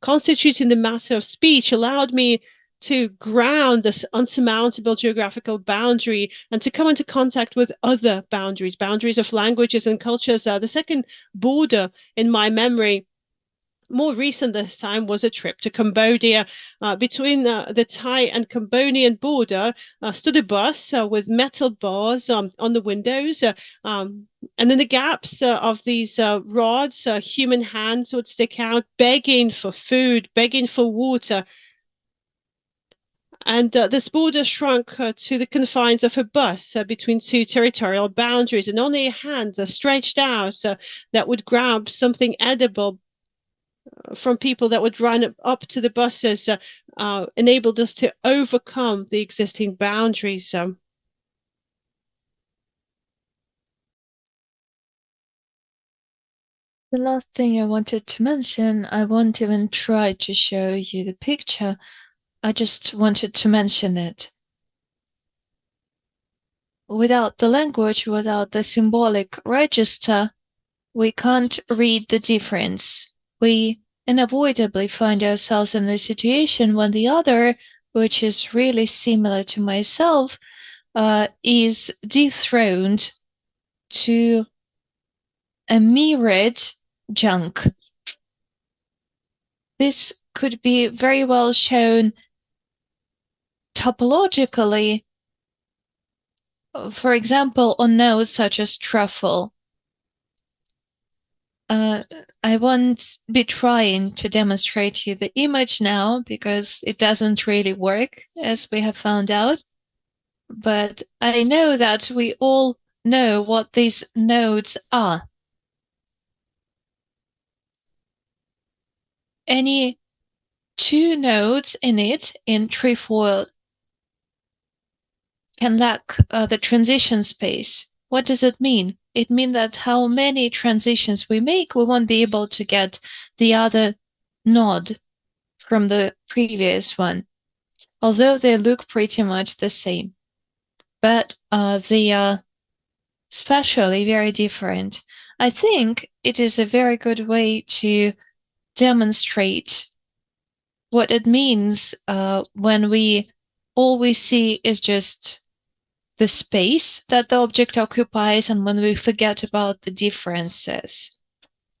A: constituting the matter of speech, allowed me to ground this unsurmountable geographical boundary and to come into contact with other boundaries, boundaries of languages and cultures. The second border in my memory, more recent this time, was a trip to Cambodia. Between the Thai and Cambodian border stood a bus with metal bars on the windows. And in the gaps of these rods, human hands would stick out, begging for food, begging for water. And this border shrunk to the confines of a bus between two territorial boundaries, and only a hand stretched out that would grab something edible from people that would run up to the buses enabled us to overcome the existing boundaries. The
G: last thing I wanted to mention, I won't even try to show you the picture. I just wanted to mention it. Without the language, without the symbolic register, we can't read the difference. We unavoidably find ourselves in a situation when the other, which is really similar to myself, is dethroned to a mirrored junk. This could be very well shown topologically, for example, on nodes such as truffle. I won't be trying to demonstrate you the image now because it doesn't really work, as we have found out. But I know that we all know what these nodes are. Any two nodes in it, in trefoil, can lack the transition space. What does it mean? It means that how many transitions we make, we won't be able to get the other node from the previous one. although they look pretty much the same, but they are spatially very different. I think it is a very good way to demonstrate what it means when all we see is just the space that the object occupies, and when we forget about the differences.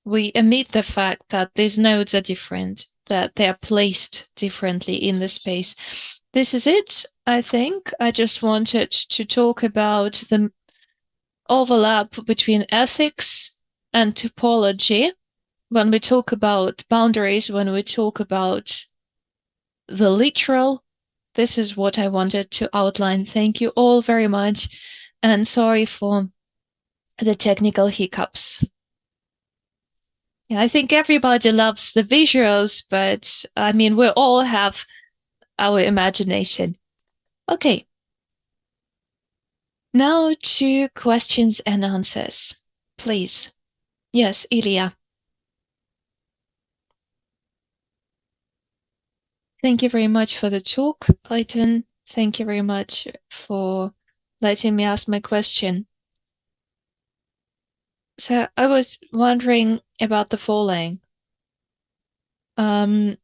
G: We omit the fact that these nodes are different, that they are placed differently in the space. This is it, I think. I just wanted to talk about the overlap between ethics and typology when we talk about boundaries, when we talk about the literal. This is what I wanted to outline. Thank you all very much, and sorry for the technical hiccups. Yeah, I think everybody loves the visuals, but I mean, we all have our imagination. Okay. Now to questions and answers, please. Yes, Ilya. Thank you very much for the talk, Clayton. Thank you very much for letting me ask my question. So I was wondering about the following. Lacan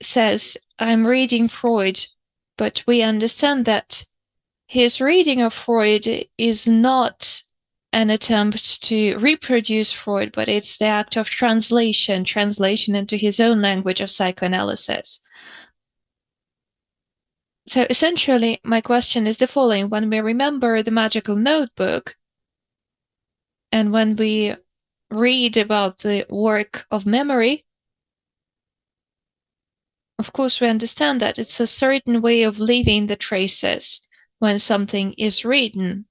G: says, I'm reading Freud, but we understand that his reading of Freud is not an attempt to reproduce Freud, but it's the act of translation into his own language of psychoanalysis. So essentially, my question is the following. When we remember the Magical Notebook, and when we read about the work of memory, of course, we understand that it's a certain way of leaving the traces when something is written.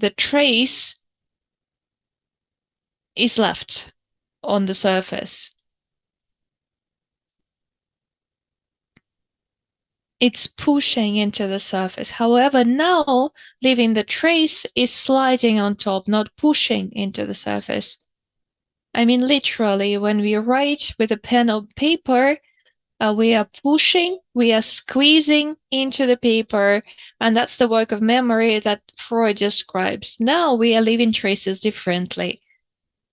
G: The trace is left on the surface. It's pushing into the surface. However, now leaving the trace is sliding on top, not pushing into the surface. I mean, literally, when we write with a pen or paper, we are pushing, we are squeezing into the paper, and that's the work of memory that Freud describes. Now we are leaving traces differently.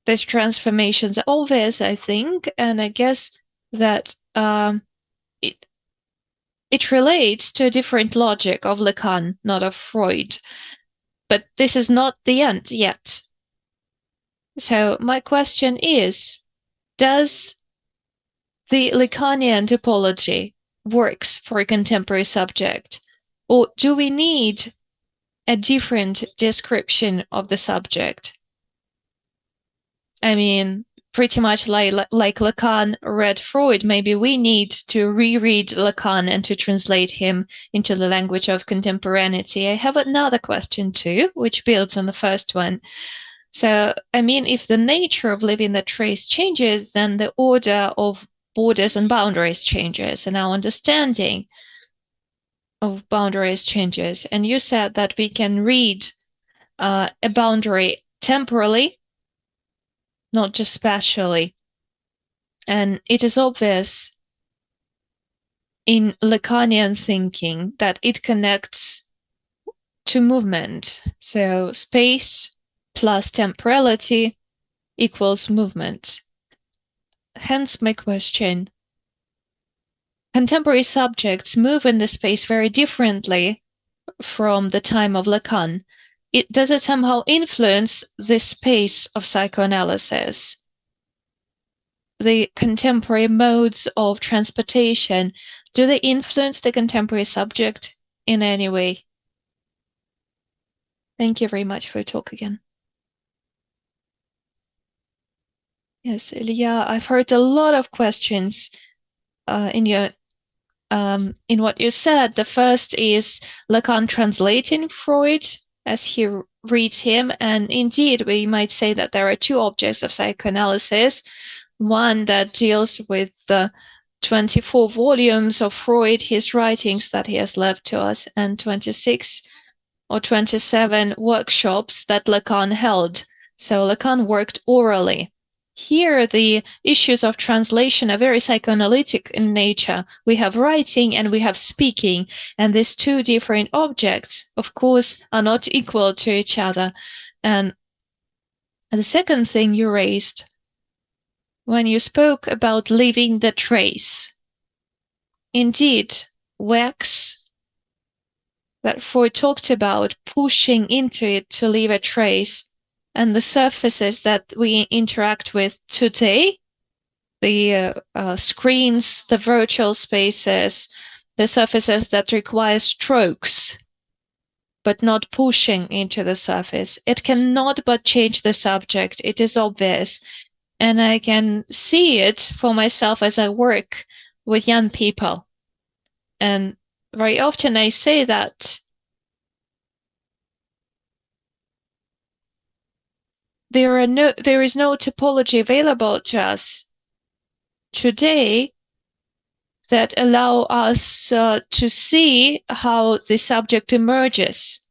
G: These transformations are obvious, I think, and I guess that it relates to a different logic of Lacan, not of Freud. But this is not the end yet. So my question is, does the Lacanian typology works for a contemporary subject, or do we need a different description of the subject? I mean, pretty much like Lacan read Freud, maybe we need to reread Lacan and to translate him into the language of contemporaneity. I have another question too, which builds on the first one. So, I mean, if the nature of leaving the trace changes, then the order of borders and boundaries changes, and our understanding of boundaries changes. And you said that we can read a boundary temporally, not just spatially. And it is obvious in Lacanian thinking that it connects to movement. So space plus temporality equals movement. Hence my question. Contemporary subjects move in the space very differently from the time of Lacan. Does it somehow influence the space of psychoanalysis? The contemporary modes of transportation, do they influence the contemporary subject in any way? Thank you very much for your talk again. Yes, Ilya, I've heard a lot of questions in what you said. The first is Lacan translating Freud as he reads him, and indeed we might say that there are two objects of psychoanalysis, one that deals with the 24 volumes of Freud, his writings that he has left to us, and 26 or 27 workshops that Lacan held. So Lacan worked orally. here the issues of translation are very psychoanalytic in nature. We have writing and we have speaking, and these two different objects, of course, are not equal to each other. And the second thing you raised, when you spoke about leaving the trace, indeed, wax, that Freud talked about pushing into it to leave a trace, and the surfaces that we interact with today, the screens, the virtual spaces, the surfaces that require strokes, but not pushing into the surface. It cannot but change the subject. It is obvious. And I can see it for myself as I work with young people. And very often I say that there is no topology available to us today that allow us to see how the subject emerges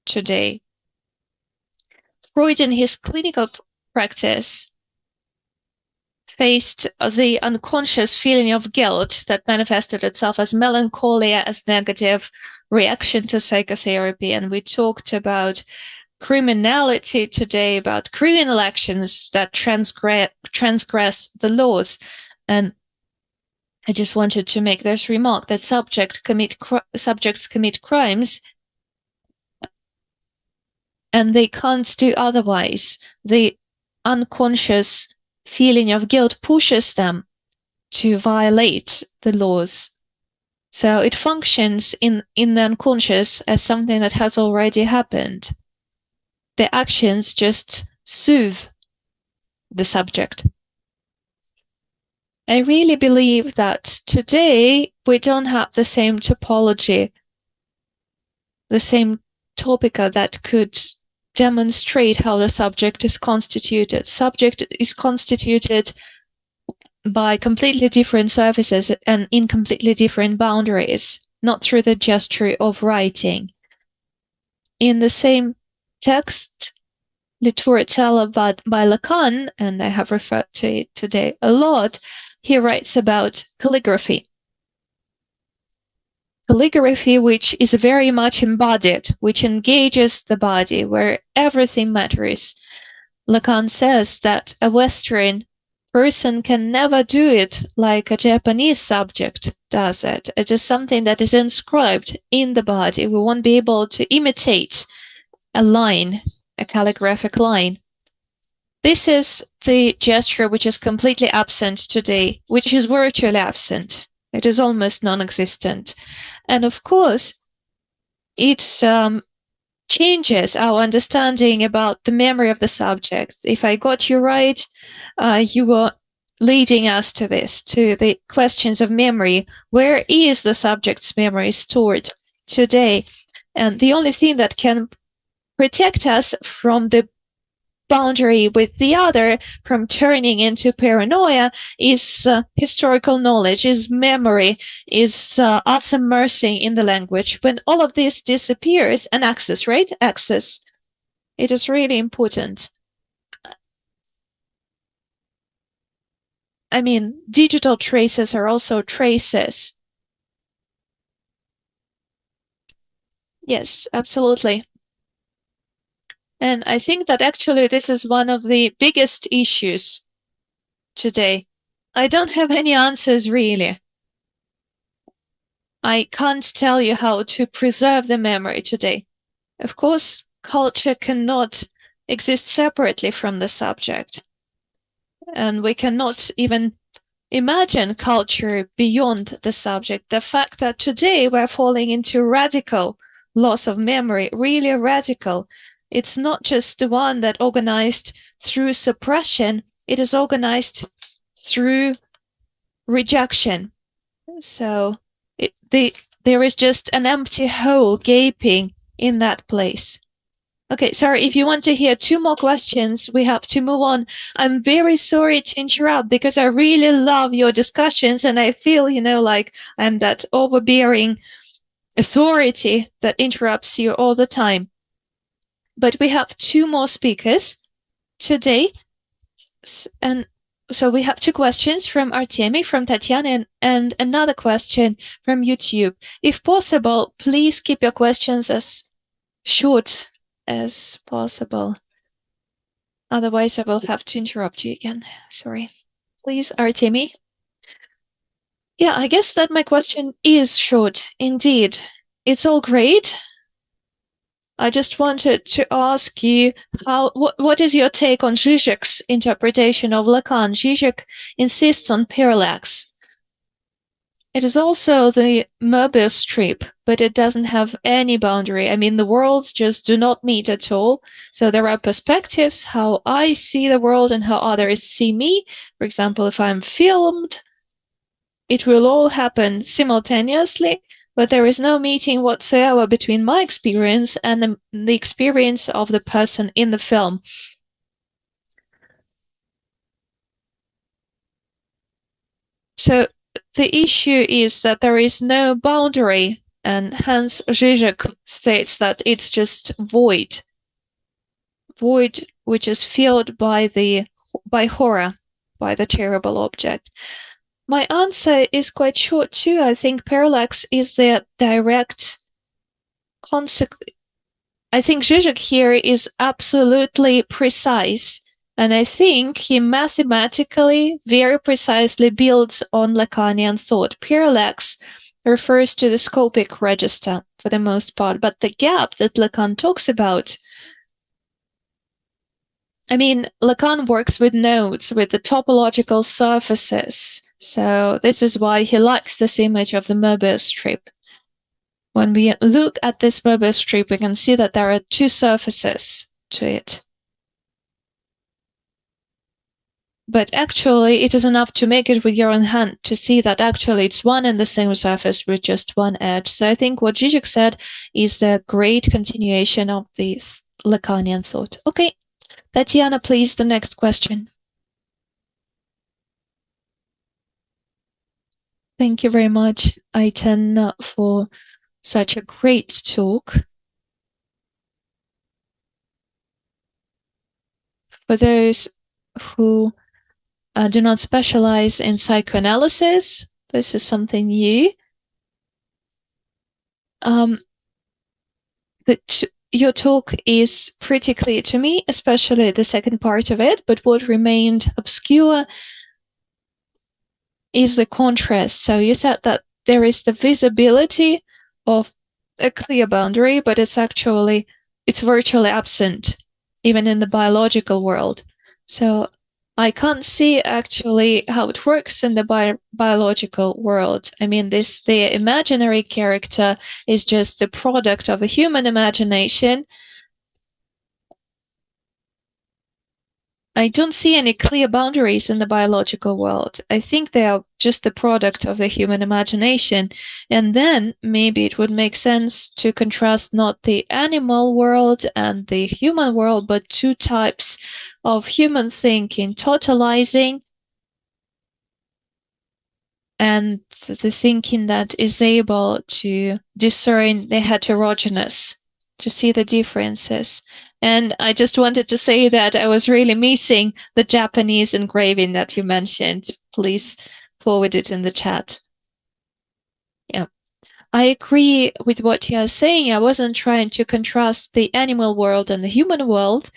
G: today. Freud, in his clinical practice, faced the unconscious feeling of guilt that manifested itself as melancholia, as negative reaction to psychotherapy. And we talked about criminality today, about criminal actions that transgress the laws. And I just wanted to make this remark that subjects commit crimes and they can't do otherwise. The unconscious feeling of guilt pushes them to violate the laws. So it functions in the unconscious as something that has already happened. The actions just soothe the subject. I really believe that today we don't have the same topology, the same topica that could demonstrate how the subject is constituted. Subject is constituted by completely different surfaces and in completely different boundaries, not through the gesture of writing. In the same text, Literatura by Lacan, and I have referred to it today a lot, he writes about calligraphy. Calligraphy, which is very much embodied, which engages the body, where everything matters. Lacan says that a Western person can never do it like a Japanese subject does it. It is something that is inscribed in the body. We won't be able to imitate a line, a calligraphic line. This is the gesture which is completely absent today, which is virtually absent. It is almost non-existent. And of course, it changes our understanding about the memory of the subject. If I got you right, you were leading us to this, to the questions of memory. Where is the subject's memory stored today? And the only thing that can protect us from the boundary with the other, from turning into paranoia, is historical knowledge, is memory, is us immersing in the language. When all of this disappears, and access, right? Access. It is really important. I mean, digital traces are also traces. Yes, absolutely. And I think that actually this is one of the biggest issues today. I don't have any answers really. I can't tell you how to preserve the memory today. Of course, culture cannot exist separately from the subject. And we cannot even imagine culture beyond the subject. The fact that today we're falling into radical loss of memory, really radical. It's not just the one that organized through suppression, it is organized through rejection. So there is just an empty hole gaping in that place. Okay, sorry, if you want to hear 2 more questions, we have to move on. I'm very sorry to interrupt because I really love your discussions and I feel, like I'm that overbearing authority that interrupts you all the time. But we have 2 more speakers today. And so we have two questions from Artemi, from Tatiana, and another question from YouTube. If possible, please keep your questions as short as possible. Otherwise, I will have to interrupt you again. Sorry. Please, Artemi. Yeah, I guess that my question is short, indeed. It's all great. I just wanted to ask you what is your take on Zizek's interpretation of Lacan? Zizek insists on parallax. It is also the Möbius strip, but it doesn't have any boundary. I mean, the worlds just do not meet at all. So there are perspectives, how I see the world and how others see me. For example, if I'm filmed, it will all happen simultaneously, but there is no meeting whatsoever between my experience and the experience of the person in the film. So the issue is that there is no boundary, and hence Zizek states that it's just void which is filled by horror, by the terrible object. My answer is quite short too. I think parallax is the direct consequence. I think Zizek here is absolutely precise, and I think he mathematically very precisely builds on Lacanian thought. Parallax refers to the scopic register for the most part, but the gap that Lacan talks about, I mean, Lacan works with nodes, with the topological surfaces. So this is why he likes this image of the Möbius strip. When we look at this Möbius strip, we can see that there are two surfaces to it. But actually, it is enough to make it with your own hand to see that actually it's one and the same surface with just one edge. So I think what Zizek said is the great continuation of the Lacanian thought. Okay, Tatiana, please, the next question. Thank you very much, Ayten, for such a great talk. For those who do not specialize in psychoanalysis, this is something new. Your talk is pretty clear to me, especially the second part of it, but what remained obscure is the contrast. So you said that there is the visibility of a clear boundary, but it's virtually absent, even in the biological world. So I can't see actually how it works in the biological world. I mean, the imaginary character is just a product of the human imagination. I don't see any clear boundaries in the biological world. I think they are just the product of the human imagination. And then maybe it would make sense to contrast not the animal world and the human world, but two types of human thinking, totalizing and the thinking that is able to discern the heterogeneous, to see the differences. And I just wanted to say that I was really missing the Japanese engraving that you mentioned. Please forward it in the chat. Yeah, I agree with what you are saying. I wasn't trying to contrast the animal world and the human world.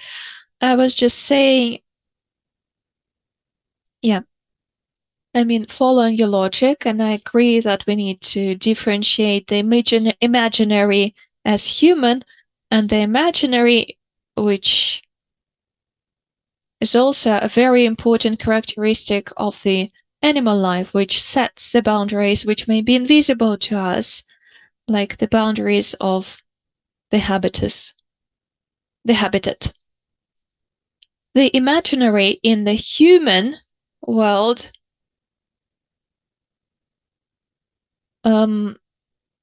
G: I was just saying, yeah, I mean, following your logic, and I agree that we need to differentiate the imaginary as human and the imaginary, which is also a very important characteristic of the animal life, which sets the boundaries which may be invisible to us, like the boundaries of the habitat. The imaginary in the human world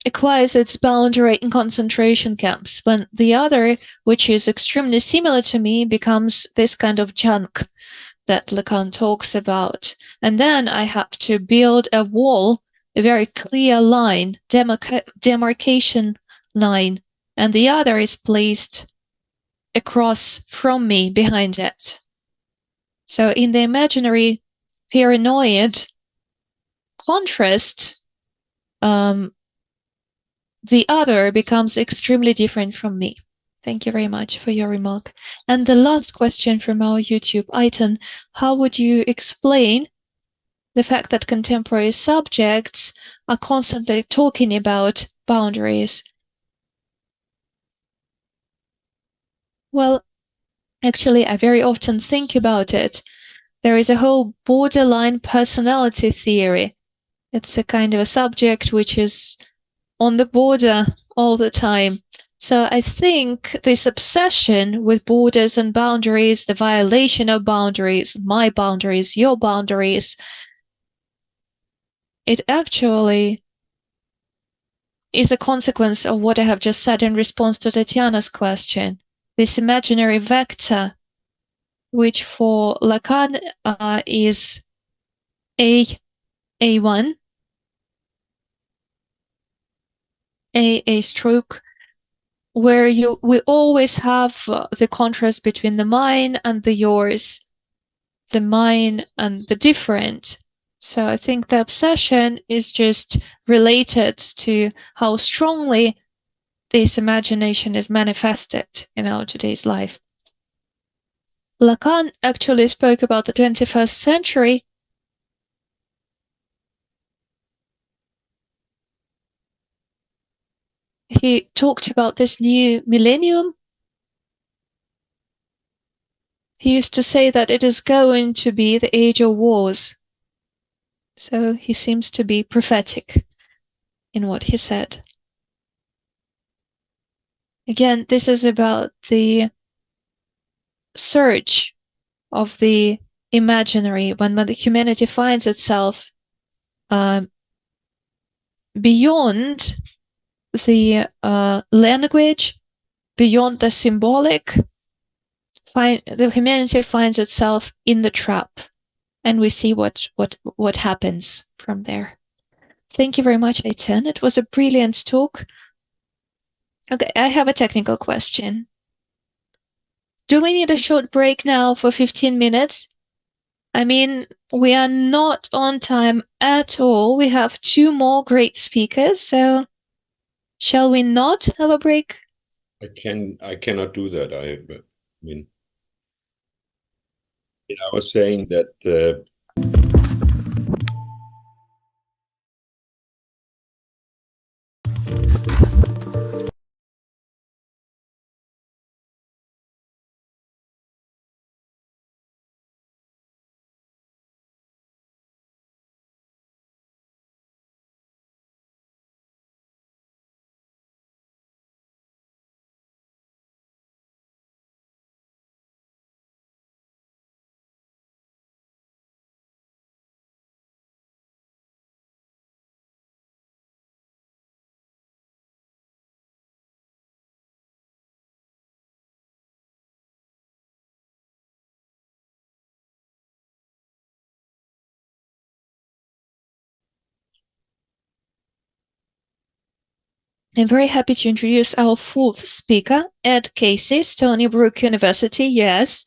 G: acquires its boundary in concentration camps, when the other, which is extremely similar to me, becomes this kind of junk that Lacan talks about. And then I have to build a wall, a very clear line, demarcation line, and the other is placed across from me behind it. So in the imaginary paranoid contrast, the other becomes extremely different from me. Thank you very much for your remark. And the last question from our YouTube, Aitan, how would you explain the fact that contemporary subjects are constantly talking about boundaries? Well, actually, I very often think about it. There is a whole borderline personality theory. It's a kind of a subject which is on the border all the time. So I think this obsession with borders and boundaries, the violation of boundaries, my boundaries, your boundaries, it actually is a consequence of what I have just said in response to Tatiana's question. This imaginary vector, which for Lacan is A1, A stroke, where we always have the contrast between the mine and the yours, the mine and the different. So I think the obsession is just related to how strongly this imagination is manifested in our today's life. Lacan actually spoke about the 21st century. He talked about this new millennium. He used to say that it is going to be the age of wars. So he seems to be prophetic in what he said. Again, this is about the search of the imaginary when the humanity finds itself beyond the language, beyond the symbolic. The humanity finds itself in the trap, and we see what happens from there. Thank you very much, Aitan. It was a brilliant talk. Okay, I have a technical question. Do we need a short break now for 15 minutes? I mean, we are not on time at all. We have 2 more great speakers, so shall we not have a break?
D: I cannot do that. I mean, I was saying that
G: I'm very happy to introduce our 4th speaker, Ed Casey, Stony Brook University, US.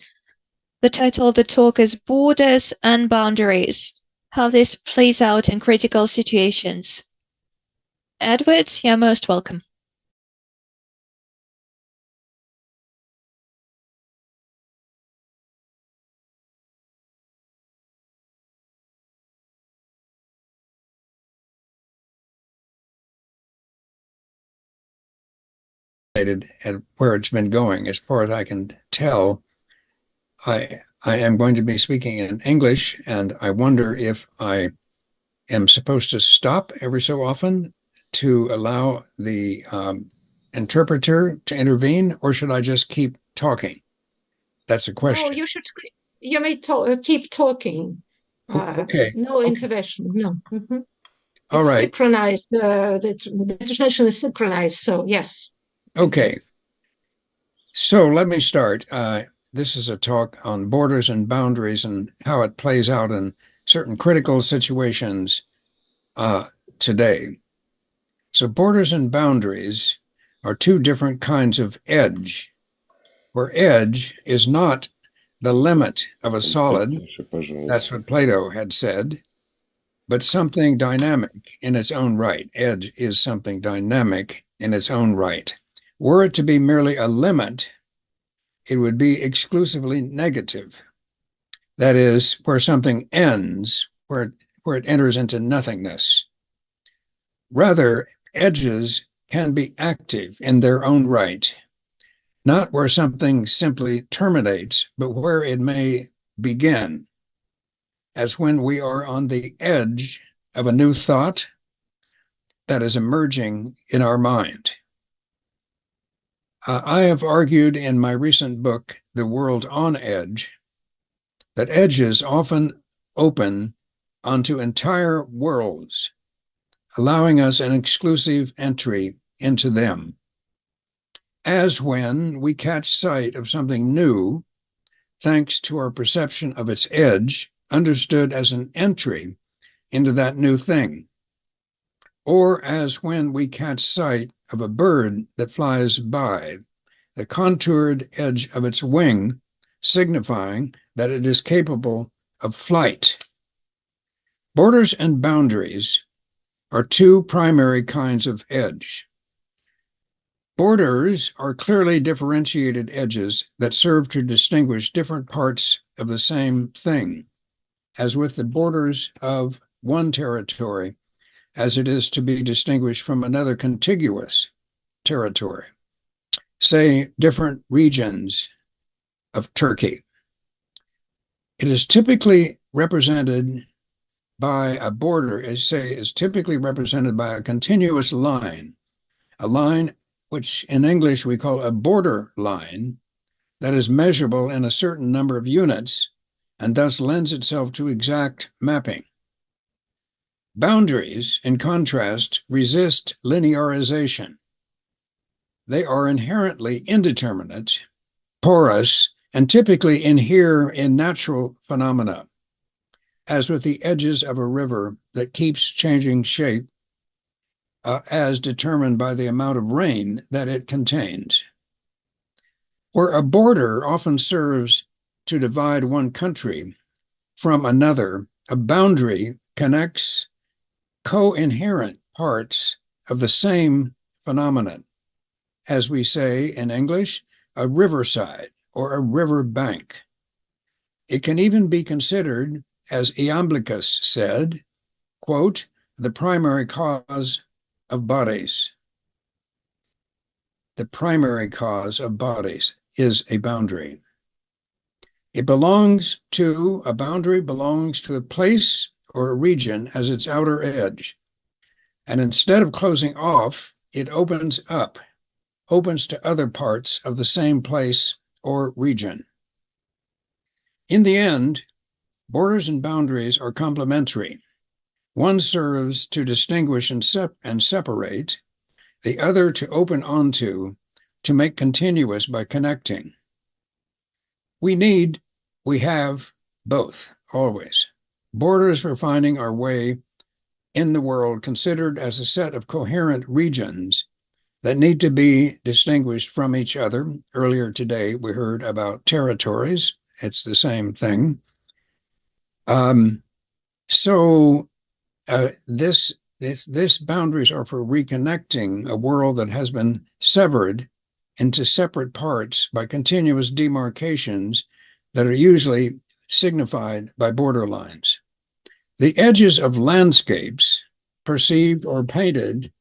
G: The title of the talk is Borders and Boundaries, How This Plays Out in Critical Situations. Edward, you're most welcome.
I: At where it's been going. As far as I can tell, I am going to be speaking in English, and I wonder if I am supposed to stop every so often to allow the interpreter to intervene, or should I just keep talking? That's a question.
C: No, you may keep talking.
I: Okay.
C: No intervention, no. Mm-hmm.
I: All right.
C: Synchronized, the translation is synchronized, so yes.
I: Okay. So let me start. This is a talk on borders and boundaries and how it plays out in certain critical situations today. So borders and boundaries are 2 different kinds of edge, where edge is not the limit of a solid. That's what Plato had said. But something dynamic in its own right. Edge is something dynamic in its own right. Were it to be merely a limit, it would be exclusively negative. That is, where something ends, where it enters into nothingness. Rather, edges can be active in their own right, not where something simply terminates, but where it may begin, as when we are on the edge of a new thought that is emerging in our mind. I have argued in my recent book, The World on Edge, that edges often open onto entire worlds, allowing us an exclusive entry into them. As when we catch sight of something new, thanks to our perception of its edge, understood as an entry into that new thing. Or as when we catch sight of a bird that flies by, the contoured edge of its wing signifying that it is capable of flight. Borders and boundaries are two primary kinds of edge. Borders are clearly differentiated edges that serve to distinguish different parts of the same thing, as with the borders of one territory, as it is to be distinguished from another contiguous territory, say different regions of Turkey. It is typically represented by a border, is typically represented by a continuous line, a line which in English we call a border line, that is measurable in a certain number of units and thus lends itself to exact mapping. Boundaries, in contrast, resist linearization. They are inherently indeterminate, porous, and typically inhere in natural phenomena, as with the edges of a river that keeps changing shape as determined by the amount of rain that it contains. Where a border often serves to divide one country from another, a boundary connects co-inherent parts of the same phenomenon. As we say in English, a riverside or a river bank. It can even be considered, as Iamblichus said, quote, the primary cause of bodies. The primary cause of bodies is a boundary. A boundary belongs to a place or a region as its outer edge. And instead of closing off, it opens up, opens to other parts of the same place or region. In the end, borders and boundaries are complementary. One serves to distinguish and separate, the other to open onto, to make continuous by connecting. We have both, always. Borders for finding our way in the world considered as a set of coherent regions that need to be distinguished from each other. Earlier today, we heard about territories. It's the same thing. This boundaries are for reconnecting a world that has been severed into separate parts by continuous demarcations that are usually signified by border lines. The edges of landscapes, perceived or painted,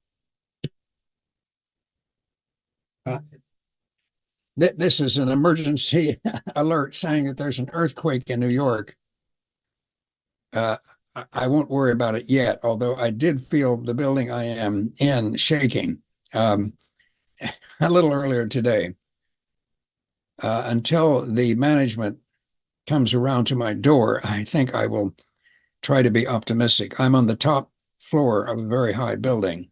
I: this is an emergency alert saying that there's an earthquake in New York. I won't worry about it yet, although I did feel the building I am in shaking a little earlier today. Until the management comes around to my door, I think I will try to be optimistic. I'm on the top floor of a very high building,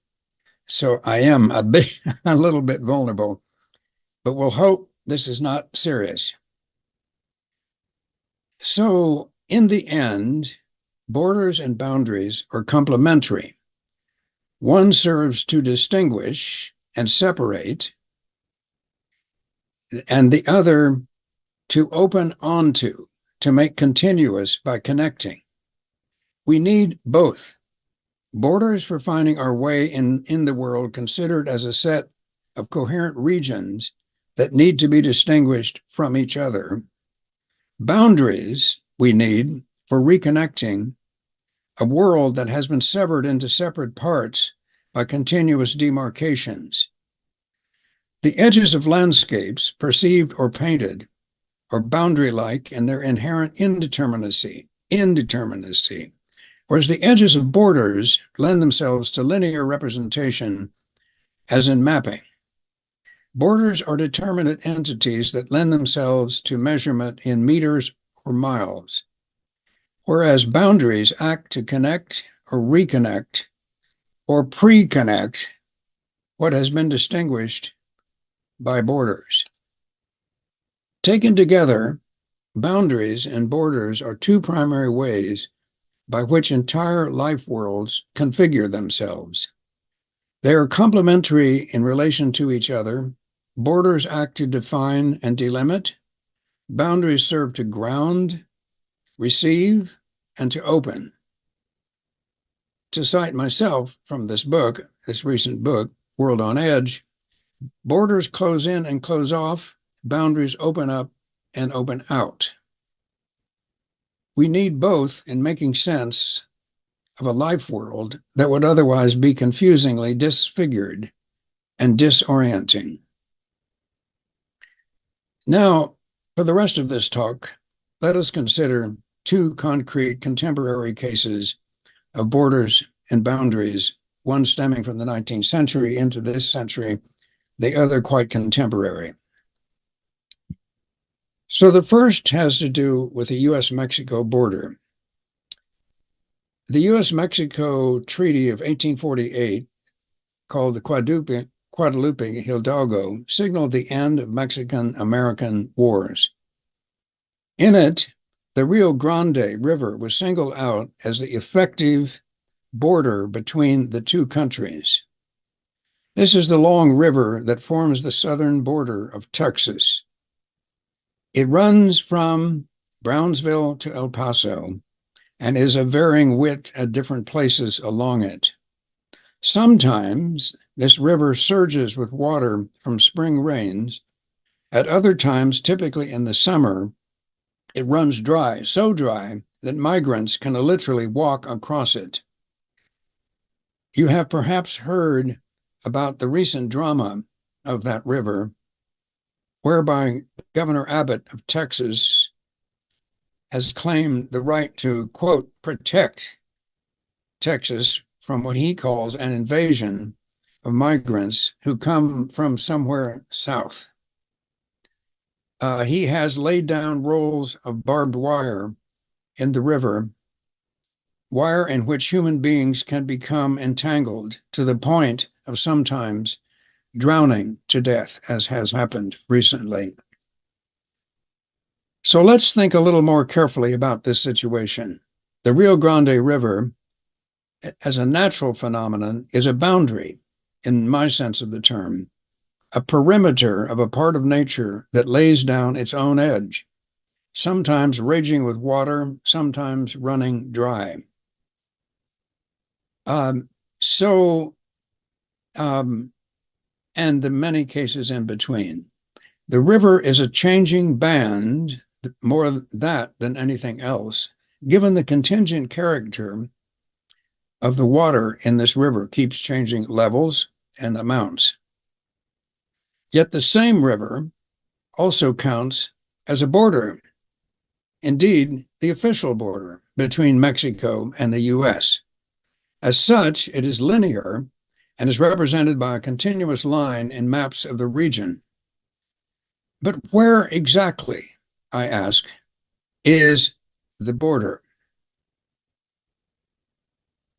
I: so I am a little bit vulnerable, but we'll hope this is not serious. So in the end, borders and boundaries are complementary. One serves to distinguish and separate, and the other to open onto, to make continuous by connecting. We need both. Borders for finding our way in the world considered as a set of coherent regions that need to be distinguished from each other. Boundaries we need for reconnecting a world that has been severed into separate parts by continuous demarcations. The edges of landscapes, perceived or painted, are boundary-like in their inherent indeterminacy, whereas the edges of borders lend themselves to linear representation, as in mapping. Borders are determinate entities that lend themselves to measurement in meters or miles, whereas boundaries act to connect or reconnect or pre-connect what has been distinguished by borders. Taken together, boundaries and borders are two primary ways by which entire life worlds configure themselves. They are complementary in relation to each other. Borders act to define and delimit. Boundaries serve to ground, receive, and to open. To cite myself from this book, this recent book, World on Edge, borders close in and close off, boundaries open up and open out. We need both in making sense of a life world that would otherwise be confusingly disfigured and disorienting. Now, for the rest of this talk, let us consider two concrete contemporary cases of borders and boundaries, one stemming from the 19th century into this century, the other quite contemporary. So the first has to do with the U.S.-Mexico border. The U.S.-Mexico Treaty of 1848, called the Guadalupe Hidalgo, signaled the end of Mexican-American wars. In it, the Rio Grande River was singled out as the effective border between the two countries. This is the long river that forms the southern border of Texas. It runs from Brownsville to El Paso and is of varying width at different places along it. Sometimes this river surges with water from spring rains. At other times, typically in the summer, it runs dry, so dry that migrants can literally walk across it. You have perhaps heard about the recent drama of that river, whereby Governor Abbott of Texas has claimed the right to, quote, protect Texas from what he calls an invasion of migrants who come from somewhere south. He has laid down rolls of barbed wire in the river, wire in which human beings can become entangled to the point of sometimes drowning to death, as has happened recently. So let's think a little more carefully about this situation. The Rio Grande River, as a natural phenomenon, is a boundary, in my sense of the term, a perimeter of a part of nature that lays down its own edge, sometimes raging with water, sometimes running dry. And the many cases in between. The river is a changing band, more that than anything else, given the contingent character of the water in this river keeps changing levels and amounts. Yet the same river also counts as a border, indeed, the official border between Mexico and the U.S. As such, it is linear and is represented by a continuous line in maps of the region. But where exactly, I ask, is the border?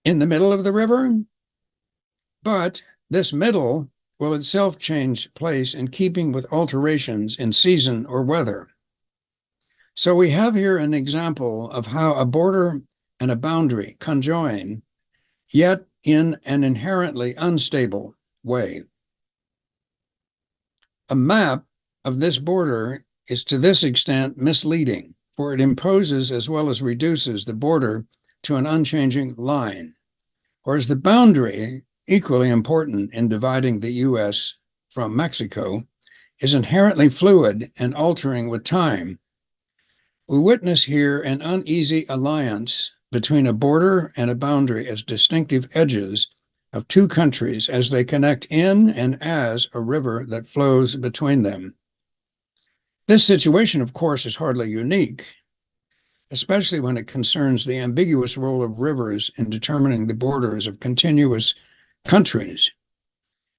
I: In the middle of the river? But this middle will itself change place in keeping with alterations in season or weather. So we have here an example of how a border and a boundary conjoin, yet in an inherently unstable way. A map of this border is to this extent misleading, for it imposes as well as reduces the border to an unchanging line, whereas the boundary, equally important in dividing the U.S. from Mexico, is inherently fluid and altering with time. We witness here an uneasy alliance between a border and a boundary as distinctive edges of two countries as they connect in and as a river that flows between them. This situation, of course, is hardly unique, especially when it concerns the ambiguous role of rivers in determining the borders of continuous countries.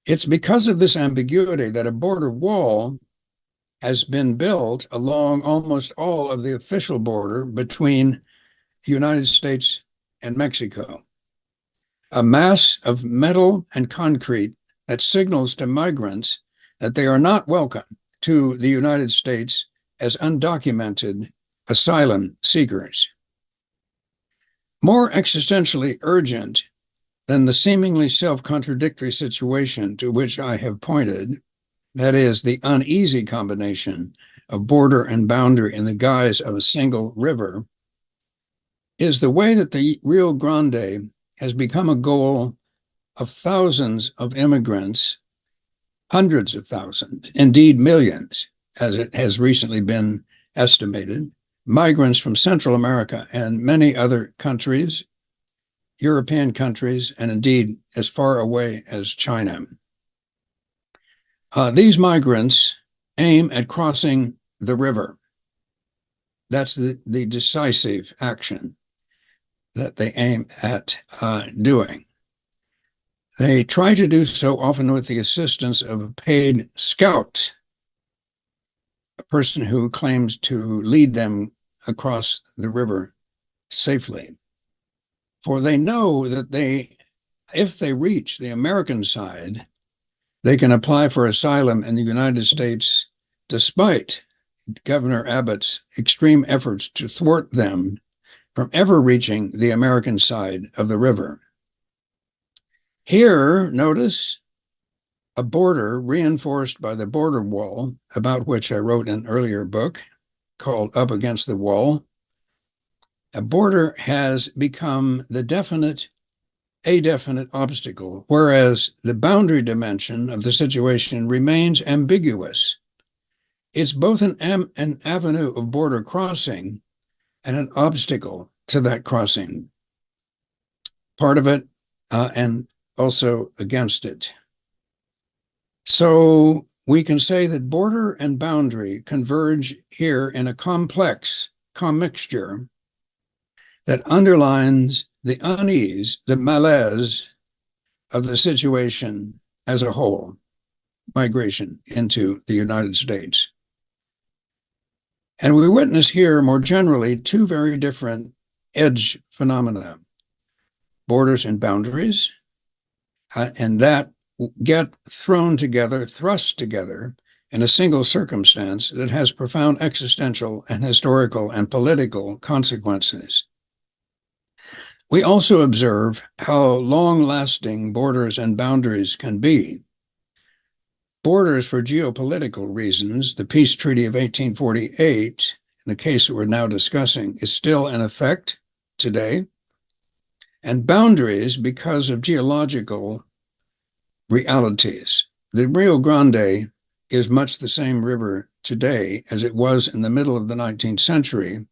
I: It's because of this ambiguity that a border wall has been built along almost all of the official border between the United States and Mexico. A mass of metal and concrete that signals to migrants that they are not welcome to the United States as undocumented asylum seekers. More existentially urgent than the seemingly self-contradictory situation to which I have pointed, that is, the uneasy combination of border and boundary in the guise of a single river, is the way that the Rio Grande has become a goal of thousands of immigrants, hundreds of thousands, indeed millions, as it has recently been estimated, migrants from Central America and many other countries, European countries, and indeed as far away as China. These migrants aim at crossing the river. That's the decisive action that they aim at doing. They try to do so often with the assistance of a paid scout, a person who claims to lead them across the river safely. For they know that if they reach the American side, they can apply for asylum in the United States despite Governor Abbott's extreme efforts to thwart them from ever reaching the American side of the river. Here, notice a border reinforced by the border wall, about which I wrote an earlier book called Up Against the Wall. A border has become the a definite obstacle, whereas the boundary dimension of the situation remains ambiguous. It's both an avenue of border crossing and an obstacle to that crossing. Part of it and also against it. So we can say that border and boundary converge here in a complex commixture that underlines the unease, the malaise of the situation as a whole, migration into the United States. And we witness here more generally two very different edge phenomena, borders and boundaries, and that get thrown together, thrust together in a single circumstance that has profound existential and historical and political consequences. We also observe how long-lasting borders and boundaries can be. Borders for geopolitical reasons, the Peace Treaty of 1848, in the case that we're now discussing, is still in effect today, and boundaries because of geological realities. The Rio Grande is much the same river today as it was in the middle of the 19th century,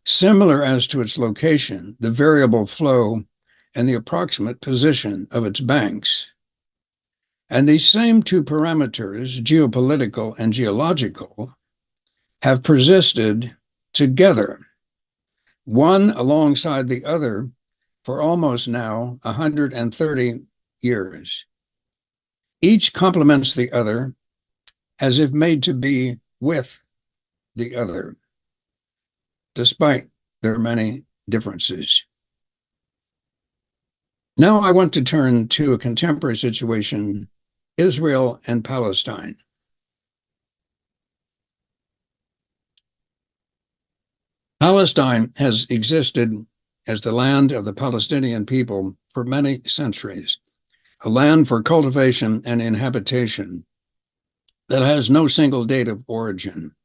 I: similar as to its location, the variable flow, and the approximate position of its banks. And these same two parameters, geopolitical and geological, have persisted together, one alongside the other, for almost now 130 years. Each complements the other as if made to be with the other, despite their many differences. Now I want to turn to a contemporary situation, Israel and Palestine. Palestine has existed as the land of the Palestinian people for many centuries, a land for cultivation and inhabitation that has no single date of origin.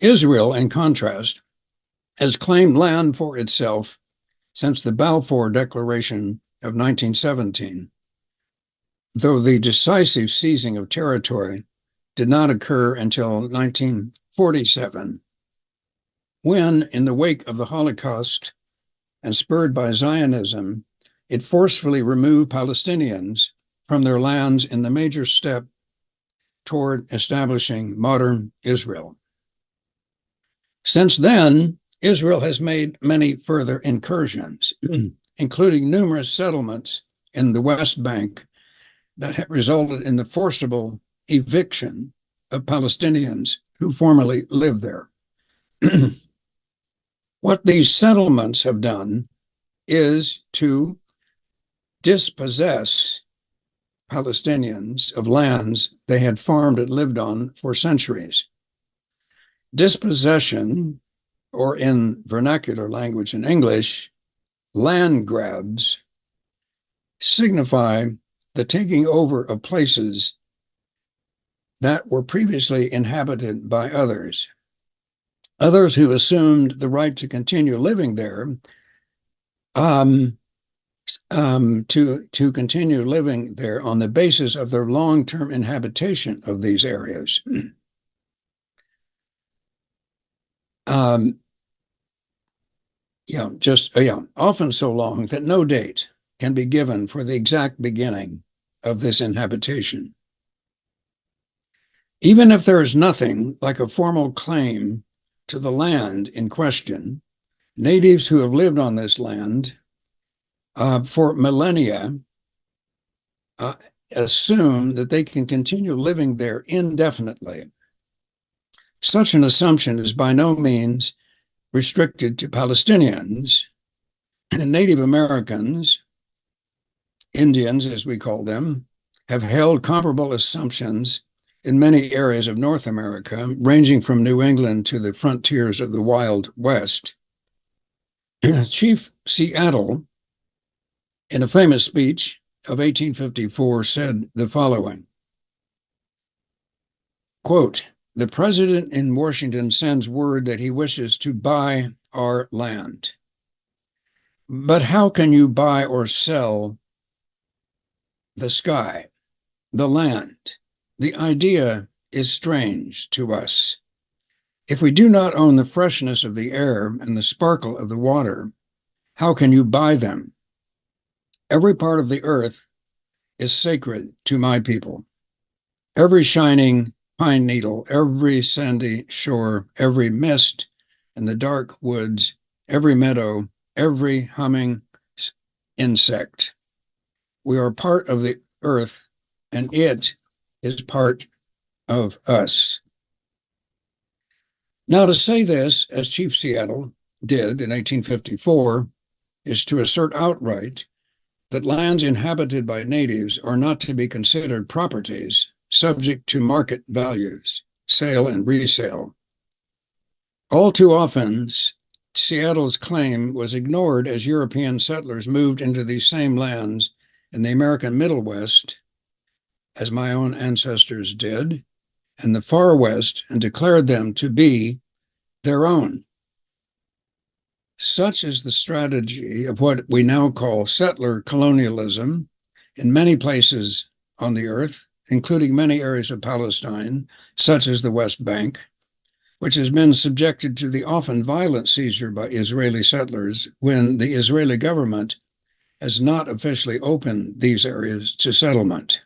I: Israel, in contrast, has claimed land for itself since the Balfour Declaration of 1917, though the decisive seizing of territory did not occur until 1947, when, in the wake of the Holocaust and spurred by Zionism, it forcefully removed Palestinians from their lands in the major step toward establishing modern Israel. Since then, Israel has made many further incursions, including numerous settlements in the West Bank that have resulted in the forcible eviction of Palestinians who formerly lived there. What these settlements have done is to dispossess Palestinians of lands they had farmed and lived on for centuries. Dispossession, or in vernacular language in English, land grabs, signify the taking over of places that were previously inhabited by others. Others who assumed the right to continue living there, to continue living there on the basis of their long-term inhabitation of these areas. Often so long that no date can be given for the exact beginning of this inhabitation. Even if there is nothing like a formal claim to the land in question, natives who have lived on this land for millennia assume that they can continue living there indefinitely. Such an assumption is by no means restricted to Palestinians. And Native Americans, Indians as we call them, have held comparable assumptions in many areas of North America, ranging from New England to the frontiers of the Wild West. Chief Seattle, in a famous speech of 1854, said the following, quote, "The president in Washington sends word that he wishes to buy our land. But how can you buy or sell the sky, the land? The idea is strange to us. If we do not own the freshness of the air and the sparkle of the water, how can you buy them? Every part of the earth is sacred to my people. Every shining pine needle, every sandy shore, every mist in the dark woods, every meadow, every humming insect. We are part of the earth, and it is part of us." Now, to say this, as Chief Seattle did in 1854, is to assert outright that lands inhabited by natives are not to be considered properties subject to market values, sale and resale. All too often, Seattle's claim was ignored as European settlers moved into these same lands in the American Middle West, as my own ancestors did, and the Far West, and declared them to be their own. Such is the strategy of what we now call settler colonialism in many places on the earth, including many areas of Palestine, such as the West Bank, which has been subjected to the often violent seizure by Israeli settlers when the Israeli government has not officially opened these areas to settlement.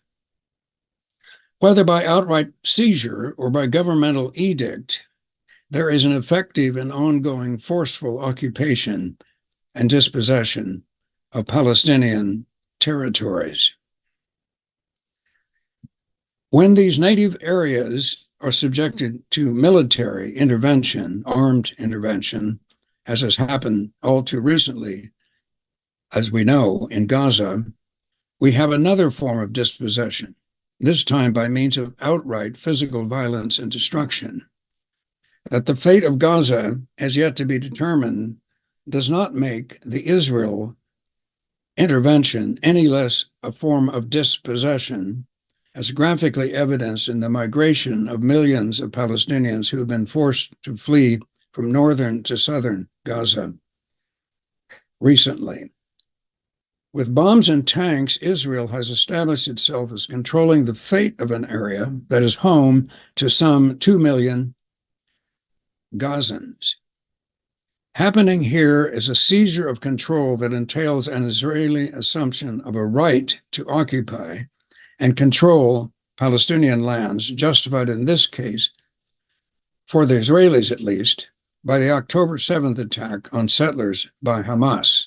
I: Whether by outright seizure or by governmental edict, there is an effective and ongoing forceful occupation and dispossession of Palestinian territories. When these native areas are subjected to military intervention, armed intervention, as has happened all too recently, as we know, in Gaza, we have another form of dispossession, this time by means of outright physical violence and destruction. That the fate of Gaza has yet to be determined does not make the Israel intervention any less a form of dispossession as graphically evidenced in the migration of millions of Palestinians who have been forced to flee from northern to southern Gaza recently. With bombs and tanks, Israel has established itself as controlling the fate of an area that is home to some 2 million Gazans. Happening here is a seizure of control that entails an Israeli assumption of a right to occupy and control Palestinian lands, justified in this case, for the Israelis at least, by the October 7th attack on settlers by Hamas.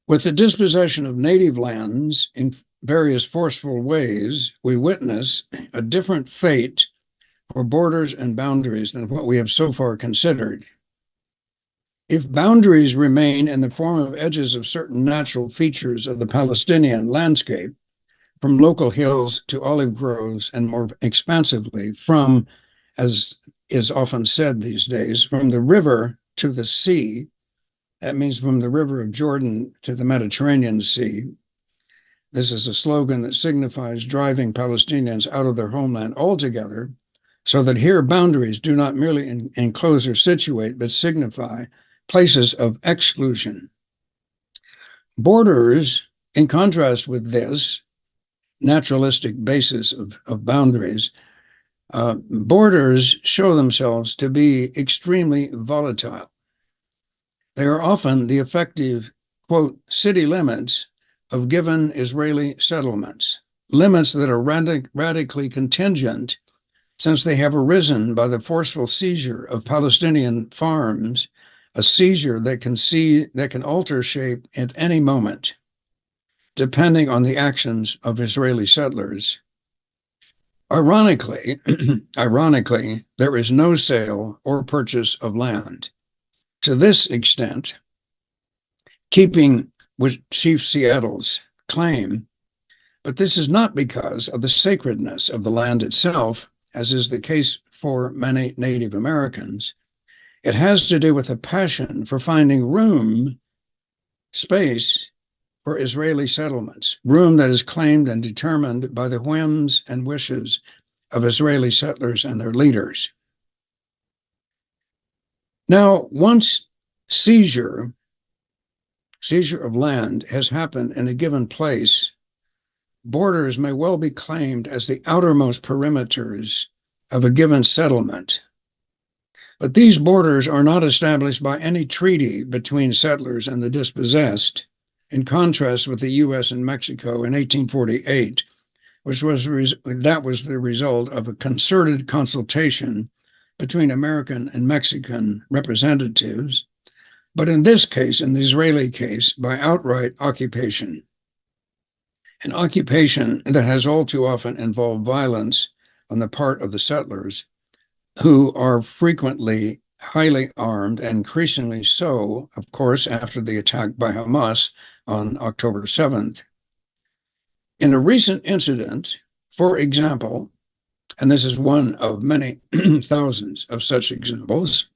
I: With the dispossession of native lands in various forceful ways, we witness a different fate for borders and boundaries than what we have so far considered. If boundaries remain in the form of edges of certain natural features of the Palestinian landscape, from local hills to olive groves, and more expansively from, as is often said these days, from the river to the sea, that means from the river of Jordan to the Mediterranean Sea. This is a slogan that signifies driving Palestinians out of their homeland altogether, so that here boundaries do not merely enclose or situate, but signify places of exclusion. Borders, in contrast with this naturalistic basis of boundaries, borders show themselves to be extremely volatile. They are often the effective, quote, city limits of given Israeli settlements, limits that are radically contingent since they have arisen by the forceful seizure of Palestinian farms, a seizure that can alter shape at any moment, depending on the actions of Israeli settlers. Ironically, there is no sale or purchase of land. To this extent, keeping with Chief Seattle's claim, but this is not because of the sacredness of the land itself, as is the case for many Native Americans. It has to do with a passion for finding room, space for Israeli settlements, room that is claimed and determined by the whims and wishes of Israeli settlers and their leaders. Now, once seizure of land has happened in a given place, borders may well be claimed as the outermost perimeters of a given settlement. But these borders are not established by any treaty between settlers and the dispossessed, in contrast with the U.S. and Mexico in 1848, that was the result of a concerted consultation between American and Mexican representatives, but in this case, in the Israeli case, by outright occupation. An occupation that has all too often involved violence on the part of the settlers, who are frequently highly armed, and increasingly so, of course, after the attack by Hamas on October 7th. In a recent incident, for example, and this is one of many thousands of such examples,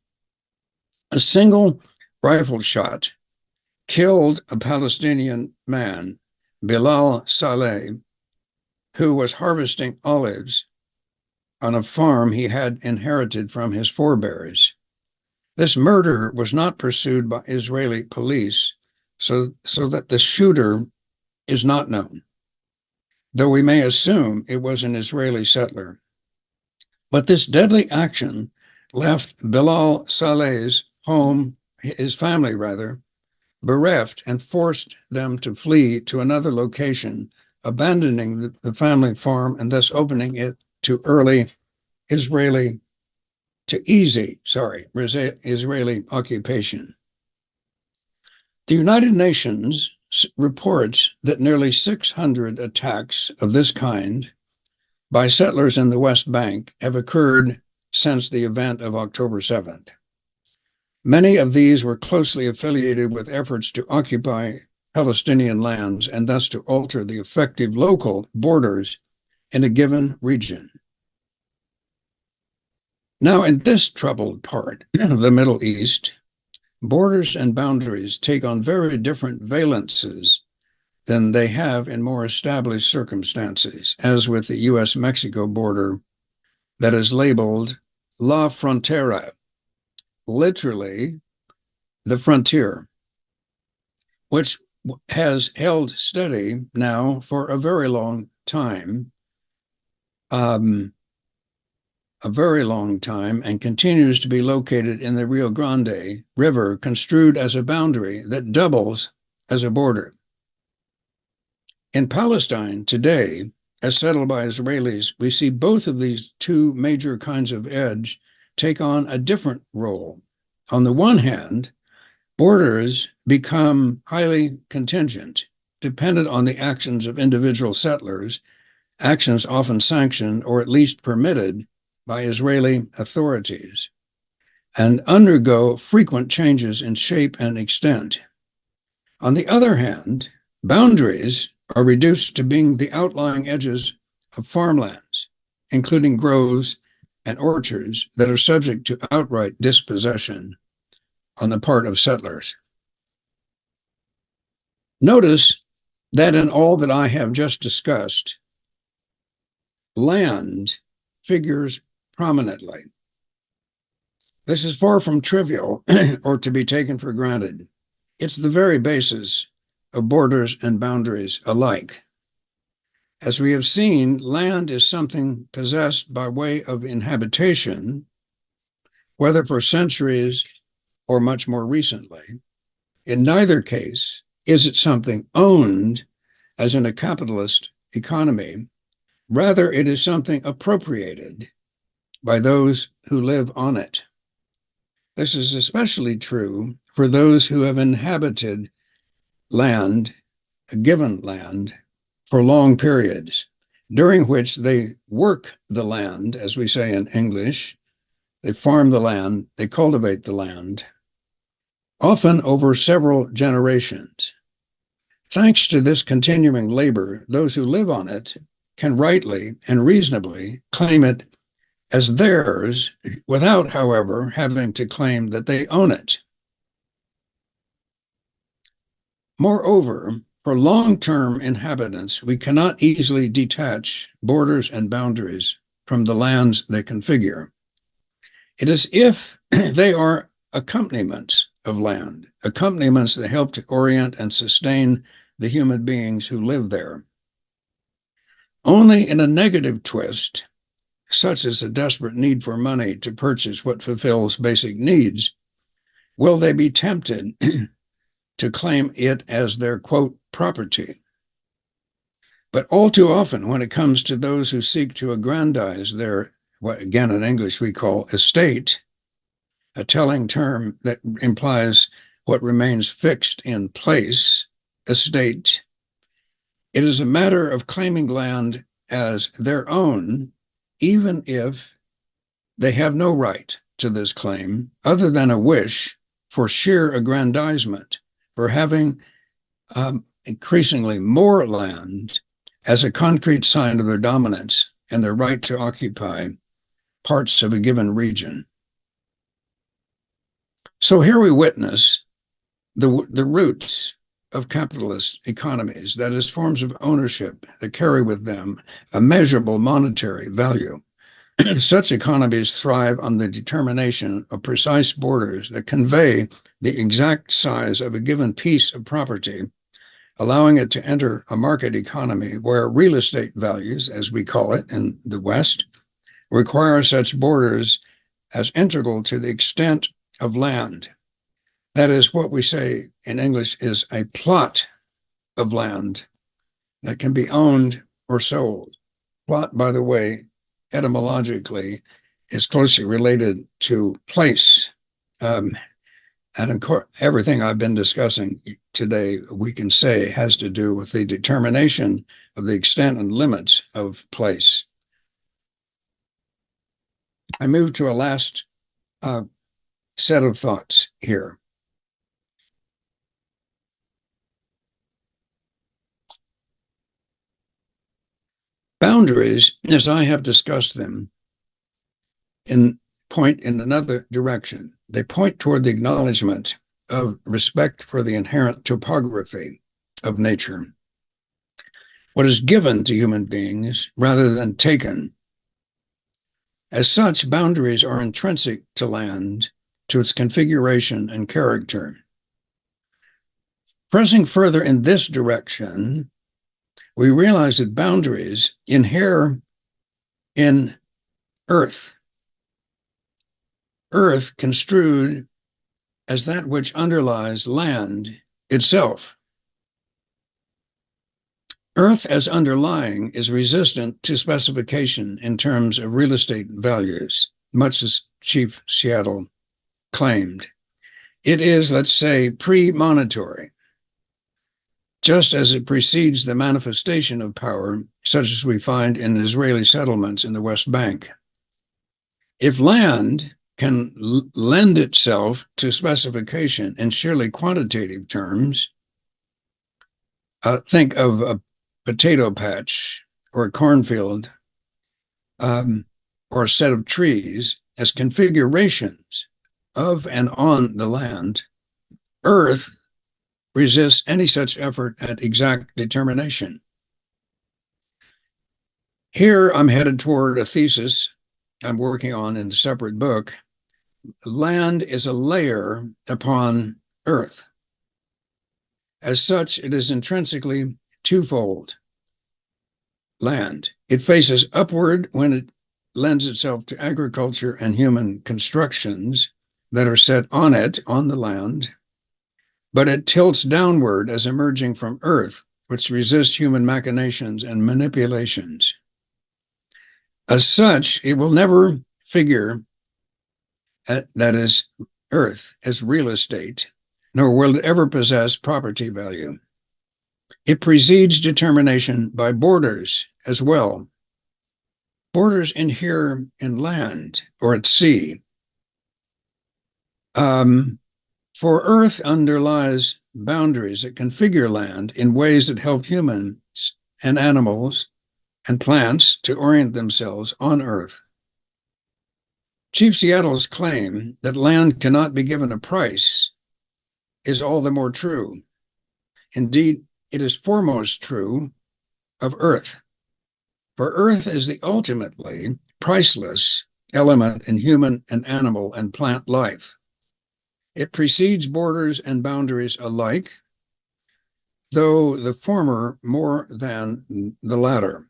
I: a single rifle shot killed a Palestinian man, Bilal Saleh, who was harvesting olives on a farm he had inherited from his forebears. This murder was not pursued by Israeli police, so that the shooter is not known, though we may assume it was an Israeli settler. But this deadly action left Bilal Saleh's home, his family rather, bereft, and forced them to flee to another location, abandoning the family farm and thus opening it to Israeli occupation. The United Nations reports that nearly 600 attacks of this kind by settlers in the West Bank have occurred since the event of October 7th. Many of these were closely affiliated with efforts to occupy Palestinian lands and thus to alter the effective local borders in a given region. Now, in this troubled part of the Middle East, borders and boundaries take on very different valences than they have in more established circumstances, as with the US-Mexico border that is labeled La Frontera, literally the frontier, which has held steady now for a very long time, and continues to be located in the Rio Grande River, construed as a boundary that doubles as a border. In Palestine today, as settled by Israelis, we see both of these two major kinds of edge take on a different role. On the one hand, borders become highly contingent, dependent on the actions of individual settlers, actions often sanctioned or at least permitted by Israeli authorities, and undergo frequent changes in shape and extent. On the other hand, boundaries are reduced to being the outlying edges of farmlands, including groves and orchards that are subject to outright dispossession on the part of settlers. Notice that in all that I have just discussed, land figures prominently. This is far from trivial or to be taken for granted. It's the very basis of borders and boundaries alike. As we have seen, land is something possessed by way of inhabitation, whether for centuries or much more recently. In neither case is it something owned, as in a capitalist economy. Rather, it is something appropriated by those who live on it. This is especially true for those who have inhabited land, a given land, for long periods, during which they work the land, as we say in English. They farm the land, they cultivate the land, often over several generations. Thanks to this continuing labor, those who live on it can rightly and reasonably claim it as theirs, without, however, having to claim that they own it. Moreover, for long-term inhabitants, we cannot easily detach borders and boundaries from the lands they configure. It is if they are accompaniments of land, accompaniments that help to orient and sustain the human beings who live there. Only in a negative twist, such as a desperate need for money to purchase what fulfills basic needs, will they be tempted to claim it as their, quote, property. But all too often, when it comes to those who seek to aggrandize their, what again in English we call estate, a telling term that implies what remains fixed in place, estate, it is a matter of claiming land as their own, even if they have no right to this claim, other than a wish for sheer aggrandizement, for having increasingly more land as a concrete sign of their dominance and their right to occupy parts of a given region. So here we witness the roots of capitalist economies, that is, forms of ownership that carry with them a measurable monetary value. Such economies thrive on the determination of precise borders that convey the exact size of a given piece of property, allowing it to enter a market economy where real estate values, as we call it in the West, require such borders as integral to the extent of land. That is what we say in English is a plot of land that can be owned or sold. Plot, by the way, etymologically is closely related to place. And of course, everything I've been discussing today, we can say has to do with the determination of the extent and limits of place. I move to a last set of thoughts here. Boundaries, as I have discussed them, point in another direction. They point toward the acknowledgement of respect for the inherent topography of nature, what is given to human beings rather than taken. As such, boundaries are intrinsic to land, to its configuration and character. Pressing further in this direction, we realize that boundaries inhere in earth. Earth construed as that which underlies land itself. Earth as underlying is resistant to specification in terms of real estate values, much as Chief Seattle claimed. It is, let's say, pre-monetary, just as it precedes the manifestation of power, such as we find in Israeli settlements in the West Bank. If land can lend itself to specification in surely quantitative terms, think of a potato patch or a cornfield or a set of trees as configurations of and on the land. Earth resists any such effort at exact determination. Here I'm headed toward a thesis I'm working on in a separate book. Land is a layer upon earth. As such, it is intrinsically twofold. Land. It faces upward when it lends itself to agriculture and human constructions that are set on it, on the land, but it tilts downward as emerging from earth, which resists human machinations and manipulations. As such, it will never figure, that is, earth, as real estate, nor will it ever possess property value. It precedes determination by borders as well. Borders inhere in land or at sea. For earth underlies boundaries that configure land in ways that help humans and animals and plants to orient themselves on earth. Chief Seattle's claim that land cannot be given a price is all the more true. Indeed, it is foremost true of earth. For earth is the ultimately priceless element in human and animal and plant life. It precedes borders and boundaries alike, though the former more than the latter.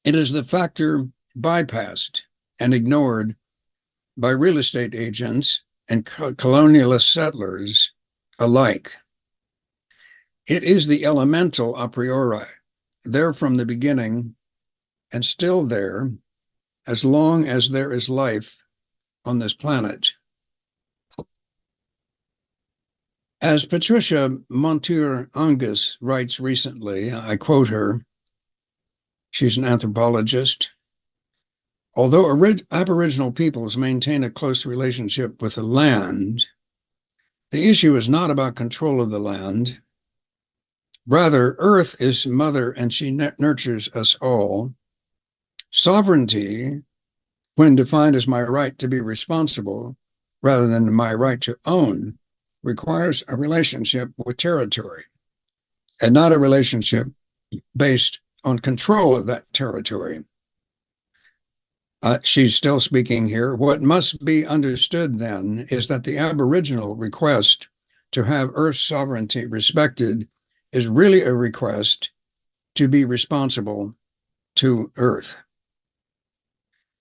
I: It is the factor bypassed and ignored by real estate agents and colonialist settlers alike. It is the elemental a priori, there from the beginning and still there as long as there is life on this planet. As Patricia Montour Angus writes recently, I quote her, she's an anthropologist, although Aboriginal peoples maintain a close relationship with the land, the issue is not about control of the land. Rather, earth is mother and she nurtures us all. Sovereignty, when defined as my right to be responsible rather than my right to own, requires a relationship with territory and not a relationship based on control of that territory. She's still speaking here. What must be understood then is that the Aboriginal request to have Earth's sovereignty respected is really a request to be responsible to Earth.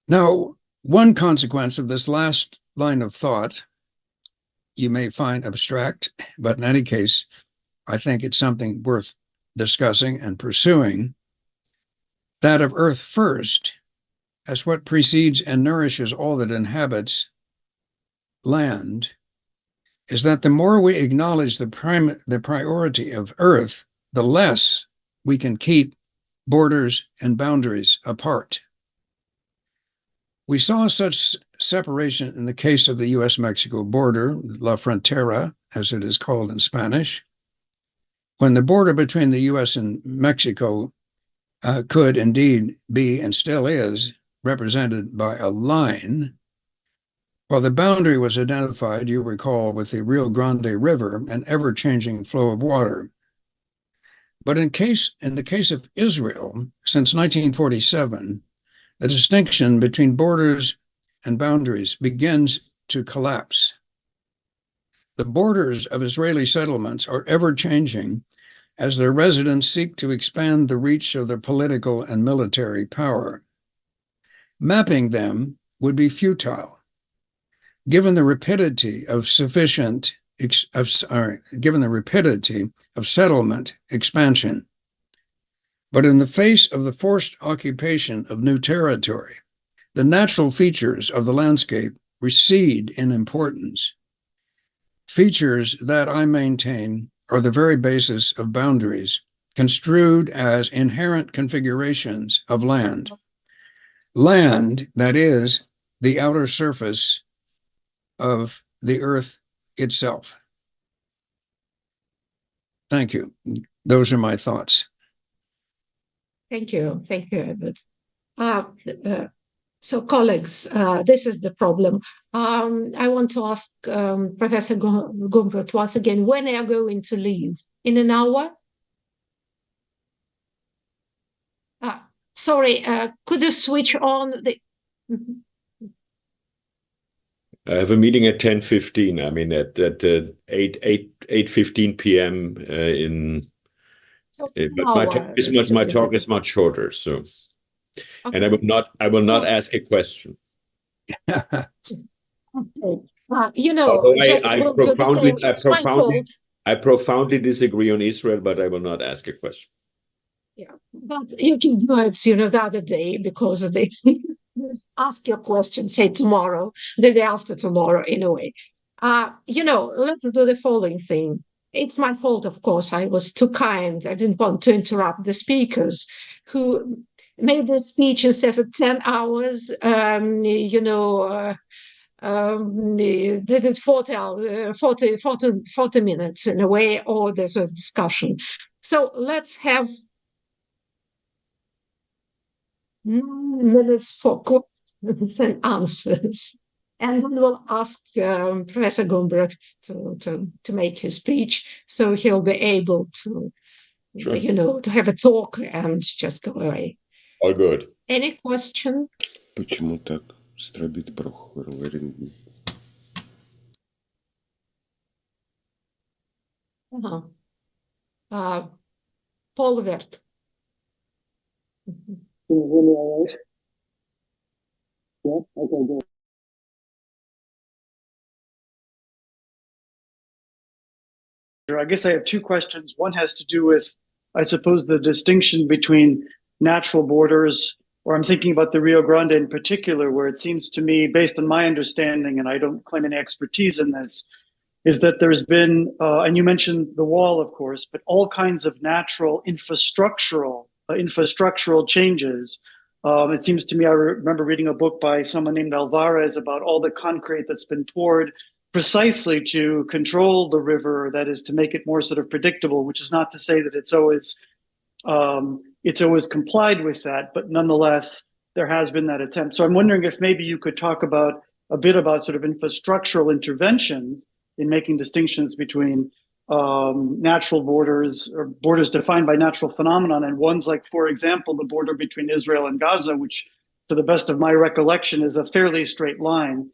I: Now, one consequence of this last line of thought you may find abstract, but in any case, I think it's something worth discussing and pursuing, that of Earth first, as what precedes and nourishes all that inhabits land, is that the more we acknowledge the priority of Earth, the less we can keep borders and boundaries apart. We saw such separation in the case of the U.S.-Mexico border, La Frontera, as it is called in Spanish, when the border between the U.S. and Mexico could indeed be, and still is, represented by a line, while the boundary was identified, you recall, with the Rio Grande River, an ever-changing flow of water. But in the case of Israel, since 1947, the distinction between borders and boundaries begins to collapse. The borders of Israeli settlements are ever-changing as their residents seek to expand the reach of their political and military power. Mapping them would be futile, given the rapidity of settlement expansion. But in the face of the forced occupation of new territory, the natural features of the landscape recede in importance. Features that I maintain are the very basis of boundaries, construed as inherent configurations of land. Land, that is, the outer surface of the earth itself. Thank you. Those are my thoughts.
C: Thank you, Edward. So, colleagues, this is the problem. I want to ask Professor Gumbrot once again, when are you going to leave? In an hour? Sorry, could you switch on the...
D: I have a meeting at 10:15. I mean, at 8:15 p.m. in.
C: So
D: my talk is much shorter. So, okay. And I will not ask a question.
C: Okay.
D: I profoundly disagree on Israel, but I will not ask a question.
C: Yeah, but you can do it, the other day, because they ask your question, say tomorrow, the day after tomorrow, in a way. Let's do the following thing. It's my fault, of course. I was too kind. I didn't want to interrupt the speakers who made the speech instead of 10 hours, did it 40 minutes in a way, or this was discussion. So let's have 9 minutes for questions and answers. And then we'll ask Professor Gumbrot to make his speech, so he'll be able to, to have a talk and just go away.
D: All good.
C: Any question?
J: Почему так стробит Прохор?
C: Paul Wert.
K: Can you hear me all right? Yeah, okay, good. I guess I have two questions. One has to do with, I suppose, the distinction between natural borders, or I'm thinking about the Rio Grande in particular, where it seems to me, based on my understanding, and I don't claim any expertise in this, is that there's been, and you mentioned the wall, of course, but all kinds of natural infrastructural changes. It seems to me, I remember reading a book by someone named Alvarez about all the concrete that's been poured precisely to control the river, that is, to make it more sort of predictable, which is not to say that it's always complied with that, but nonetheless, there has been that attempt. So I'm wondering if maybe you could talk a bit about sort of infrastructural interventions in making distinctions between natural borders, or borders defined by natural phenomenon, and ones like, for example, the border between Israel and Gaza, which, to the best of my recollection, is a fairly straight line.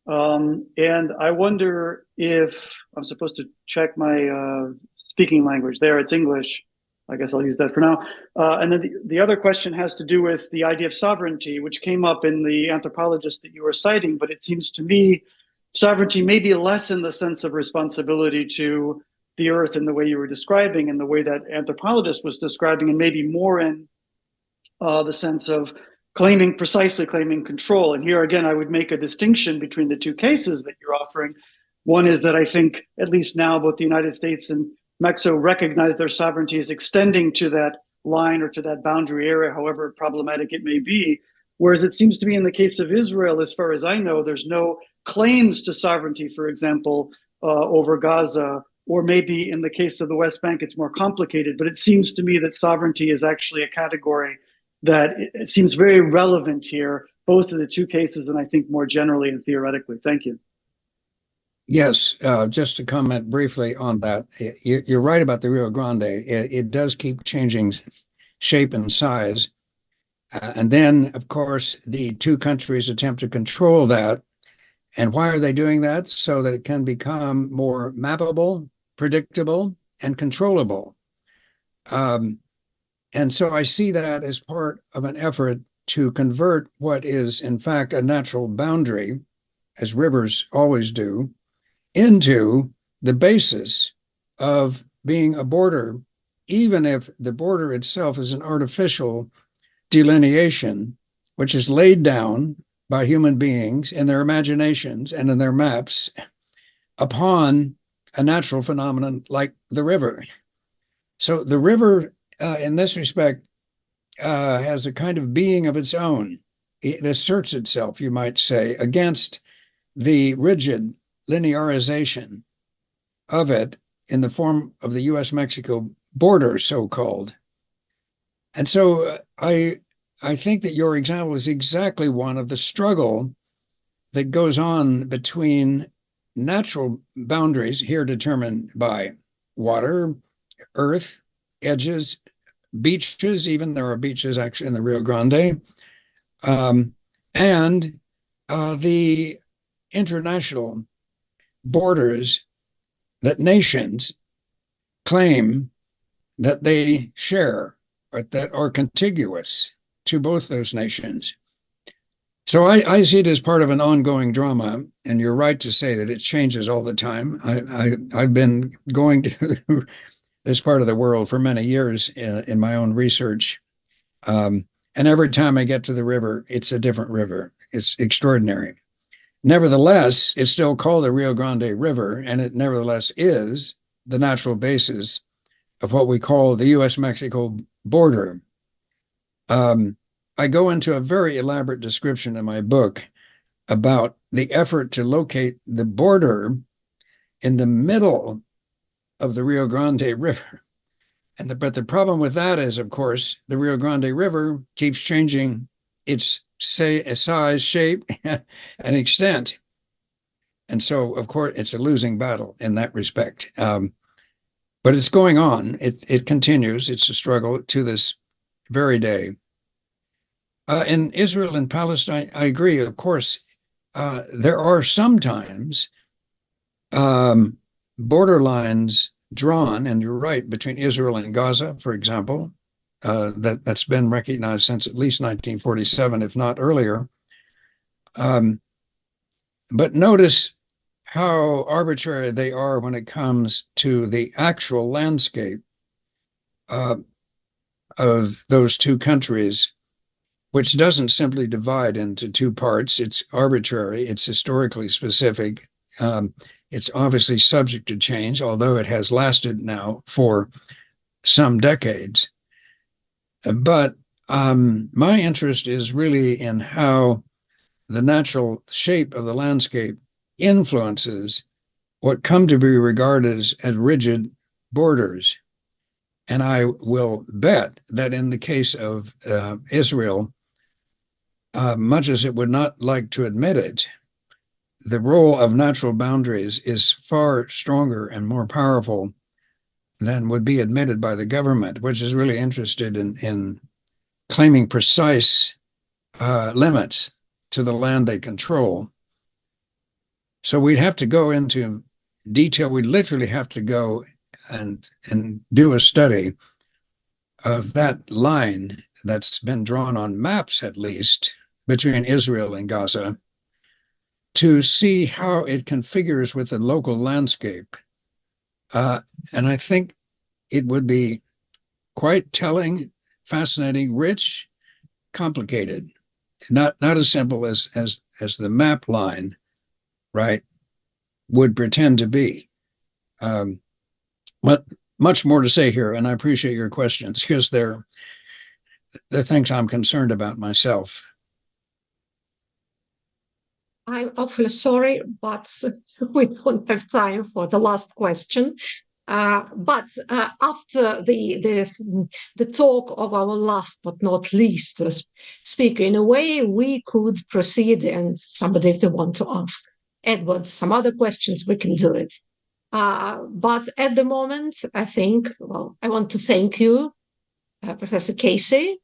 K: And I wonder if I'm supposed to check my speaking language there. It's English. I guess I'll use that for now. And then the other question has to do with the idea of sovereignty, which came up in the anthropologist that you were citing. But it seems to me sovereignty may be less in the sense of responsibility to the earth in the way you were describing, and the way that anthropologist was describing, and maybe more in the sense of precisely claiming control. And here again, I would make a distinction between the two cases that you're offering. One is that I think, at least now, both the United States and Mexico recognize their sovereignty as extending to that line or to that boundary area, however problematic it may be. Whereas it seems to me in the case of Israel, as far as I know, there's no claims to sovereignty, for example, over Gaza, or maybe in the case of the West Bank, it's more complicated. But it seems to me that sovereignty is actually a category that it seems very relevant here, both in the two cases, and I think more generally and theoretically. Thank you.
I: Yes, just to comment briefly on that, you're right about the Rio Grande. It does keep changing shape and size. And then, of course, the two countries attempt to control that. And why are they doing that? So that it can become more mappable, predictable, and controllable. And so I see that as part of an effort to convert what is, in fact, a natural boundary, as rivers always do, into the basis of being a border, even if the border itself is an artificial delineation, which is laid down by human beings in their imaginations and in their maps upon a natural phenomenon like the river. So the river, in this respect, has a kind of being of its own. It asserts itself, you might say, against the rigid linearization of it in the form of the US-Mexico border, so-called. And so I think that your example is exactly one of the struggle that goes on between natural boundaries, here determined by water, earth, edges, beaches, even there are beaches actually in the Rio Grande, and the international borders that nations claim that they share or that are contiguous to both those nations. So I see it as part of an ongoing drama, and you're right to say that it changes all the time. I've been going to this part of the world for many years in my own research. And every time I get to the river, it's a different river. It's extraordinary. Nevertheless, it's still called the Rio Grande River, and it nevertheless is the natural basis of what we call the US-Mexico border. I go into a very elaborate description in my book about the effort to locate the border in the middle of the Rio Grande River. But the problem with that is, of course, the Rio Grande River keeps changing its size, shape, and extent. And so, of course, it's a losing battle in that respect. But it's going on. It continues. It's a struggle to this very day. In Israel and Palestine, I agree, of course, there are sometimes border lines drawn, and you're right, between Israel and Gaza, for example, that's been recognized since at least 1947, if not earlier. But notice how arbitrary they are when it comes to the actual landscape of those two countries, which doesn't simply divide into two parts. It's arbitrary. It's historically specific. It's obviously subject to change, although it has lasted now for some decades. But my interest is really in how the natural shape of the landscape influences what come to be regarded as rigid borders. And I will bet that in the case of Israel, much as it would not like to admit it, the role of natural boundaries is far stronger and more powerful than would be admitted by the government, which is really interested in claiming precise limits to the land they control. So we'd have to go into detail. We'd literally have to go and do a study of that line that's been drawn on maps, at least, between Israel and Gaza, to see how it configures with the local landscape. And I think it would be quite telling, fascinating, rich, complicated, not as simple as the map line, right, would pretend to be. But much more to say here, and I appreciate your questions, because they're things I'm concerned about myself.
C: I'm awfully sorry, but we don't have time for the last question. But after the talk of our last but not least speaker, in a way, we could proceed, and somebody if they want to ask Edward some other questions, we can do it. But at the moment, I think, well, I want to thank you, Professor Casey.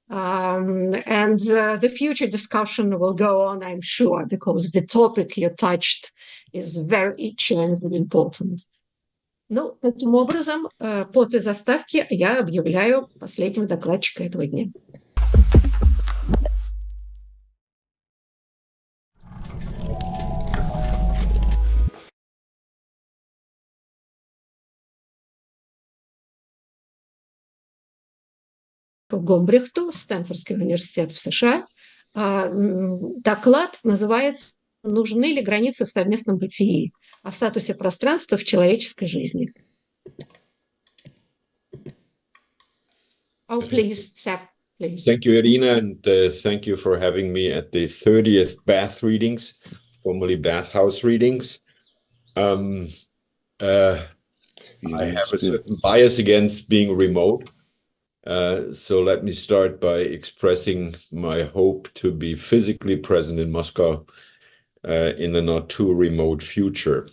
C: And the future discussion will go on, I'm sure, because the topic you touched is very itchy and very important. Ну, таким образом, после заставки я объявляю последнего докладчика этого дня. Гомбрихту, Стэнфордский университет в США. Доклад называется «Нужны ли границы в совместном бытии? О статусе пространства в человеческой жизни». Oh, please, Seth, please.
D: Thank you, Irina, and thank you for having me at the 30th Bath readings, formerly Bathhouse readings. I have a certain bias against being remote. So let me start by expressing my hope to be physically present in Moscow in the not too remote future.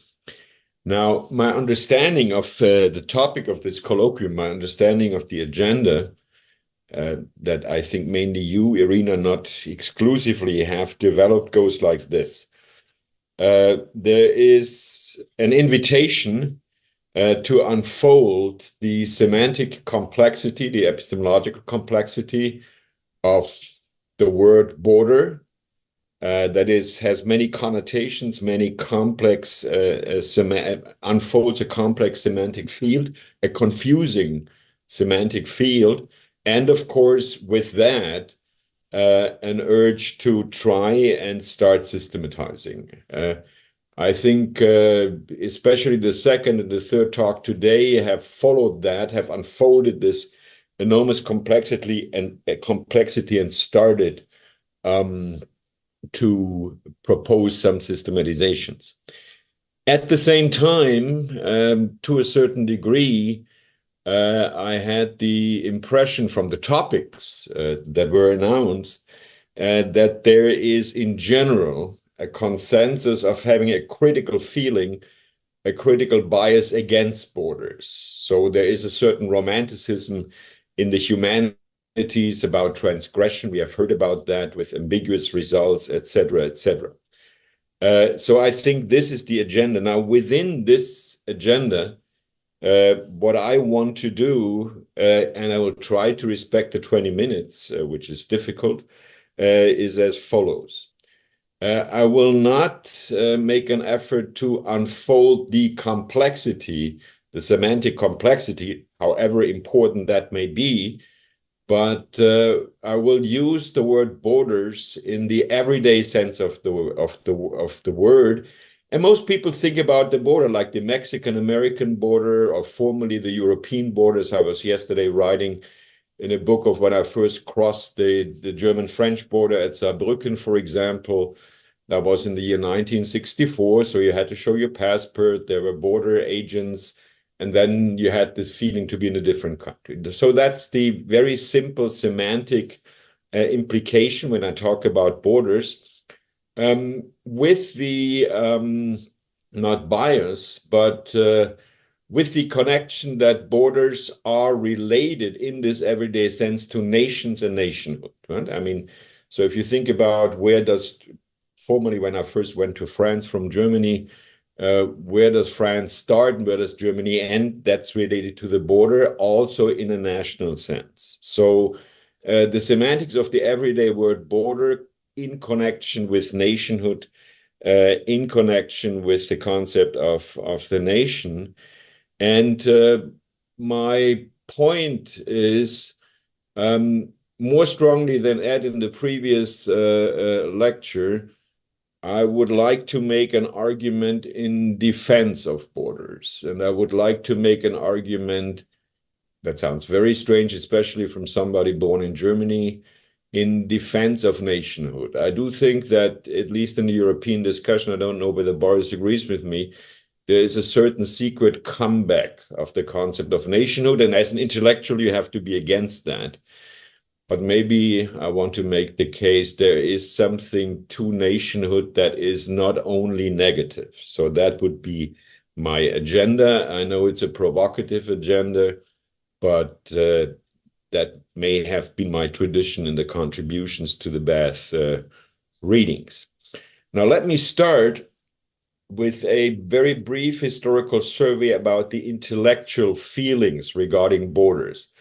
D: Now, my understanding of the topic of this colloquium, my understanding of the agenda that I think mainly you, Irina, not exclusively have developed goes like this. There is an invitation to unfold the semantic complexity, the epistemological complexity of the word border, that is, has many connotations, many complex, unfolds a complex semantic field, a confusing semantic field, and of course, with that, an urge to try and start systematizing. I think especially the second and the third talk today have followed that, have unfolded this enormous complexity and started to propose some systematizations. At the same time, to a certain degree, I had the impression from the topics that were announced that there is in general a consensus of having a critical feeling, a critical bias against borders. So there is a certain romanticism in the humanities about transgression. We have heard about that with ambiguous results, etc., etc. So I think this is the agenda. Now, within this agenda, what I want to do, and I will try to respect the 20 minutes, which is difficult, is as follows. I will not make an effort to unfold the complexity, the semantic complexity, however important that may be, but I will use the word borders in the everyday sense of the word. And most people think about the border like the Mexican-American border or formerly the European borders. I was yesterday writing in a book of when I first crossed the German-French border at Saarbrücken, for example. That was in the year 1964, so you had to show your passport, there were border agents, and then you had this feeling to be in a different country. So that's the very simple semantic implication when I talk about borders. With the, not bias, but with the connection that borders are related in this everyday sense to nations and nationhood, right? I mean, so if you think about where does, formerly when I first went to France from Germany, where does France start and where does Germany end? That's related to the border, also in a national sense. So the semantics of the everyday word border in connection with nationhood, in connection with the concept of the nation. And my point is, more strongly than Ed in the previous lecture, I would like to make an argument in defense of borders. And I would like to make an argument that sounds very strange, especially from somebody born in Germany, in defense of nationhood. I do think that, at least in the European discussion, I don't know whether Boris agrees with me, there is a certain secret comeback of the concept of nationhood. And as an intellectual, you have to be against that. but maybe I want to make the case there is something to nationhood that is not only negative. So that would be my agenda. I know it's a provocative agenda, but that may have been my tradition in the contributions to the Bath readings. Now, let me start with a very brief historical survey about the intellectual feelings regarding borders.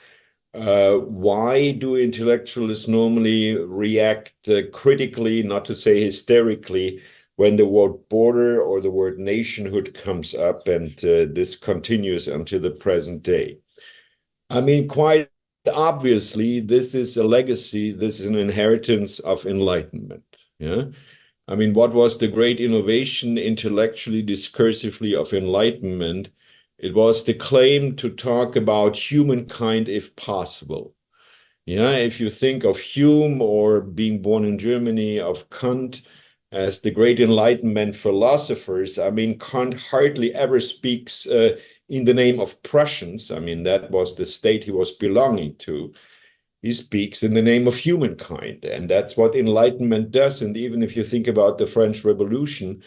D: Why do intellectuals normally react critically, not to say hysterically, when the word border or the word nationhood comes up, and this continues until the present day? I mean, quite obviously, this is a legacy, this is an inheritance of Enlightenment. Yeah. I mean, what was the great innovation intellectually, discursively of Enlightenment? It was the claim to talk about humankind if possible. Yeah, if you think of Hume, or being born in Germany, of Kant as the great Enlightenment philosophers, I mean, Kant hardly ever speaks in the name of Prussians. I mean, that was the state he was belonging to. He speaks in the name of humankind, and that's what Enlightenment does. And even if you think about the French Revolution,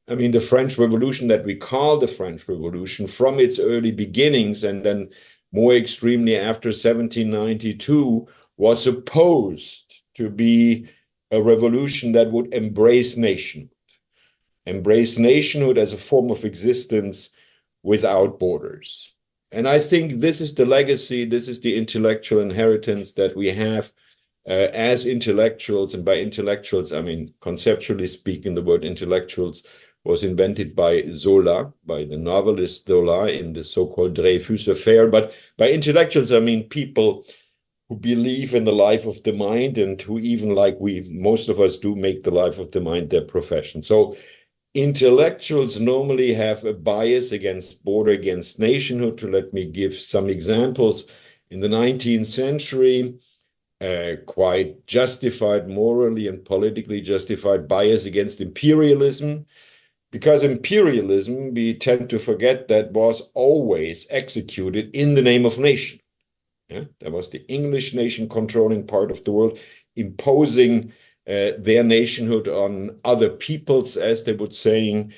D: I mean, the French Revolution that we call the French Revolution, from its early beginnings and then more extremely after 1792, was supposed to be a revolution that would embrace nationhood as a form of existence without borders. And I think this is the legacy, this is the intellectual inheritance that we have as intellectuals. And by intellectuals, I mean, conceptually speaking, the word intellectuals was invented by Zola, by the novelist Zola, in the so-called Dreyfus Affair. But by intellectuals, I mean people who believe in the life of the mind, and who, even like most of us do, make the life of the mind their profession. So intellectuals normally have a bias against border, against nationhood. To let me give some examples. In the 19th century, quite justified, morally and politically justified bias against imperialism. Because imperialism, we tend to forget, that was always executed in the name of nation. Yeah? That was the English nation controlling part of the world, imposing their nationhood on other peoples, as they would saying.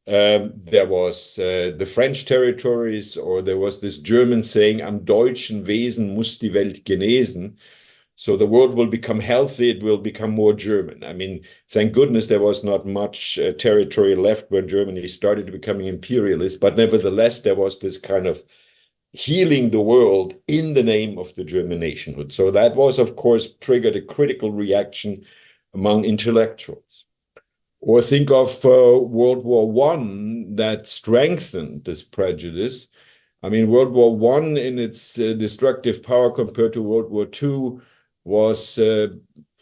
D: There was the French territories, or there was this German saying, am deutschen Wesen muss die Welt genesen. So the world will become healthy, it will become more German. I mean, thank goodness there was not much territory left when Germany started becoming imperialist, but nevertheless, there was this kind of healing the world in the name of the German nationhood. So that was, of course, triggered a critical reaction among intellectuals. Or think of World War I, that strengthened this prejudice. I mean, World War I, in its destructive power compared to World War II, was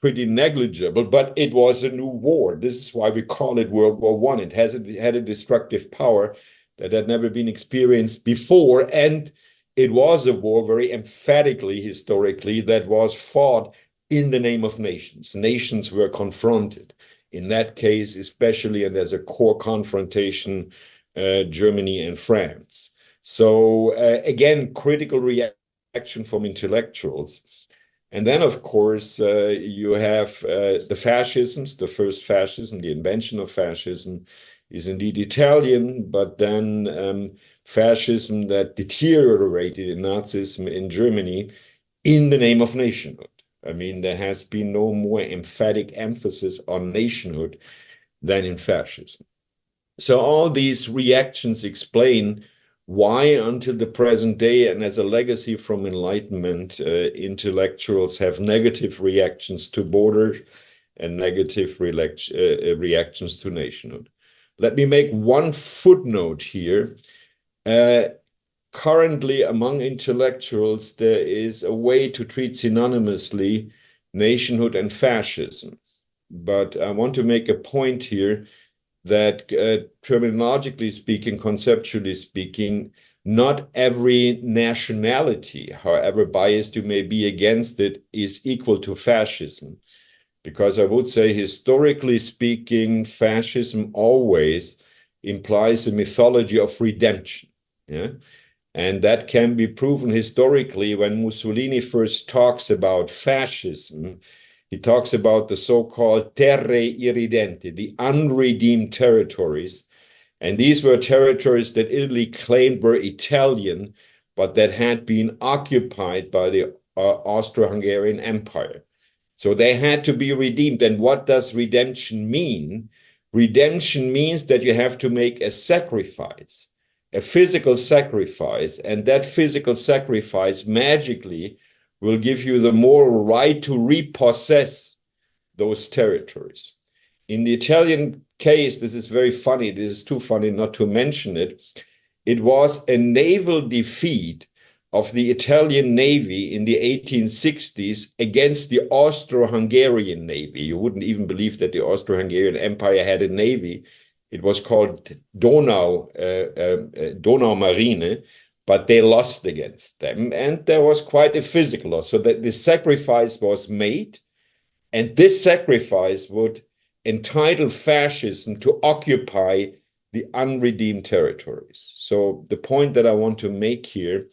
D: pretty negligible, but it was a new war. This is why we call it World War I. It had a destructive power that had never been experienced before, and it was a war very emphatically, historically, that was fought in the name of nations. Nations were confronted. In that case, especially, and as a core confrontation, Germany and France. So again, critical reaction from intellectuals. And then, of course, you have the fascisms. The first fascism, the invention of fascism, is indeed Italian, but then fascism that deteriorated in Nazism in Germany in the name of nationhood. I mean, there has been no more emphatic emphasis on nationhood than in fascism. So all these reactions explain why, until the present day, and as a legacy from Enlightenment, intellectuals have negative reactions to borders and negative reactions to nationhood. Let me make one footnote here. Currently, among intellectuals, there is a way to treat synonymously nationhood and fascism. But I want to make a point here that terminologically speaking, conceptually speaking, not every nationality, however biased you may be against it, is equal to fascism. Because I would say, historically speaking, fascism always implies a mythology of redemption. Yeah? And that can be proven historically when Mussolini first talks about fascism. He talks about the so-called terre irridenti, the unredeemed territories. And these were territories that Italy claimed were Italian, but that had been occupied by the Austro-Hungarian Empire. So they had to be redeemed. And what does redemption mean? Redemption means that you have to make a sacrifice, a physical sacrifice, and that physical sacrifice magically will give you the moral right to repossess those territories. In the Italian case, this is very funny, this is too funny not to mention it, it was a naval defeat of the Italian Navy in the 1860s against the Austro-Hungarian Navy. You wouldn't even believe that the Austro-Hungarian Empire had a navy. It was called Donau Marine, but they lost against them. And there was quite a physical loss. So that the sacrifice was made, and this sacrifice would entitle fascism to occupy the unredeemed territories. So the point that I want to make here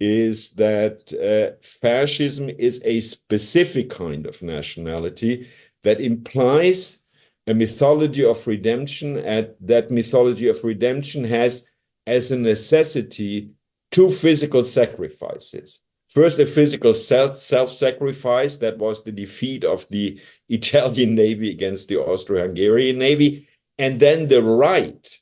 D: is that fascism is a specific kind of nationality that implies a mythology of redemption, and that mythology of redemption has as a necessity two physical sacrifices. First, a physical self-sacrifice, that was the defeat of the Italian Navy against the Austro-Hungarian Navy, and then the right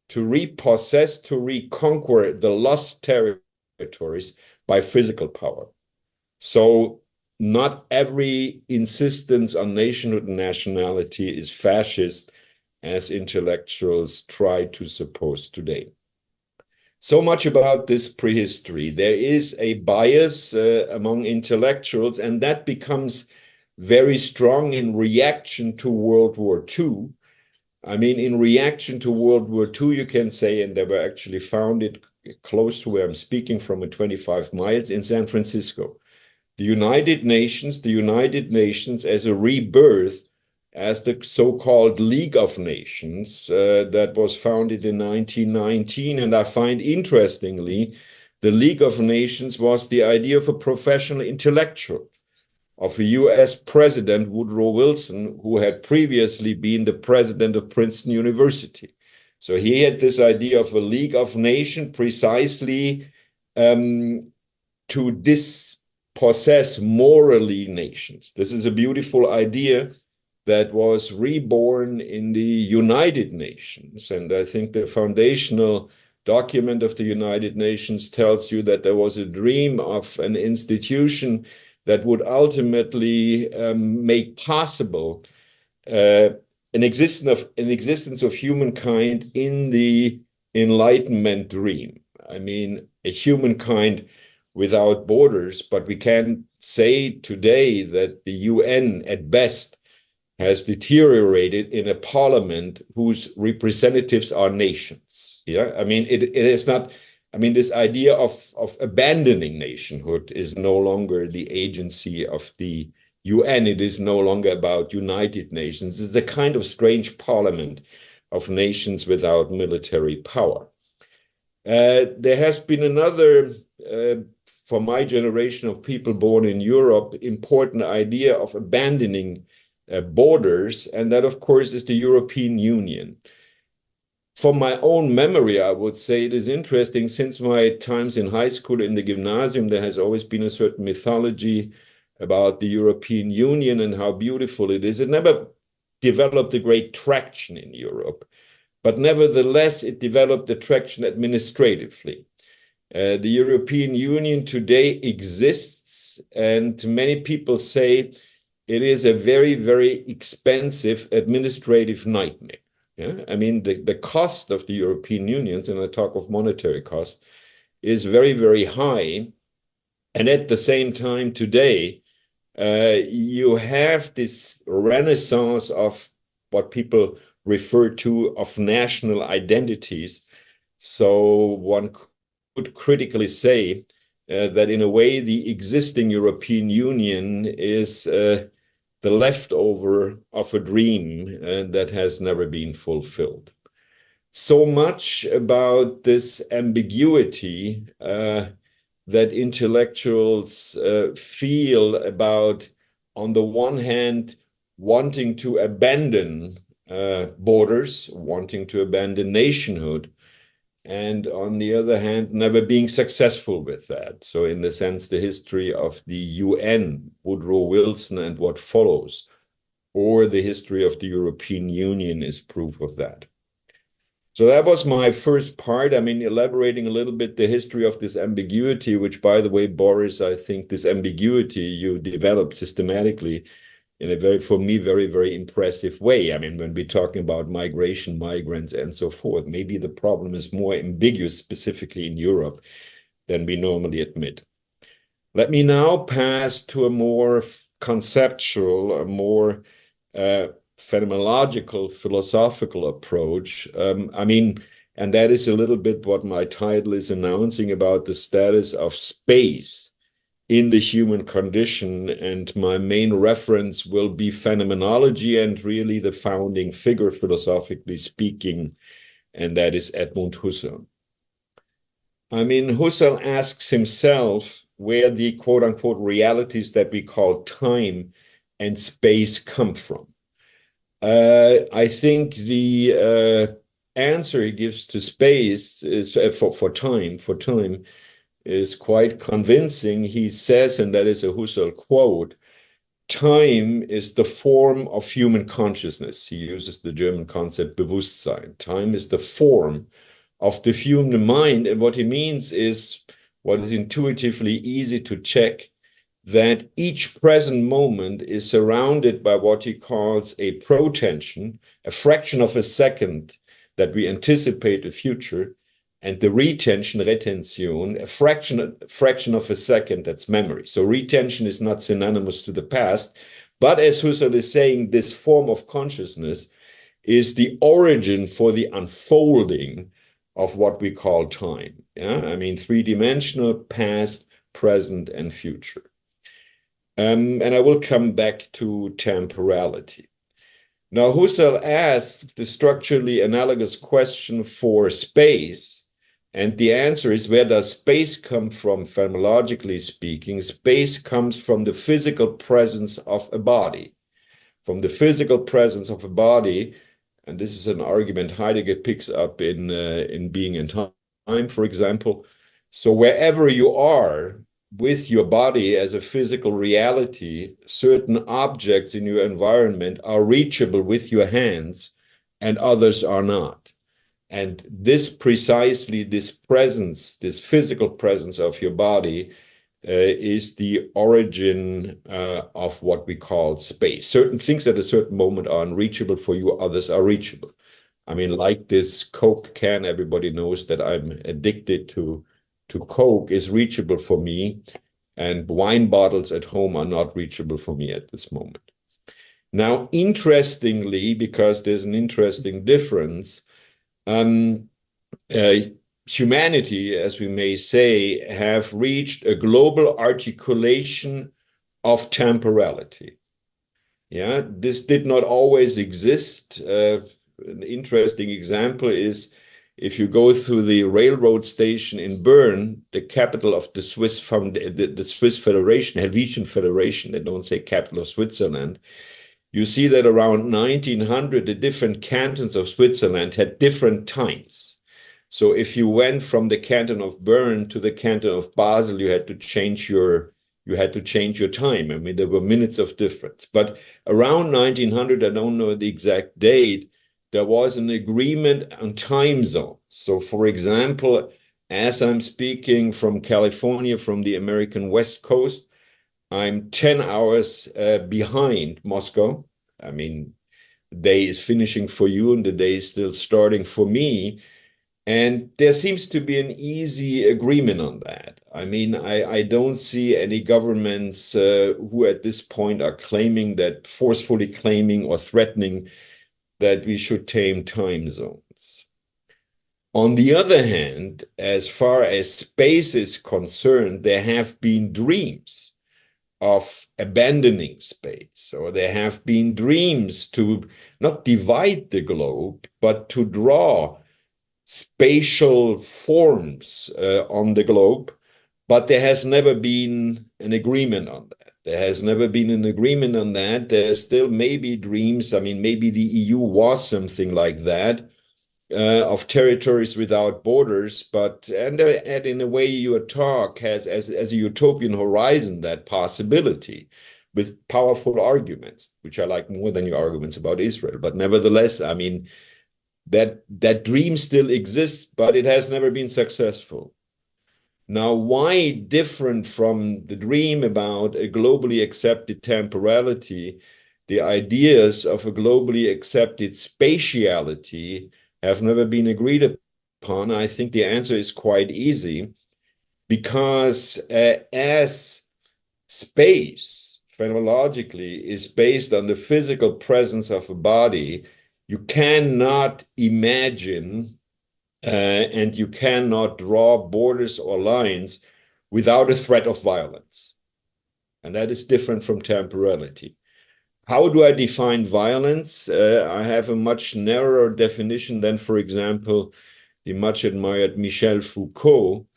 D: to repossess, to reconquer the lost territories by physical power. So not every insistence on nationhood and nationality is fascist, as intellectuals try to suppose today. So much about this prehistory. There is a bias among intellectuals, and that becomes very strong in reaction to World War II. I mean, in reaction to World War II, you can say, and they were actually founded close to where I'm speaking from, at 25 miles in San Francisco. The United Nations as a rebirth, as the so-called League of Nations that was founded in 1919. And I find interestingly, the League of Nations was the idea of a professional intellectual, of a US president, Woodrow Wilson, who had previously been the president of Princeton University. So he had this idea of a League of Nations precisely to dispossess morally nations. This is a beautiful idea that was reborn in the United Nations. And I think the foundational document of the United Nations tells you that there was a dream of an institution that would ultimately make possible an existence of humankind in the Enlightenment dream. I mean, a humankind without borders, but we can say today that the UN at best has deteriorated in a parliament whose representatives are nations. Yeah, I mean, it is not, I mean, this idea of abandoning nationhood is no longer the agency of the UN. It is no longer about United Nations. It's a kind of strange parliament of nations without military power. There has been another, for my generation of people born in Europe, important idea of abandoning borders, and that, of course, is the European Union. From my own memory, I would say it is interesting, since my times in high school, in the gymnasium, there has always been a certain mythology about the European Union and how beautiful it is. It never developed a great traction in Europe, but nevertheless, it developed a traction administratively. The European Union today exists, and many people say it is a very, very expensive administrative nightmare. Yeah? I mean, the cost of the European Union, and I talk of monetary cost, is very, very high. And at the same time today, you have this renaissance of what people refer to of national identities. So one could critically say that in a way the existing European Union is the leftover of a dream that has never been fulfilled. so much about this ambiguity that intellectuals feel about, on the one hand, wanting to abandon borders, wanting to abandon nationhood, and on the other hand, never being successful with that. So in the sense, the history of the UN, Woodrow Wilson and what follows, or the history of the European Union is proof of that. So that was my first part. I mean, elaborating a little bit the history of this ambiguity, which, by the way, Boris, I think this ambiguity you developed systematically in a very, for me, very, very impressive way. I mean, when we're talking about migration, migrants, and so forth, maybe the problem is more ambiguous, specifically in Europe, than we normally admit. Let me now pass to a more conceptual, a more phenomenological, philosophical approach. I mean, and that is a little bit what my title is announcing about the status of space in the human condition. And my main reference will be phenomenology and really the founding figure, philosophically speaking, and that is Edmund Husserl. I mean, Husserl asks himself where the quote-unquote realities that we call time and space come from. I think the answer he gives to space is for time is quite convincing. He says, and that is a Husserl quote, time is the form of human consciousness. He uses the German concept Bewusstsein. Time is the form of the human mind. And what he means is what is intuitively easy to check, that each present moment is surrounded by what he calls a protension, a fraction of a second that we anticipate the future, and the retention, a fraction of a second, that's memory. So retention is not synonymous to the past, but as Husserl is saying, this form of consciousness is the origin for the unfolding of what we call time. Yeah, I mean, three-dimensional, past, present, and future. And I will come back to temporality. Now, Husserl asks the structurally analogous question for space, and the answer is, where does space come from, phenomenologically speaking? Space comes from the physical presence of a body. From the physical presence of a body, and this is an argument Heidegger picks up in Being and Time, for example. So wherever you are, with your body as a physical reality, certain objects in your environment are reachable with your hands and others are not. And this precisely, this presence, this physical presence of your body is the origin of what we call space. Certain things at a certain moment are unreachable for you, others are reachable. I mean, like this Coke can, everybody knows that I'm addicted to Coke, is reachable for me, and wine bottles at home are not reachable for me at this moment. Now, interestingly, because there's an interesting difference, humanity, as we may say, have reached a global articulation of temporality. Yeah, this did not always exist. An interesting example is, if you go through the railroad station in Bern, the capital of the Swiss Federation, Helvetian Federation, they don't say capital of Switzerland, you see that around 1900, the different cantons of Switzerland had different times. So if you went from the canton of Bern to the canton of Basel, you had to change your time. I mean, there were minutes of difference. But around 1900, I don't know the exact date, there was an agreement on time zones. So, for example, as I'm speaking from California, from the American West Coast, I'm 10 hours behind Moscow. I mean, the day is finishing for you and the day is still starting for me. And there seems to be an easy agreement on that. I mean, I don't see any governments who at this point are claiming that, forcefully claiming or threatening that we should tame time zones. On the other hand, as far as space is concerned, there have been dreams of abandoning space, or there have been dreams to not divide the globe, but to draw spatial forms on the globe, but there has never been an agreement on that. There has never been an agreement on that. There's still maybe dreams. I mean, maybe the EU was something like that, of territories without borders, but and in a way your talk has as a utopian horizon that possibility with powerful arguments, which I like more than your arguments about Israel. But nevertheless, I mean, that dream still exists, but it has never been successful. Now, why different from the dream about a globally accepted temporality, the ideas of a globally accepted spatiality have never been agreed upon? I think the answer is quite easy, because as space phenomenologically is based on the physical presence of a body, you cannot imagine and you cannot draw borders or lines without a threat of violence. And that is different from temporality. How do I define violence? I have a much narrower definition than, for example, the much admired Michel Foucault.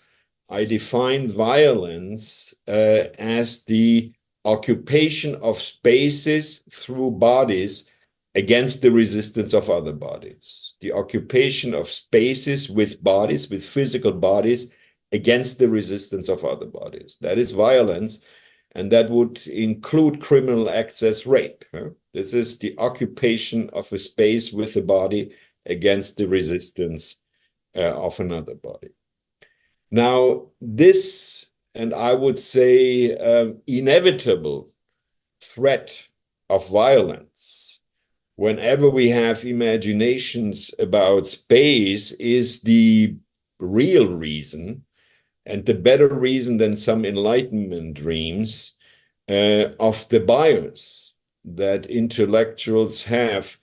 D: I define violence as the occupation of spaces through bodies against the resistance of other bodies. The occupation of spaces with bodies, with physical bodies, against the resistance of other bodies. That is violence. And that would include criminal acts as rape. This is the occupation of a space with a body against the resistance of another body. Now, this, and I would say inevitable threat of violence, whenever we have imaginations about space, is the real reason, and the better reason than some Enlightenment dreams, of the bias that intellectuals have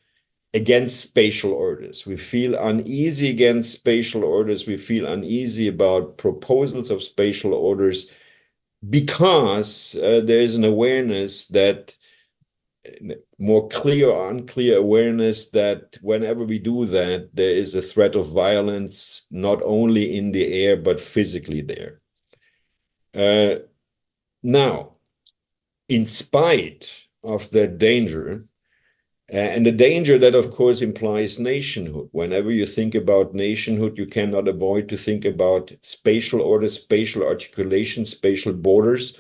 D: against spatial orders. We feel uneasy against spatial orders. We feel uneasy about proposals of spatial orders because there is an awareness that, more clear or unclear awareness that whenever we do that, there is a threat of violence, not only in the air, but physically there. Now, in spite of that danger, and the danger that, of course, implies nationhood. Whenever you think about nationhood, you cannot avoid to think about spatial orders, spatial articulation, spatial borders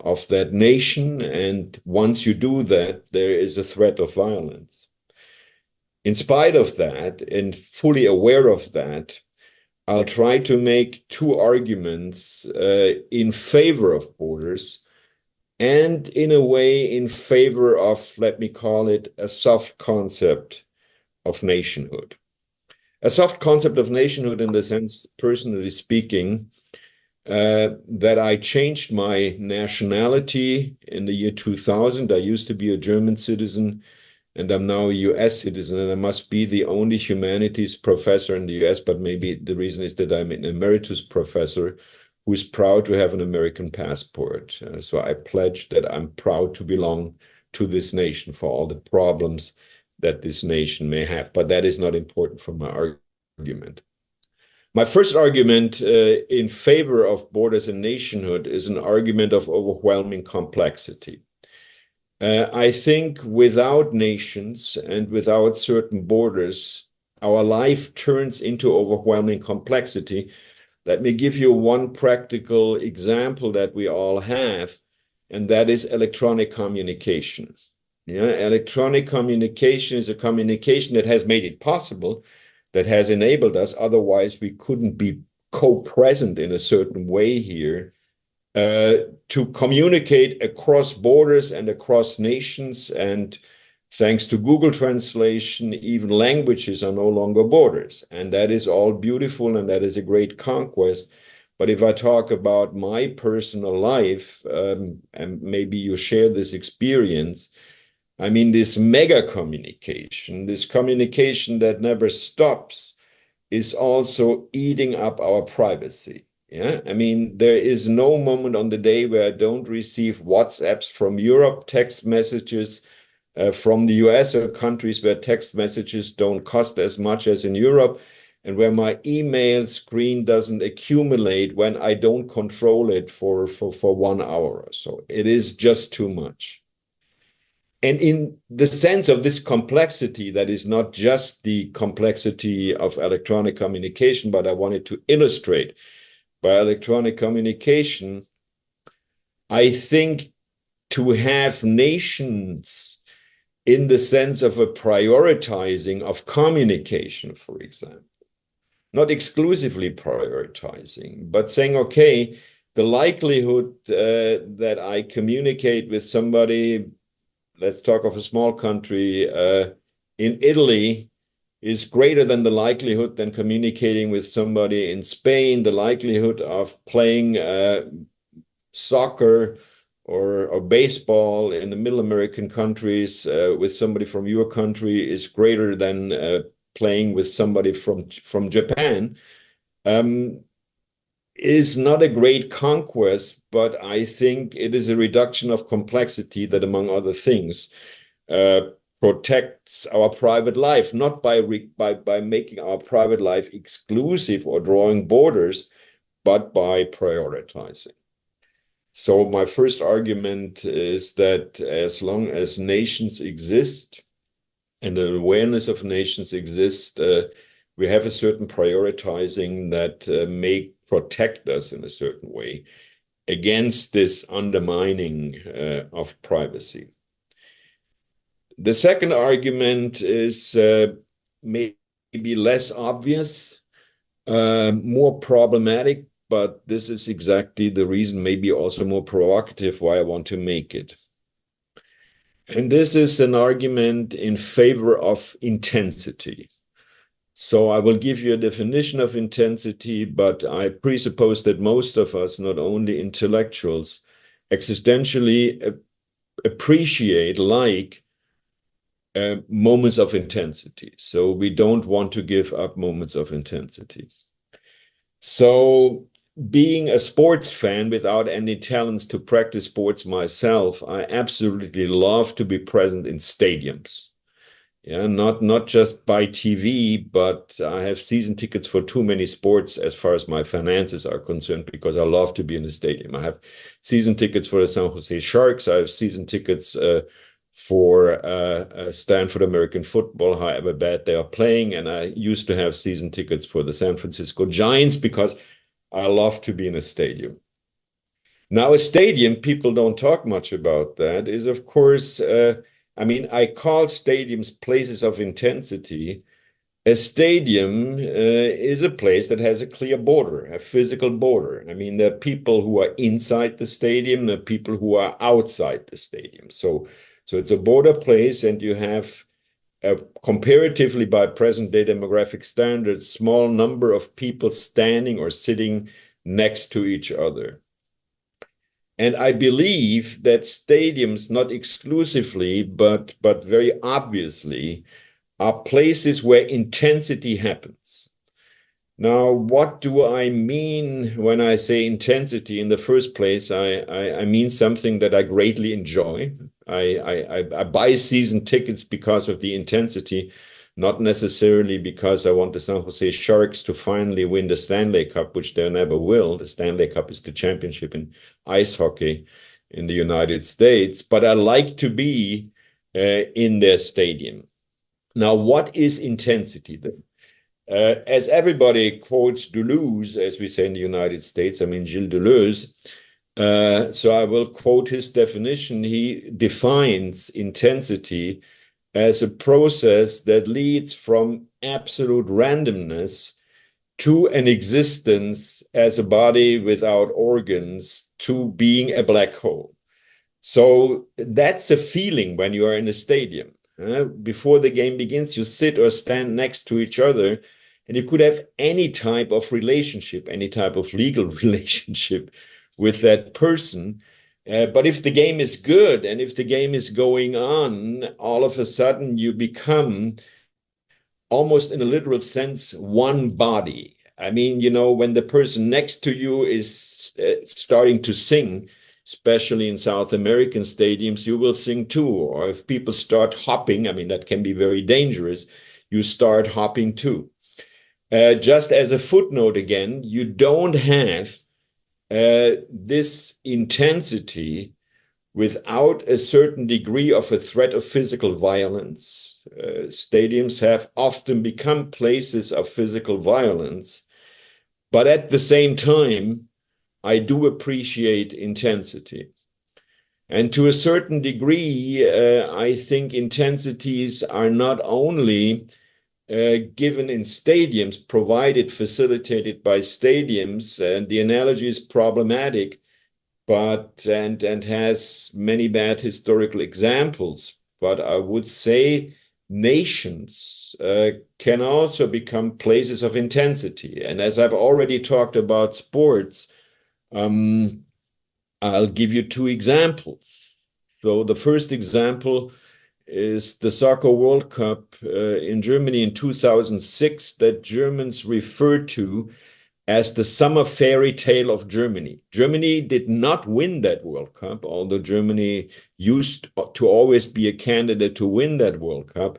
D: of that nation. And once you do that, there is a threat of violence. In spite of that, and fully aware of that, I'll try to make two arguments in favor of borders, and in a way in favor of, let me call it, a soft concept of nationhood. A soft concept of nationhood in the sense, personally speaking, that I changed my nationality in the year 2000. I used to be a German citizen, and I'm now a US citizen, and I must be the only humanities professor in the US, but maybe the reason is that I'm an emeritus professor who is proud to have an American passport. So I pledge that I'm proud to belong to this nation for all the problems that this nation may have. But that is not important for my argument. My first argument in favor of borders and nationhood is an argument of overwhelming complexity. I think without nations and without certain borders, our life turns into overwhelming complexity. Let me give you one practical example that we all have, and that is electronic communication. Electronic communication is a communication that has made it possible, that has enabled us. Otherwise, we couldn't be co-present in a certain way here to communicate across borders and across nations. And thanks to Google Translation, even languages are no longer borders. And that is all beautiful, and that is a great conquest. But if I talk about my personal life, and maybe you share this experience, I mean, this mega communication, this communication that never stops, is also eating up our privacy. Yeah, I mean, there is no moment on the day where I don't receive WhatsApps from Europe, text messages from the US, or countries where text messages don't cost as much as in Europe. and where my email screen doesn't accumulate when I don't control it for 1 hour or so. It is just too much. And in the sense of this complexity, that is not just the complexity of electronic communication, but I wanted to illustrate by electronic communication, I think to have nations in the sense of a prioritizing of communication, for example, not exclusively prioritizing, but saying, okay, the likelihood that I communicate with somebody, let's talk of a small country, in Italy, is greater than the likelihood than communicating with somebody in Spain. The likelihood of playing soccer or baseball in the Middle American countries with somebody from your country is greater than playing with somebody from Japan. Is not a great conquest, but I think it is a reduction of complexity that, among other things, protects our private life, not by making our private life exclusive or drawing borders, but by prioritizing. So my first argument is that as long as nations exist and an awareness of nations exist, we have a certain prioritizing that may protect us in a certain way against this undermining of privacy. The second argument is maybe less obvious, more problematic, but this is exactly the reason, maybe also more provocative, why I want to make it. And this is an argument in favor of intensity. So I will give you a definition of intensity, but I presuppose that most of us, not only intellectuals, existentially appreciate, like, moments of intensity. So we don't want to give up moments of intensity. So being a sports fan without any talents to practice sports myself, I absolutely love to be present in stadiums. Yeah, not just by TV, but I have season tickets for too many sports as far as my finances are concerned, because I love to be in a stadium. I have season tickets for the San Jose Sharks. I have season tickets for Stanford American football, however bad they are playing. And I used to have season tickets for the San Francisco Giants because I love to be in a stadium. Now, a stadium, people don't talk much about that, is of course, I mean, I call stadiums places of intensity. A stadium is a place that has a clear border, a physical border. I mean, there are people who are inside the stadium, there are people who are outside the stadium. So it's a border place, and you have a comparatively, by present-day demographic standards, small number of people standing or sitting next to each other. And I believe that stadiums, not exclusively, but very obviously, are places where intensity happens. Now, what do I mean when I say intensity? In the first place, I mean something that I greatly enjoy. I buy season tickets because of the intensity, not necessarily because I want the San Jose Sharks to finally win the Stanley Cup, which they never will. The Stanley Cup is the championship in ice hockey in the United States, but I like to be in their stadium. Now, what is intensity then? As everybody quotes Deleuze, as we say in the United States, I mean Gilles Deleuze, so I will quote his definition. He defines intensity as a process that leads from absolute randomness to an existence as a body without organs to being a black hole. So that's a feeling when you are in a stadium. Before the game begins, you sit or stand next to each other, and you could have any type of relationship, any type of legal relationship with that person. But if the game is good and if the game is going on, all of a sudden you become, almost in a literal sense, one body. I mean, you know, when the person next to you is starting to sing, especially in South American stadiums, you will sing too. Or if people start hopping, I mean, that can be very dangerous, you start hopping too. Just as a footnote again, you don't have this intensity without a certain degree of a threat of physical violence. Stadiums have often become places of physical violence, but at the same time, I do appreciate intensity. And to a certain degree, I think intensities are not only given in stadiums, provided, facilitated by stadiums, and the analogy is problematic, but and has many bad historical examples. But I would say nations can also become places of intensity. And as I've already talked about sports, I'll give you two examples. So the first example is the Soccer World Cup in Germany in 2006 that Germans refer to as the summer fairy tale of Germany. Germany did not win that World Cup, although Germany used to always be a candidate to win that World Cup.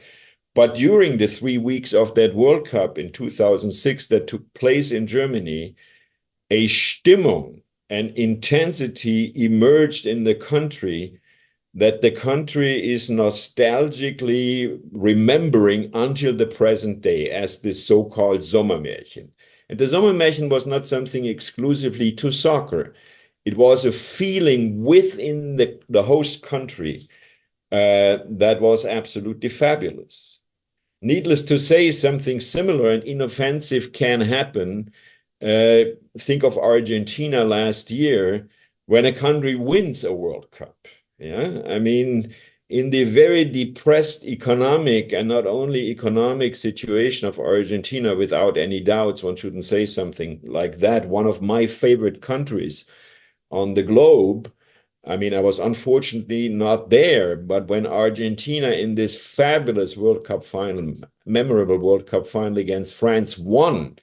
D: But during the 3 weeks of that World Cup in 2006 that took place in Germany, a Stimmung, an intensity emerged in the country that the country is nostalgically remembering until the present day as this so-called Sommermärchen. And the Sommermärchen was not something exclusively to soccer. It was a feeling within the host country that was absolutely fabulous. Needless to say, something similar and inoffensive can happen. Think of Argentina last year when a country wins a World Cup. Yeah, I mean, in the very depressed economic and not only economic situation of Argentina, without any doubts, one shouldn't say something like that. One of my favorite countries on the globe. I mean, I was unfortunately not there, but when Argentina in this fabulous World Cup final, memorable World Cup final against France won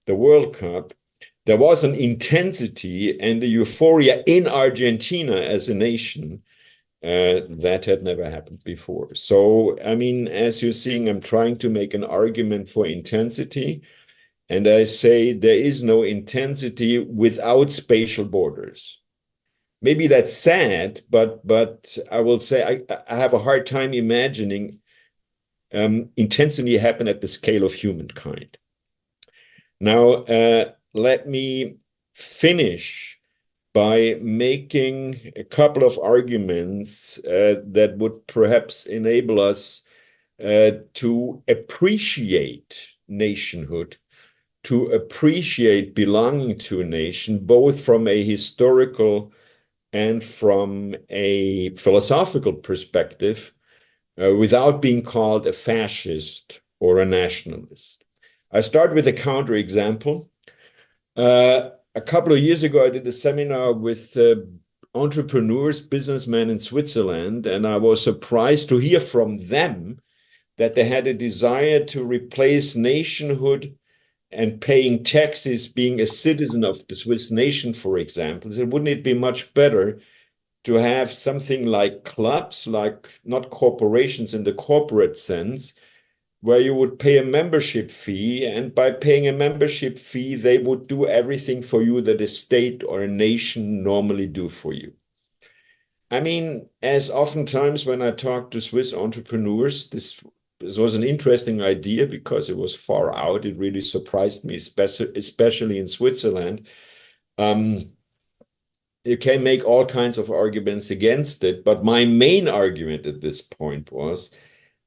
D: the World Cup, there was an intensity and a euphoria in Argentina as a nation that had never happened before. So, I mean, as you're seeing, I'm trying to make an argument for intensity. And I say there is no intensity without spatial borders. Maybe that's sad, but I will say I have a hard time imagining intensity happen at the scale of humankind. Now, let me finish by making a couple of arguments that would perhaps enable us to appreciate nationhood, to appreciate belonging to a nation, both from a historical and from a philosophical perspective, without being called a fascist or a nationalist. I start with a counterexample. A couple of years ago, I did a seminar with entrepreneurs, businessmen in Switzerland, and I was surprised to hear from them that they had a desire to replace nationhood and paying taxes, being a citizen of the Swiss nation, for example. So wouldn't it be much better to have something like clubs, like not corporations in the corporate sense, where you would pay a membership fee, and by paying a membership fee, they would do everything for you that a state or a nation normally do for you. I mean, as oftentimes when I talk to Swiss entrepreneurs, this was an interesting idea because it was far out. It really surprised me, especially in Switzerland. You can make all kinds of arguments against it, but my main argument at this point was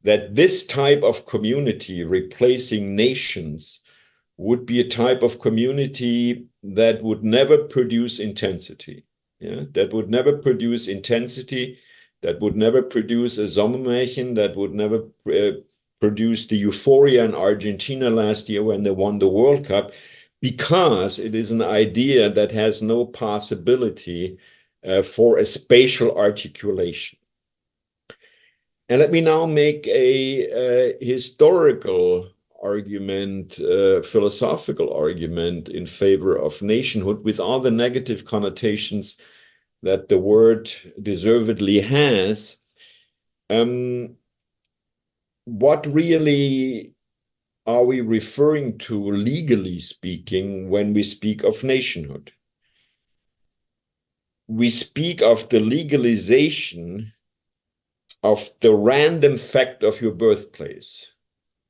D: that this type of community replacing nations would be a type of community that would never produce intensity. Yeah? That would never produce intensity, that would never produce a Sommermärchen, that would never produce the euphoria in Argentina last year when they won the World Cup, because it is an idea that has no possibility for a spatial articulation. And let me now make a historical argument, philosophical argument in favor of nationhood, with all the negative connotations that the word deservedly has. What really are we referring to, legally speaking, when we speak of nationhood? We speak of the legalization of the random fact of your birthplace.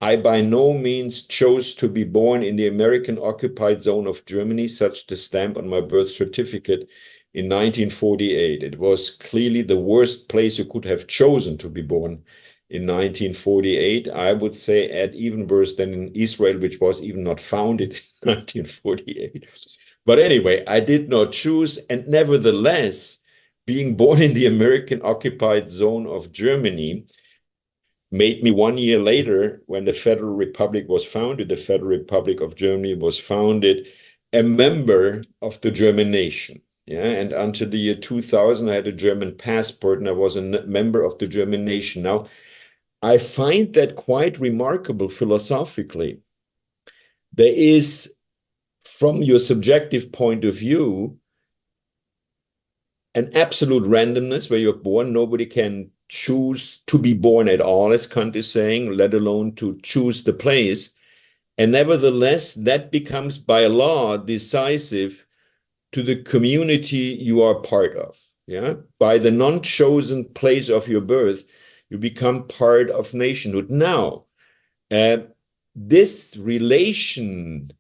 D: I by no means chose to be born in the American occupied zone of Germany, such the stamp on my birth certificate in 1948. It was clearly the worst place you could have chosen to be born in 1948. I would say at even worse than in Israel, which was even not founded in 1948. But anyway, I did not choose, and nevertheless, being born in the American occupied zone of Germany made me 1 year later, when the Federal Republic was founded, the Federal Republic of Germany was founded, a member of the German nation. Yeah, and until the year 2000, I had a German passport and I was a member of the German nation. Now, I find that quite remarkable philosophically. There is, from your subjective point of view, an absolute randomness where you're born. Nobody can choose to be born at all, as Kant is saying, let alone to choose the place. And nevertheless, that becomes by law decisive to the community you are part of. Yeah, by the non-chosen place of your birth, you become part of nationhood. Now, this relation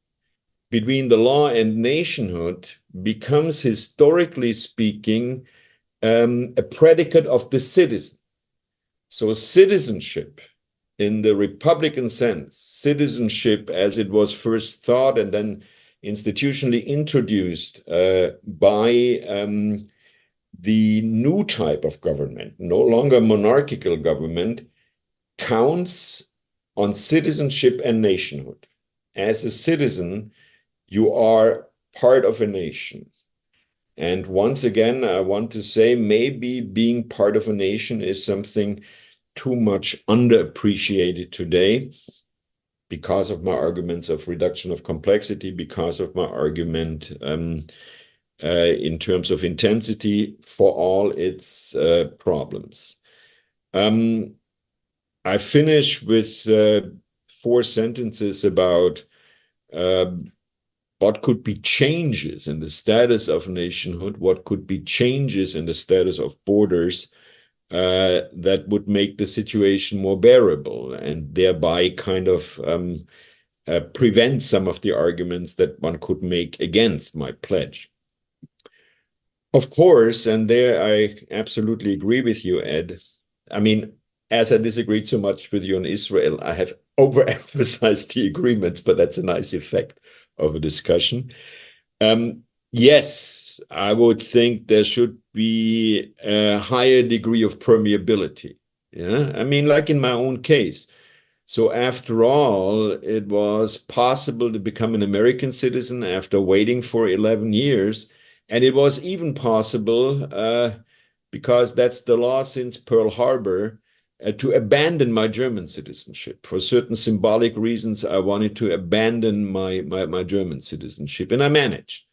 D: between the law and nationhood becomes, historically speaking, a predicate of the citizen. So citizenship, in the Republican sense, citizenship as it was first thought and then institutionally introduced by the new type of government, no longer monarchical government, counts on citizenship and nationhood. As a citizen, you are part of a nation. And once again, I want to say maybe being part of a nation is something too much underappreciated today because of my arguments of reduction of complexity, because of my argument in terms of intensity for all its problems. I finish with 4 sentences about what could be changes in the status of nationhood, what could be changes in the status of borders that would make the situation more bearable and thereby kind of prevent some of the arguments that one could make against my pledge. Of course, and there I absolutely agree with you, Ed. I mean, as I disagreed so much with you on Israel, I have overemphasized the agreements, but that's a nice effect of a discussion. Yes, I would think there should be a higher degree of permeability. Yeah, I mean, like in my own case. So after all, it was possible to become an American citizen after waiting for 11 years. And it was even possible, because that's the law since Pearl Harbor, to abandon my German citizenship. For certain symbolic reasons, I wanted to abandon my German citizenship, and I managed.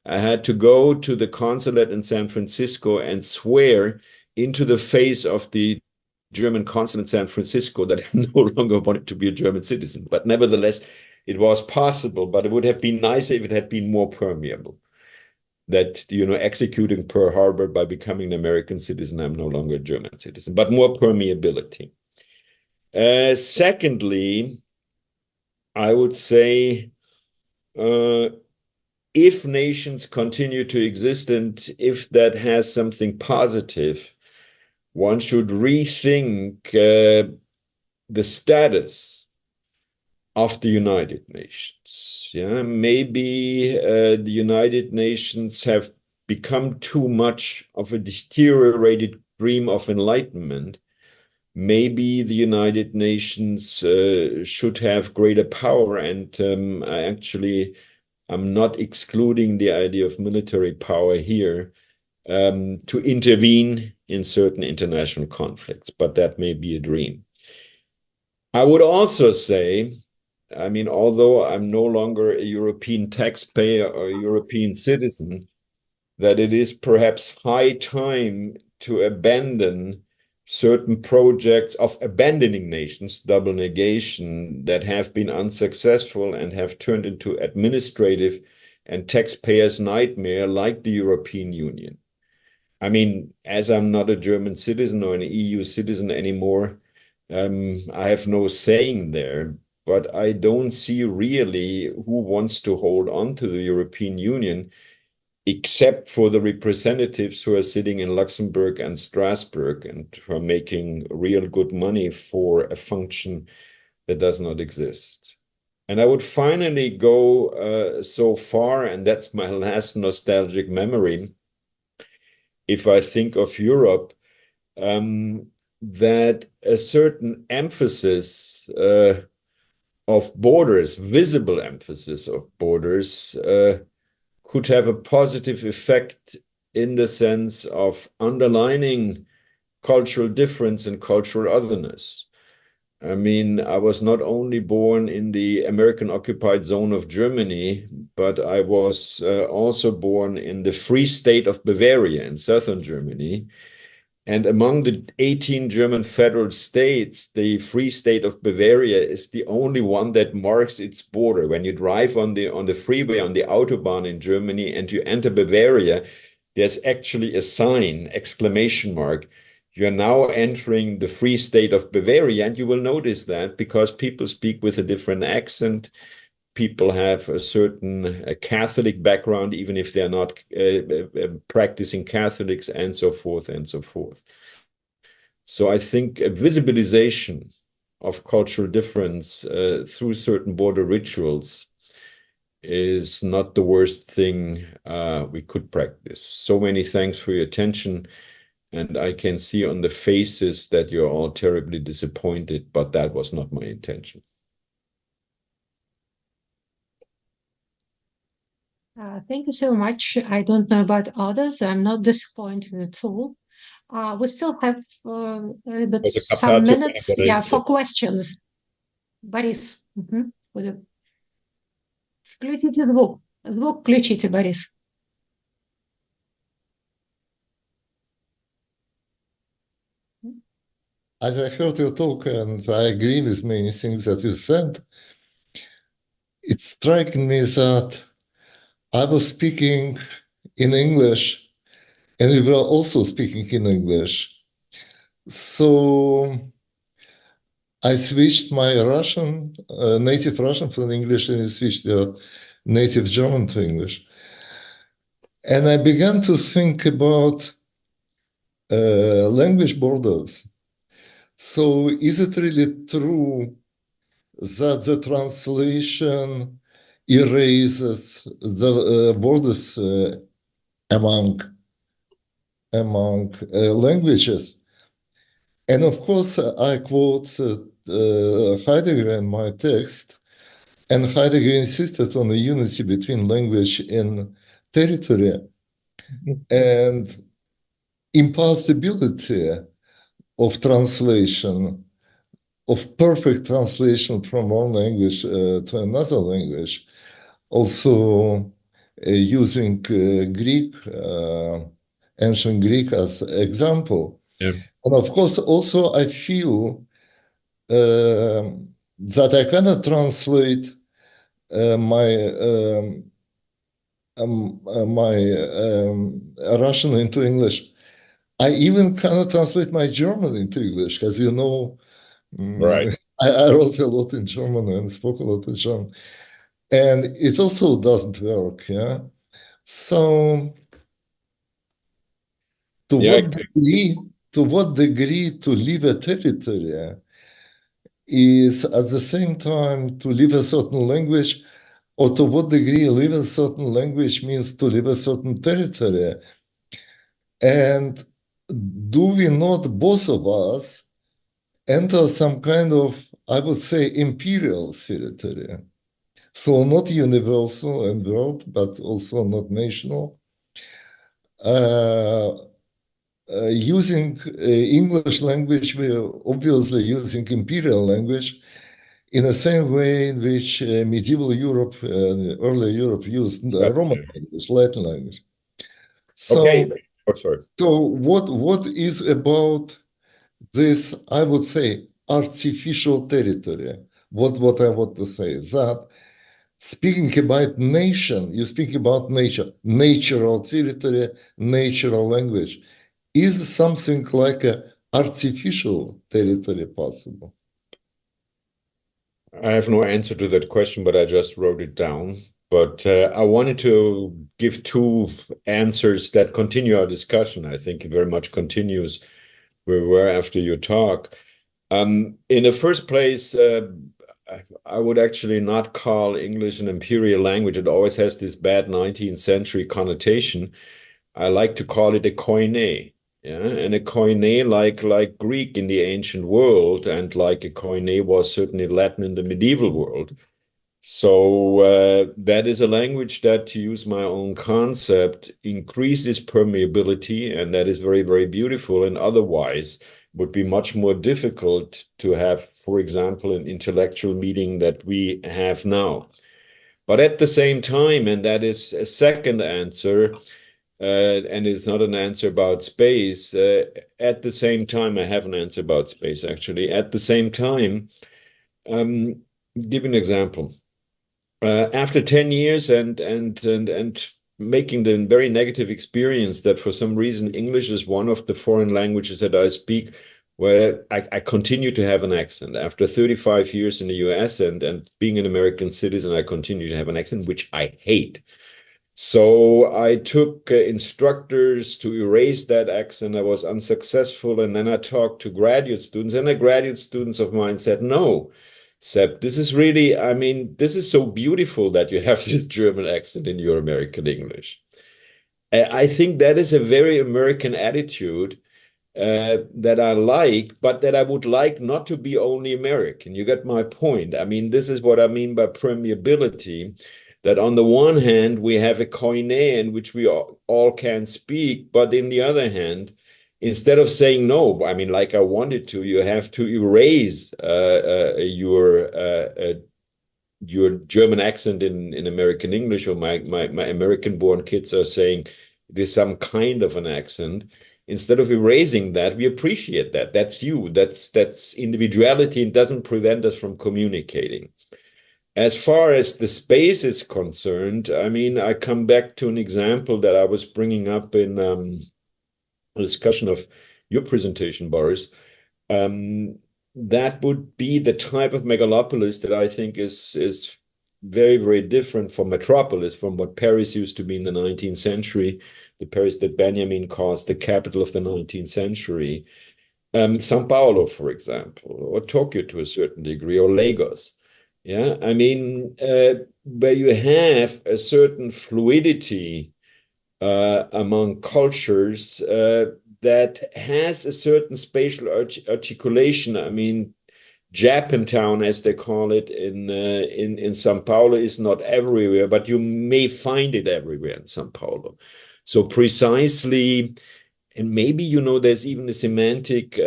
D: I had to go to the consulate in San Francisco and swear into the face of the German consulate in San Francisco that I no longer wanted to be a German citizen. But nevertheless, it was possible, but it would have been nicer if it had been more permeable. That, executing Pearl Harbor by becoming an American citizen, I'm no longer a German citizen, but more permeability. Secondly, I would say if nations continue to exist and if that has something positive, one should rethink the status of the United Nations. Yeah, maybe the United Nations have become too much of a deteriorated dream of enlightenment. Maybe the United Nations should have greater power, and I'm not excluding the idea of military power here to intervene in certain international conflicts, but that may be a dream. I would also say, I mean, although I'm no longer a European taxpayer or a European citizen, that it is perhaps high time to abandon certain projects of abandoning nations, double negation, that have been unsuccessful and have turned into administrative and taxpayers' nightmare like the European Union. I mean, as I'm not a German citizen or an EU citizen anymore, I have no saying there, but I don't see really who wants to hold on to the European Union, except for the representatives who are sitting in Luxembourg and Strasbourg and who are making real good money for a function that does not exist. And I would finally go so far, and that's my last nostalgic memory, if I think of Europe, that a certain emphasis of borders, visible emphasis of borders, could have a positive effect in the sense of underlining cultural difference and cultural otherness. I mean, I was not only born in the American occupied zone of Germany, but I was also born in the Free State of Bavaria in southern Germany. And among the 18 German federal states, the Free State of Bavaria is the only one that marks its border. When you drive on the freeway, on the Autobahn in Germany, and you enter Bavaria, there's actually a sign, exclamation mark. You're now entering the Free State of Bavaria, and you will notice that because people speak with a different accent. People have a certain Catholic background, even if they're not practicing Catholics, and so forth and so forth. So I think a visibilization of cultural difference through certain border rituals is not the worst thing we could practice. So many thanks for your attention. And I can see on the faces that you're all terribly disappointed, but that was not my intention.
C: Thank you so much. I don't know about others. I'm not disappointed at all. We still have some minutes, for questions. Борис, включите звук. Звук включите, Борис.
B: As I heard your talk, and I agree with many things that you said, it's striking me that I was speaking in English, and we were also speaking in English. So I switched my Russian, native Russian from English, and I switched native German to English. And I began to think about language borders. So is it really true that the translation erases the borders among languages? And of course, I quote Heidegger in my text, and Heidegger insisted on the unity between language and territory, and impossibility of translation, of perfect translation from one language to another language. Also using Greek, ancient Greek as example.
D: Yeah.
B: And of course, also I feel that I cannot translate my Russian into English. I even cannot translate my German into English, as you know.
D: Right.
B: I wrote a lot in German and spoke a lot in German. And it also doesn't work, yeah? So to what degree to leave a territory is at the same time to leave a certain language, or to what degree leave a certain language means to leave a certain territory? And do we not, both of us, enter some kind of, I would say, imperial territory? So not universal and world, but also not national. Using English language, we are obviously using imperial language in the same way in which medieval Europe and early Europe used Roman language, Latin language. So,
D: Okay. Oh, sorry.
B: So what is about this, I would say, artificial territory. What I want to say is that speaking about nation, you speak about nature, natural territory, natural language. Is something like a artificial territory possible?
D: I have no answer to that question, but I just wrote it down. But I wanted to give two answers that continue our discussion. I think it very much continues where we were after your talk. In the first place, I would actually not call English an imperial language. It always has this bad 19th century connotation. I like to call it a koine. Yeah, and a koine like Greek in the ancient world, and like a koine was certainly Latin in the medieval world. So that is a language that, to use my own concept, increases permeability, and that is very, very beautiful, and otherwise would be much more difficult to have, for example, an intellectual meeting that we have now. But at the same time, and that is a second answer, and it's not an answer about space. At the same time, I have an answer about space, actually. At the same time, give an example. After 10 years and making the very negative experience that for some reason English is one of the foreign languages that I speak where I continue to have an accent. After 35 years in the US and being an American citizen, I continue to have an accent, which I hate. So I took instructors to erase that accent. I was unsuccessful. And then I talked to graduate students, and the graduate students of mine said, no, Sepp, this is really, I mean, this is so beautiful that you have this German accent in your American English. I think that is a very American attitude that I like, but that I would like not to be only American. You get my point. I mean, this is what I mean by permeability. That on the one hand, we have a koine in which we all can speak, but in the other hand, instead of saying no, I mean, like I wanted to, you have to erase your German accent in American English, or my American-born kids are saying there's some kind of an accent. Instead of erasing that, we appreciate that. That's you. That's individuality. It doesn't prevent us from communicating. As far as the space is concerned, I mean, I come back to an example that I was bringing up in a discussion of your presentation, Boris. That would be the type of megalopolis that I think is very, very different from metropolis, from what Paris used to be in the 19th century, the Paris that Benjamin calls the capital of the 19th century. Sao Paulo, for example, or Tokyo to a certain degree, or Lagos. Yeah, I mean, where you have a certain fluidity among cultures that has a certain spatial articulation. I mean, Japantown, as they call it in Sao Paulo, is not everywhere, but you may find it everywhere in Sao Paulo. So precisely, and maybe, you know, there's even a semantic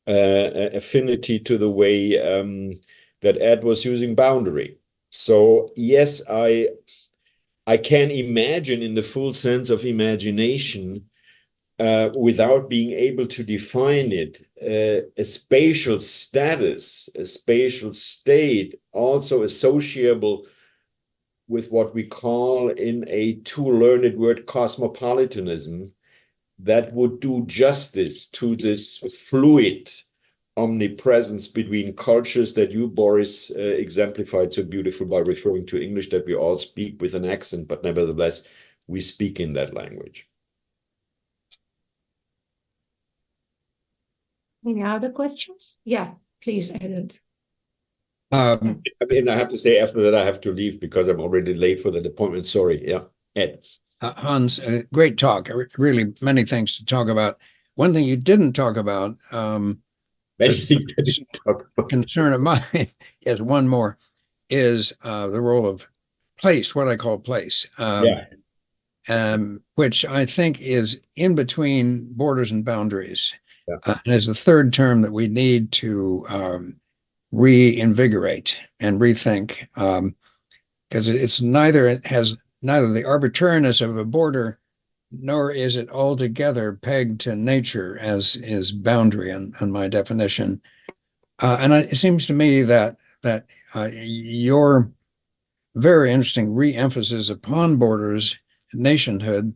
D: affinity to the way that Ed was using boundary. So yes, I can imagine in the full sense of imagination, without being able to define it, a spatial status, a spatial state, also associable with what we call in a too learned word cosmopolitanism, that would do justice to this fluid omnipresence between cultures that you, Boris, exemplified so beautiful by referring to English, that we all speak with an accent, but nevertheless, we speak in that language.
C: Any other questions? Yeah, please, Ed.
D: I mean, I have to say after that, I have to leave because I'm already late for that appointment. Sorry. Yeah, Ed.
I: Hans, great talk. Really many things to talk about. One thing you didn't talk about, concern of mine, yes, one more, is the role of place, what I call place, which I think is in between borders and boundaries. Yeah. And is the third term that we need to reinvigorate and rethink, because it has neither the arbitrariness of a border nor is it altogether pegged to nature as is boundary in my definition. It seems to me that your very interesting re-emphasis upon borders, nationhood,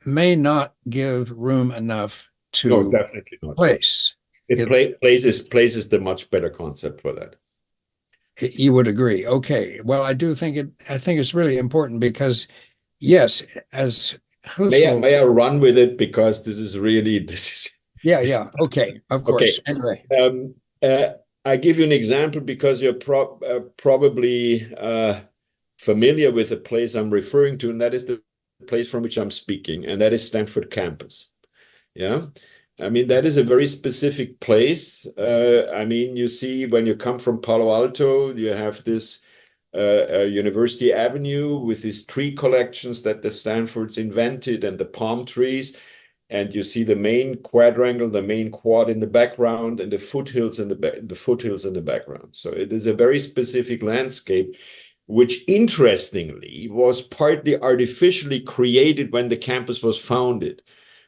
I: may not give room enough to
D: No, definitely not.
I: place.
D: Place is the much better concept for that.
I: You would agree. Okay. Well, I think it's really important because, yes, as Husserl,
D: may I run with it because this is
I: yeah. Okay, of course.
D: Okay. Anyway, I give you an example because you're probably familiar with the place I'm referring to, and that is the place from which I'm speaking, and that is Stanford campus. Yeah. I mean, that is a very specific place. I mean, you see, when you come from Palo Alto, you have this University Avenue with these tree collections that the Stanfords invented and the palm trees. And you see the main quadrangle, the main quad in the background, and the foothills in the background. So it is a very specific landscape, which interestingly was partly artificially created when the campus was founded.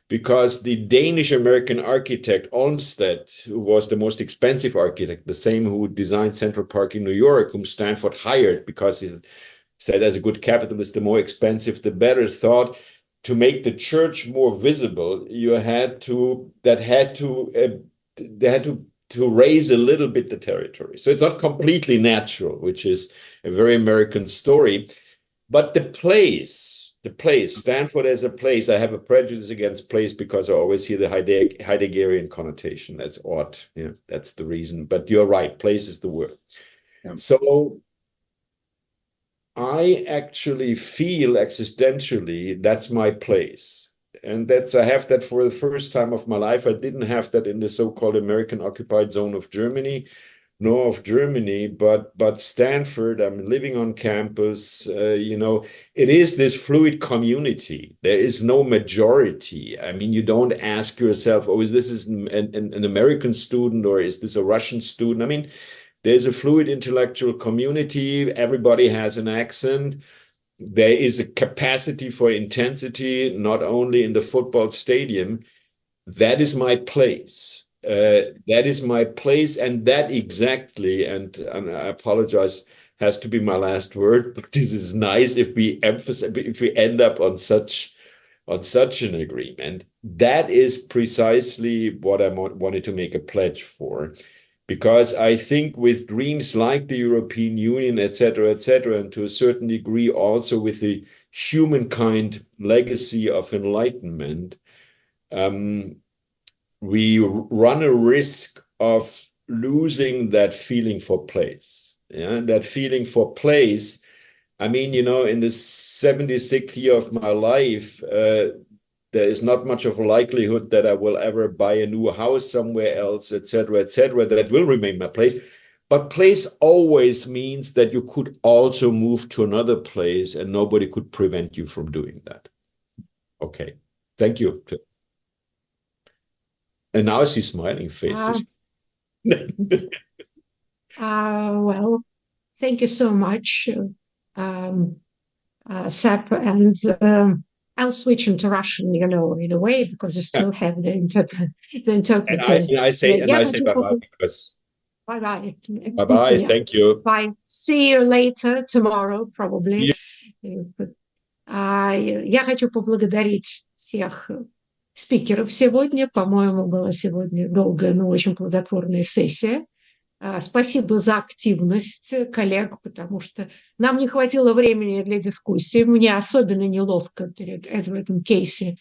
D: Because the Danish-American architect Olmsted, who was the most expensive architect, the same who designed Central Park in New York, whom Stanford hired because he said, as a good capitalist, the more expensive, the better, thought to make the church more visible, they had to raise a little bit the territory. So it's not completely natural, which is a very American story. But the place, Stanford as a place, I have a prejudice against place because I always hear the Heideggerian connotation. That's odd. Yeah, that's the reason. But you're right. Place is the word. Yeah. So I actually feel existentially that's my place. And I have that for the first time of my life. I didn't have that in the so-called American occupied zone of Germany, nor of Germany, but Stanford, I'm living on campus, it is this fluid community. There is no majority. I mean, you don't ask yourself, is this an American student or is this a Russian student? I mean, there's a fluid intellectual community. Everybody has an accent. There is a capacity for intensity, not only in the football stadium. That is my place. That is my place, and that exactly, and I apologize, has to be my last word, but this is nice if we end up on such an agreement. That is precisely what I wanted to make a pledge for, because I think with dreams like the European Union, etc., and to a certain degree also with the humankind legacy of enlightenment, we run a risk of losing that feeling for place. Yeah, that feeling for place. I mean, in the 76th year of my life, there is not much of a likelihood that I will ever buy a new house somewhere else, etc., that will remain my place. But place always means that you could also move to another place and nobody could prevent you from doing that. Okay, thank you. And now I see smiling faces.
C: Well, thank you so much, Sepp. And I'll switch into Russian, in a way, because you still have the interpreter.
D: And I say bye-bye because...
C: Bye-bye.
D: Bye-bye, yeah. Thank you.
C: Bye. See you later, tomorrow, probably. Я хочу поблагодарить всех спикеров сегодня. По-моему, была сегодня долгая, но очень плодотворная сессия. Спасибо за активность коллег, потому что нам не хватило времени для дискуссии. Мне особенно неловко перед Эдвардом Кейси,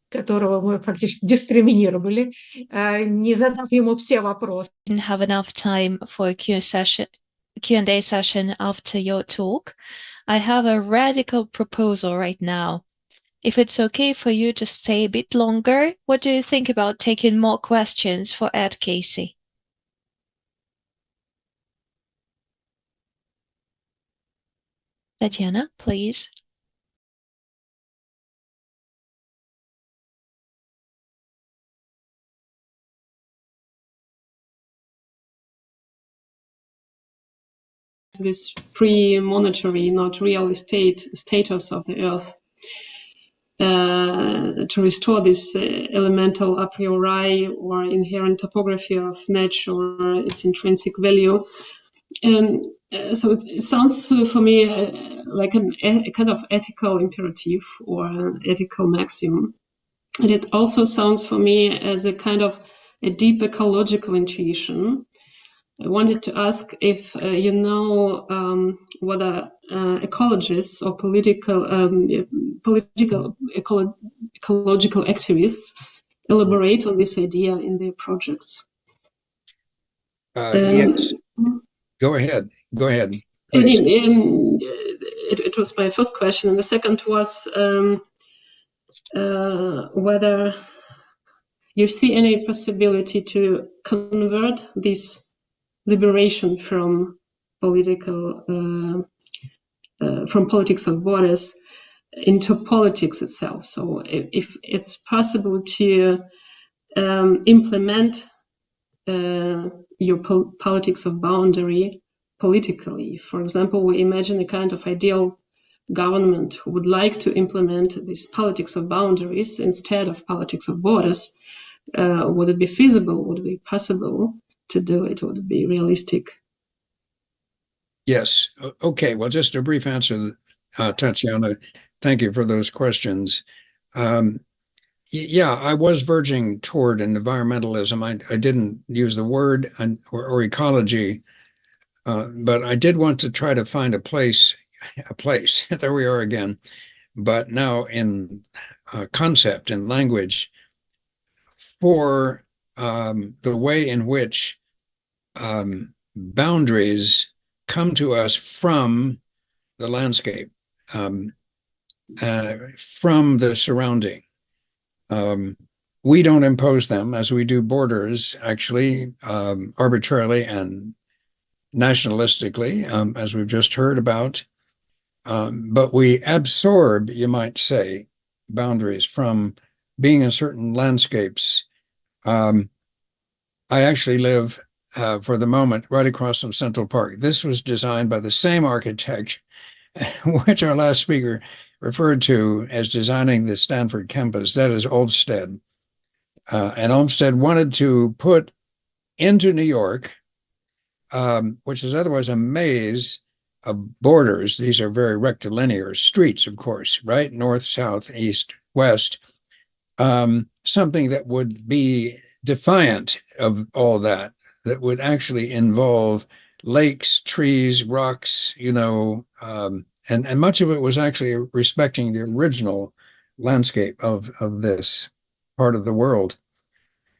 C: которого мы фактически дискриминировали, не задав ему все вопросы.
G: Didn't have enough time for a Q&A session after your talk. I have a radical proposal right now. If it's okay for you to stay a bit longer, what do you think about taking more questions for Ed Casey? Tatiana, please.
L: This free monetary, not real estate status of the earth. to restore this elemental a priori or inherent topography of nature or its intrinsic value. So it sounds for me like a kind of ethical imperative or an ethical maxim. And it also sounds for me as a kind of a deep ecological intuition. I wanted to ask if you know whether ecologists or ecological activists elaborate on this idea in their projects.
I: Yes. Go ahead.
L: It was my first question, and the second was whether you see any possibility to convert this liberation from politics of borders into politics itself. So if it's possible to implement your politics of boundary politically. For example, we imagine a kind of ideal government who would like to implement this politics of boundaries instead of politics of borders. Would it be feasible? Would it be possible to do it? Would it be realistic?
I: Yes. Okay. Well, just a brief answer, Tatiana. Thank you for those questions. Yeah, I was verging toward an environmentalism. I didn't use the word or ecology, but I did want to try to find a place, there we are again, but now in concept and language for the way in which boundaries come to us from the landscape, from the surrounding. We don't impose them as we do borders, actually, arbitrarily and nationalistically, as we've just heard about. But we absorb, you might say, boundaries from being in certain landscapes. I actually live, for the moment, right across from Central Park. This was designed by the same architect, which our last speaker referred to as designing the Stanford campus. That is Olmsted. And Olmsted wanted to put into New York, which is otherwise a maze of borders. These are very rectilinear streets, of course, right? North, south, east, west. Something that would be defiant of all that would actually involve lakes, trees, rocks, and much of it was actually respecting the original landscape of this part of the world.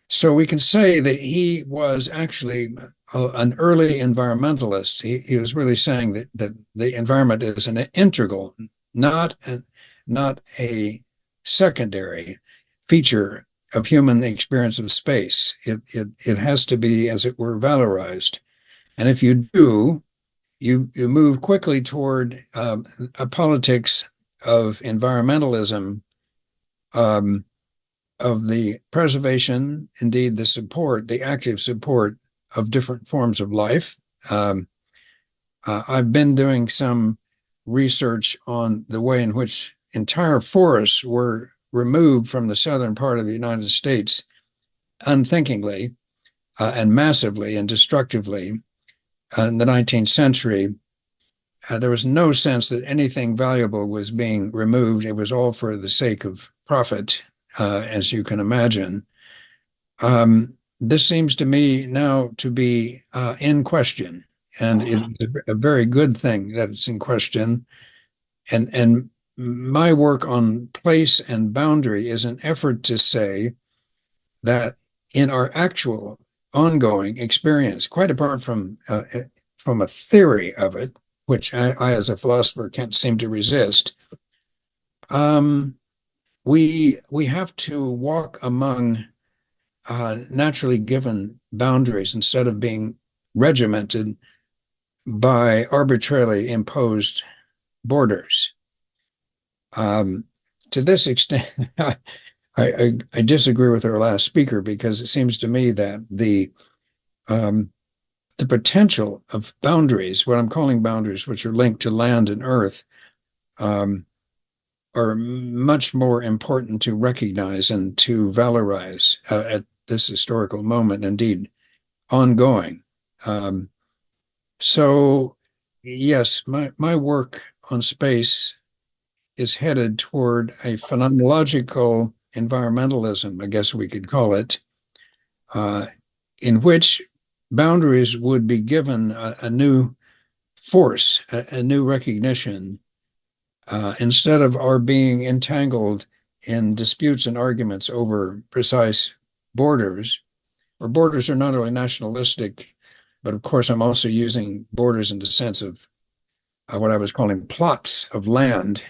I: So we can say that he was actually an early environmentalist. He was really saying that the environment is an integral, not a secondary feature of human experience of space. It has to be, as it were, valorized. And if you do, you move quickly toward a politics of environmentalism, of the preservation, indeed the support, the active support of different forms of life. I've been doing some research on the way in which entire forests were removed from the southern part of the United States unthinkingly and massively and destructively in the 19th century. There was no sense that anything valuable was being removed. It was all for the sake of profit, as you can imagine. This seems to me now to be in question, and it's a very good thing that it's in question. And my work on place and boundary is an effort to say that in our actual ongoing experience, quite apart from a theory of it, which I as a philosopher can't seem to resist, we have to walk among naturally given boundaries instead of being regimented by arbitrarily imposed borders. To this extent, I disagree with our last speaker, because it seems to me that the potential of boundaries, what I'm calling boundaries, which are linked to land and earth, are much more important to recognize and to valorize at this historical moment, indeed, ongoing. So, yes, my work on space is headed toward a phenomenological environmentalism, I guess we could call it, in which boundaries would be given a new force, a new recognition, instead of our being entangled in disputes and arguments over precise borders, where borders are not only nationalistic, but of course I'm also using borders in the sense of what I was calling plots of land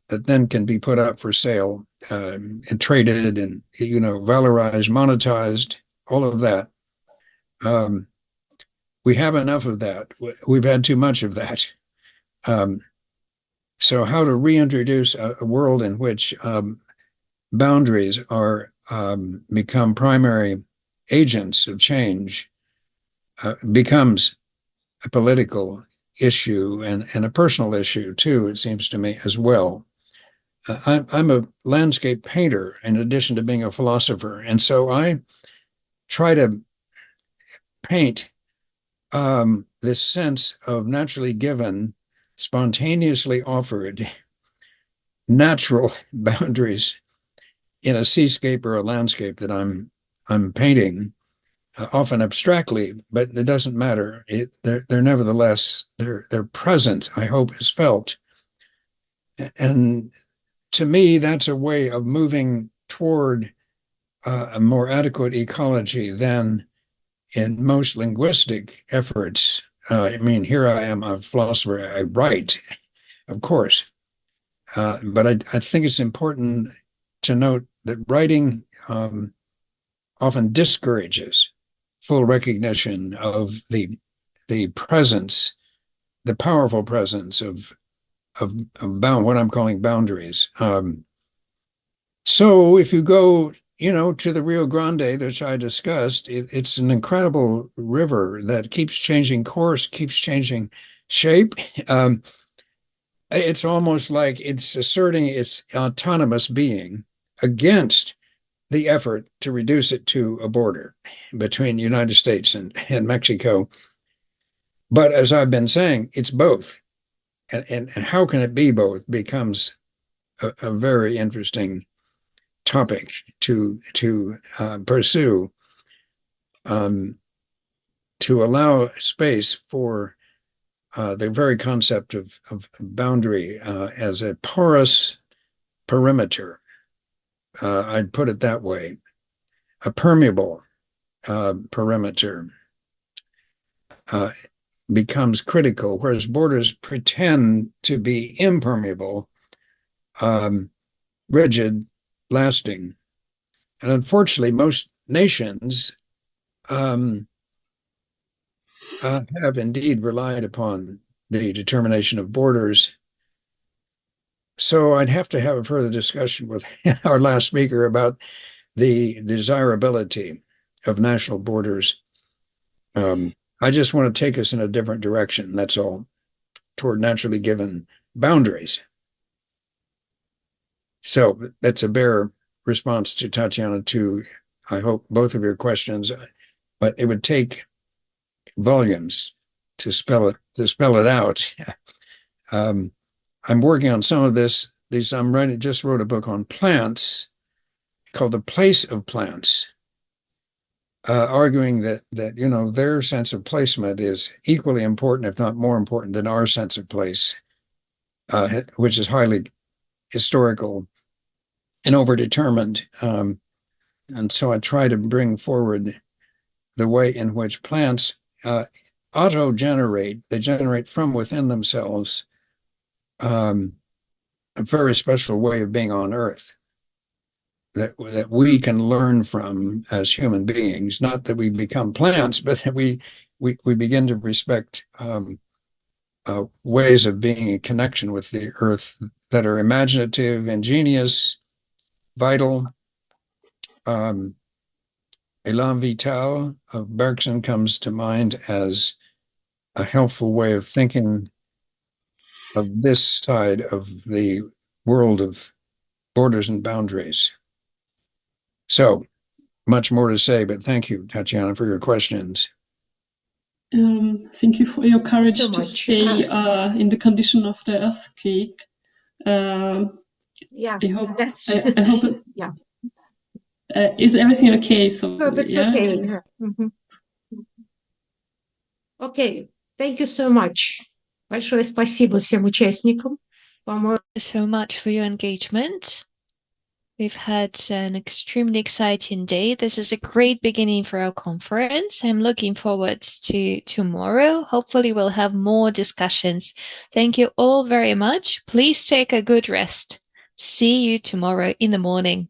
I: that then can be put up for sale and traded and, valorized, monetized, all of that. We have enough of that. We've had too much of that. So how to reintroduce a world in which boundaries are become primary agents of change becomes a political issue and a personal issue too, it seems to me, as well. I'm a landscape painter in addition to being a philosopher, and so I try to paint this sense of naturally given, spontaneously offered natural boundaries in a seascape or a landscape that I'm painting, often abstractly, but it doesn't matter. They're nevertheless their presence, I hope, is felt. And to me, that's a way of moving toward a more adequate ecology than in most linguistic efforts. Here I am, I'm a philosopher, I write, of course. But I think it's important to note that writing often discourages full recognition of the presence, the powerful presence of what I'm calling boundaries. So if you go, to the Rio Grande, which I discussed, it's an incredible river that keeps changing course, keeps changing shape. It's almost like it's asserting its autonomous being against the effort to reduce it to a border between the United States and Mexico. But as I've been saying, it's both. And how can it be both becomes a very interesting topic to pursue, to allow space for the very concept of boundary as a porous perimeter. I'd put it that way, a permeable perimeter becomes critical, whereas borders pretend to be impermeable, rigid, lasting. And unfortunately, most nations have indeed relied upon the determination of borders. So I'd have to have a further discussion with our last speaker about the desirability of national borders. I just want to take us in a different direction, that's all, toward naturally given boundaries. So that's a bare response to Tatiana, to, I hope, both of your questions, but it would take volumes to spell it out. I'm working on some of this. Just wrote a book on plants called The Place of Plants, arguing that their sense of placement is equally important, if not more important, than our sense of place, which is highly historical and overdetermined. And so I try to bring forward the way in which plants auto-generate, they generate from within themselves a very special way of being on Earth that we can learn from as human beings. Not that we become plants, but that we begin to respect ways of being in connection with the Earth that are imaginative, ingenious, vital. Elan Vital of Bergson comes to mind as a helpful way of thinking of this side of the world of borders and boundaries. So much more to say, but thank you, Tatiana, for your questions.
L: Thank you for your courage
C: So
L: to
C: much.
L: stay in the condition of the earthquake.
C: Yeah,
L: I hope.
C: that's
L: I hope. It,
C: yeah.
L: Is everything okay? So
C: Hope it's
L: yeah.
C: okay. Yeah. Mhm. Okay, thank you so much. Большое спасибо всем участникам. По-моему,
G: So much for your engagement. We've had an extremely exciting day. This is a great beginning for our conference. I'm looking forward to tomorrow. Hopefully, we'll have more discussions. Thank you all very much. Please take a good rest. See you tomorrow in the morning.